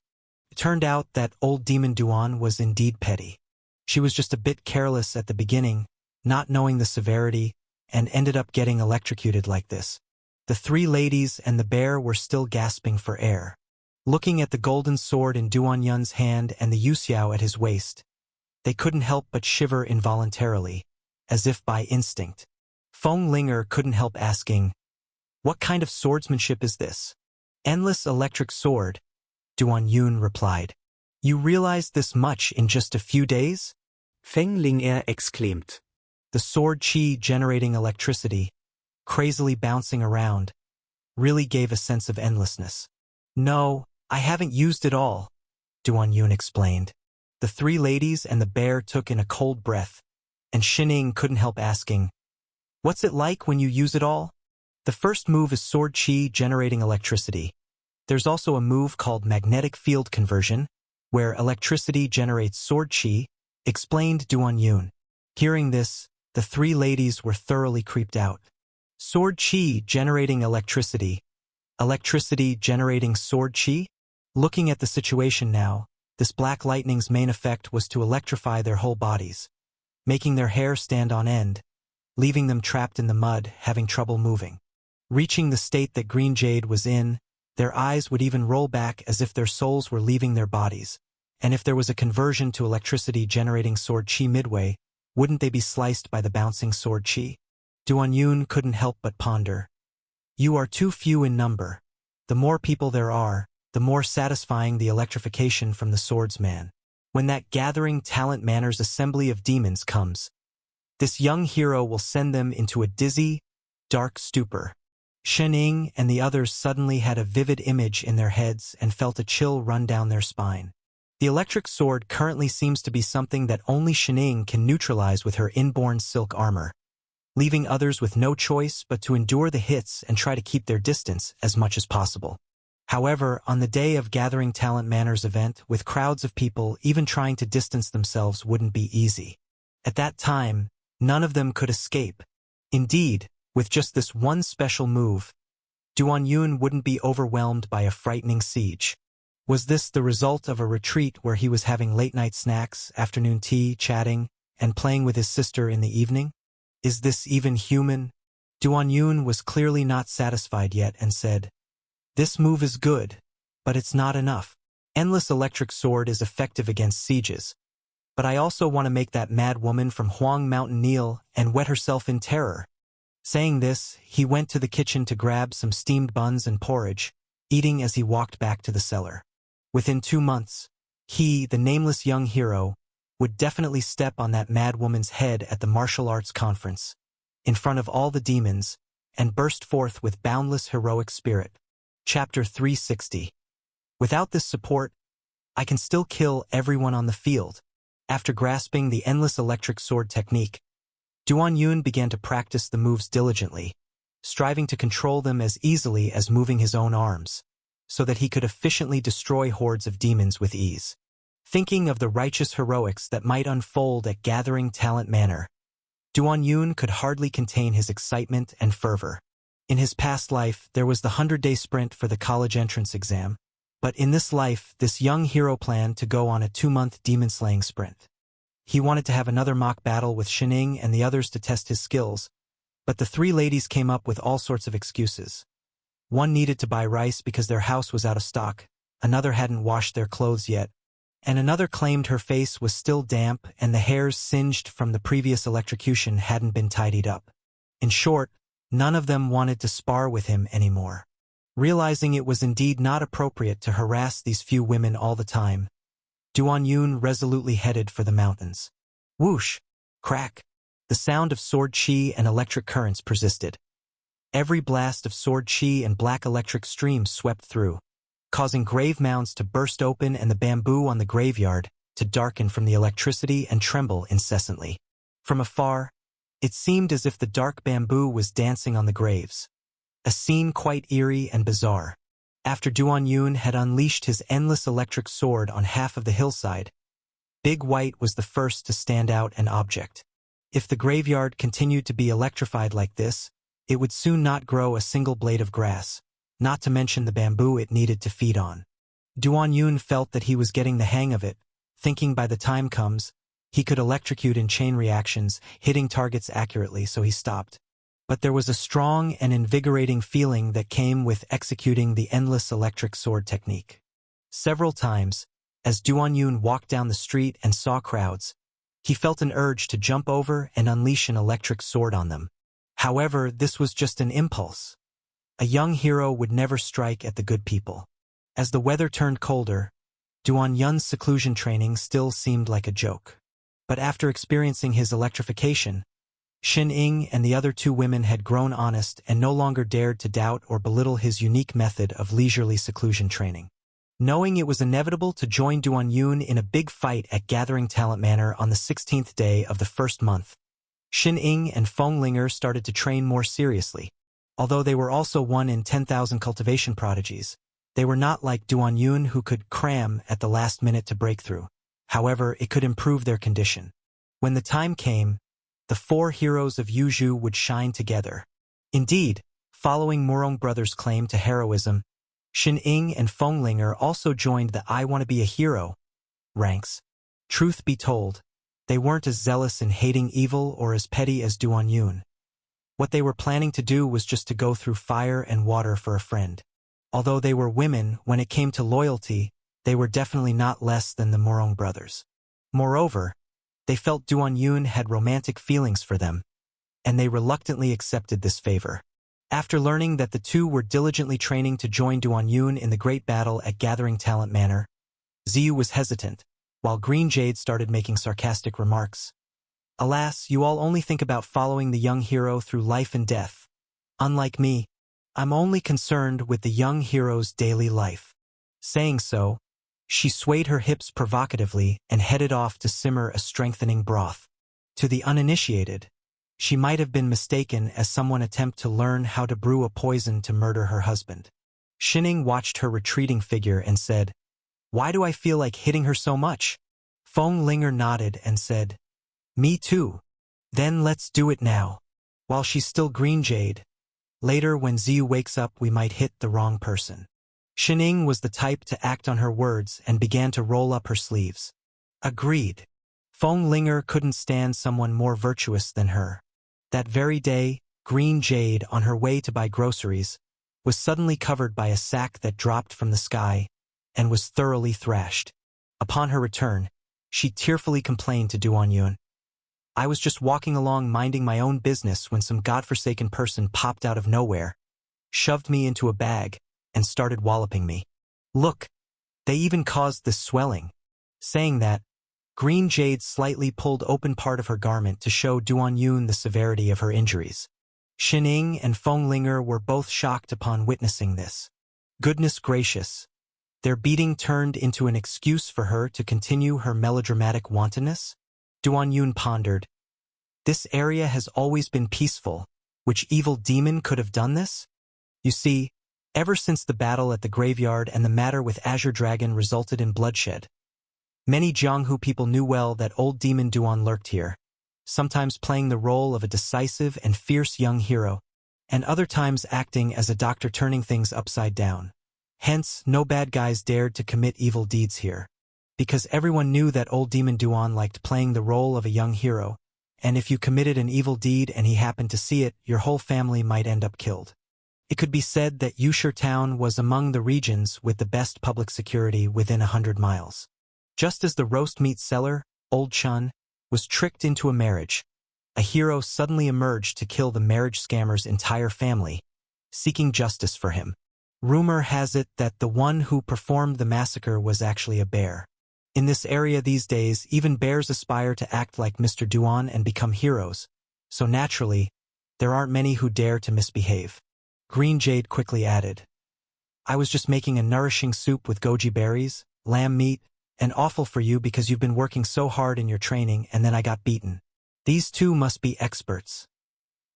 It turned out that old demon Duan was indeed petty. She was just a bit careless at the beginning, not knowing the severity, and ended up getting electrocuted like this. The 3 ladies and the bear were still gasping for air. Looking at the golden sword in Duan Yun's hand and the Yuxiao at his waist, they couldn't help but shiver involuntarily, as if by instinct. Feng Linger couldn't help asking, "What kind of swordsmanship is this?" "Endless electric sword," Duan Yun replied. "You realized this much in just a few days?" Feng Linger exclaimed. The sword chi generating electricity, crazily bouncing around, really gave a sense of endlessness. "No, I haven't used it all," Duan Yun explained. The 3 ladies and the bear took in a cold breath, and Shining couldn't help asking, "What's it like when you use it all?" "The first move is sword chi generating electricity," There's also a move called magnetic field conversion, where electricity generates sword chi, explained Duan Yun. Hearing this, the three ladies were thoroughly creeped out. Sword chi generating electricity generating sword chi? Looking at the situation now, this black lightning's main effect was to electrify their whole bodies, making their hair stand on end, leaving them trapped in the mud, having trouble moving. Reaching the state that Green Jade was in, their eyes would even roll back as if their souls were leaving their bodies, and if there was a conversion to electricity generating sword chi midway, wouldn't they be sliced by the bouncing sword chi? Duan Yun couldn't help but ponder. You are too few in number. The more people there are, the more satisfying the electrification from the swordsman. When that gathering talent manor's assembly of demons comes, this young hero will send them into a dizzy, dark stupor. Shen Ying and the others suddenly had a vivid image in their heads and felt a chill run down their spine. The electric sword currently seems to be something that only Shen Ying can neutralize with her inborn silk armor, leaving others with no choice but to endure the hits and try to keep their distance as much as possible. However, on the day of Gathering Talent Manor's event, with crowds of people, even trying to distance themselves wouldn't be easy. At that time, none of them could escape. Indeed, with just this one special move, Duan Yun wouldn't be overwhelmed by a frightening siege. Was this the result of a retreat where he was having late-night snacks, afternoon tea, chatting, and playing with his sister in the evening? Is this even human? Duan Yun was clearly not satisfied yet and said, "This move is good, but it's not enough. Endless electric sword is effective against sieges. But I also want to make that mad woman from Huang Mountain kneel and wet herself in terror." Saying this, he went to the kitchen to grab some steamed buns and porridge, eating as he walked back to the cellar. Within 2 months, he, the nameless young hero, would definitely step on that mad woman's head at the martial arts conference, in front of all the demons, and burst forth with boundless heroic spirit. Chapter 360. Without this support, I can still kill everyone on the field. After grasping the endless electric sword technique, Duan Yun began to practice the moves diligently, striving to control them as easily as moving his own arms, so that he could efficiently destroy hordes of demons with ease. Thinking of the righteous heroics that might unfold at Gathering Talent Manor, Duan Yun could hardly contain his excitement and fervor. In his past life, there was the 100-day sprint for the college entrance exam, but in this life, this young hero planned to go on a 2-month demon-slaying sprint. He wanted to have another mock battle with Shen Ying and the others to test his skills, but the three ladies came up with all sorts of excuses. One needed to buy rice because their house was out of stock, another hadn't washed their clothes yet, and another claimed her face was still damp and the hairs singed from the previous electrocution hadn't been tidied up. In short, none of them wanted to spar with him anymore. Realizing it was indeed not appropriate to harass these few women all the time, Duan Yun resolutely headed for the mountains. Whoosh! Crack! The sound of sword chi and electric currents persisted. Every blast of sword chi and black electric streams swept through, causing grave mounds to burst open and the bamboo on the graveyard to darken from the electricity and tremble incessantly. From afar, it seemed as if the dark bamboo was dancing on the graves, a scene quite eerie and bizarre. After Duan Yun had unleashed his endless electric sword on half of the hillside, Big White was the first to stand out an object. If the graveyard continued to be electrified like this, it would soon not grow a single blade of grass, not to mention the bamboo it needed to feed on. Duan Yun felt that he was getting the hang of it, thinking by the time comes, he could electrocute in chain reactions, hitting targets accurately, so he stopped. But there was a strong and invigorating feeling that came with executing the endless electric sword technique. Several times, as Duan Yun walked down the street and saw crowds, he felt an urge to jump over and unleash an electric sword on them. However, this was just an impulse. A young hero would never strike at the good people. As the weather turned colder, Duan Yun's seclusion training still seemed like a joke. But after experiencing his electrification, Shen Ying and the other 2 women had grown honest and no longer dared to doubt or belittle his unique method of leisurely seclusion training. Knowing it was inevitable to join Duan Yun in a big fight at Gathering Talent Manor on the 16th day of the first month, Shen Ying and Feng Linger started to train more seriously. Although they were also 1 in 10,000 cultivation prodigies, They were not like Duan-yun who could cram at the last minute to break through. However, it could improve their condition. When the time came, the four heroes of Yuzhu would shine together. Indeed, following Murong brothers' claim to heroism, Shin Ying and Fenglinger also joined the I Want to Be a Hero ranks. Truth be told, they weren't as zealous in hating evil or as petty as Duan-yun. What they were planning to do was just to go through fire and water for a friend. Although they were women, when it came to loyalty, they were definitely not less than the Murong brothers. Moreover, they felt Duan-yun had romantic feelings for them, and they reluctantly accepted this favor. After learning that the two were diligently training to join Duan-yun in the great battle at Gathering Talent Manor, Ziyu was hesitant, while Green Jade started making sarcastic remarks. Alas, you all only think about following the young hero through life and death. Unlike me, I'm only concerned with the young hero's daily life. Saying so, she swayed her hips provocatively and headed off to simmer a strengthening broth. To the uninitiated, she might have been mistaken as someone attempt to learn how to brew a poison to murder her husband. Shining watched her retreating figure and said, "Why do I feel like hitting her so much?" Fenglinger nodded and said, "Me too. Then let's do it now. While she's still Green Jade. Later when Ziyu wakes up we might hit the wrong person." Shining was the type to act on her words and began to roll up her sleeves. Agreed. Fenglinger couldn't stand someone more virtuous than her. That very day, Green Jade, on her way to buy groceries, was suddenly covered by a sack that dropped from the sky and was thoroughly thrashed. Upon her return, she tearfully complained to Duan-yun. "I was just walking along minding my own business when some godforsaken person popped out of nowhere, shoved me into a bag, and started walloping me. Look, they even caused this swelling." Saying that, Green Jade slightly pulled open part of her garment to show Duan-yun the severity of her injuries. Shining and Fenglinger were both shocked upon witnessing this. Goodness gracious! Their beating turned into an excuse for her to continue her melodramatic wantonness? Duan-yun pondered. This area has always been peaceful. Which evil demon could have done this? You see, ever since the battle at the graveyard and the matter with Azure Dragon resulted in bloodshed, many Jianghu people knew well that old demon Duan lurked here, sometimes playing the role of a decisive and fierce young hero, and other times acting as a doctor turning things upside down. Hence, no bad guys dared to commit evil deeds here, because everyone knew that old demon Duan liked playing the role of a young hero, and if you committed an evil deed and he happened to see it, your whole family might end up killed. It could be said that Yusher Town was among the regions with the best public security within 100 miles. Just as the roast meat seller, Old Chun, was tricked into a marriage, a hero suddenly emerged to kill the marriage scammer's entire family, seeking justice for him. Rumor has it that the one who performed the massacre was actually a bear. In this area these days, even bears aspire to act like Mr. Duan and become heroes, so naturally, there aren't many who dare to misbehave. Green Jade quickly added, "I was just making a nourishing soup with goji berries, lamb meat, and offal for you because you've been working so hard in your training and then I got beaten. These two must be experts.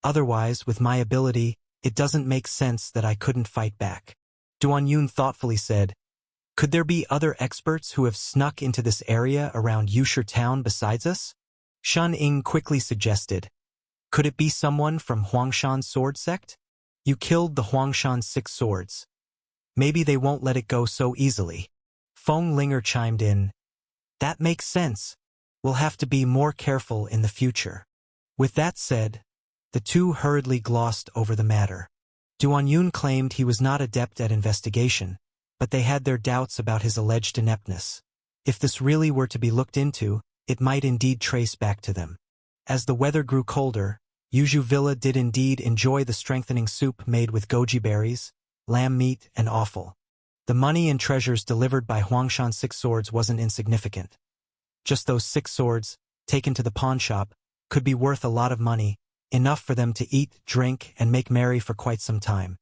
Otherwise, with my ability, it doesn't make sense that I couldn't fight back." Duan-yun thoughtfully said, "Could there be other experts who have snuck into this area around Yusher Town besides us?" Shan Ying quickly suggested, "Could it be someone from Huangshan's sword sect? You killed the Huangshan 6 swords. Maybe they won't let it go so easily." Fenglinger chimed in, "That makes sense. We'll have to be more careful in the future." With that said, the two hurriedly glossed over the matter. Duan-yun claimed he was not adept at investigation, but they had their doubts about his alleged ineptness. If this really were to be looked into, it might indeed trace back to them. As the weather grew colder, Yuzhu Villa did indeed enjoy the strengthening soup made with goji berries, lamb meat, and offal. The money and treasures delivered by Huangshan's 6 swords wasn't insignificant. Just those 6 swords, taken to the pawn shop, could be worth a lot of money, enough for them to eat, drink, and make merry for quite some time.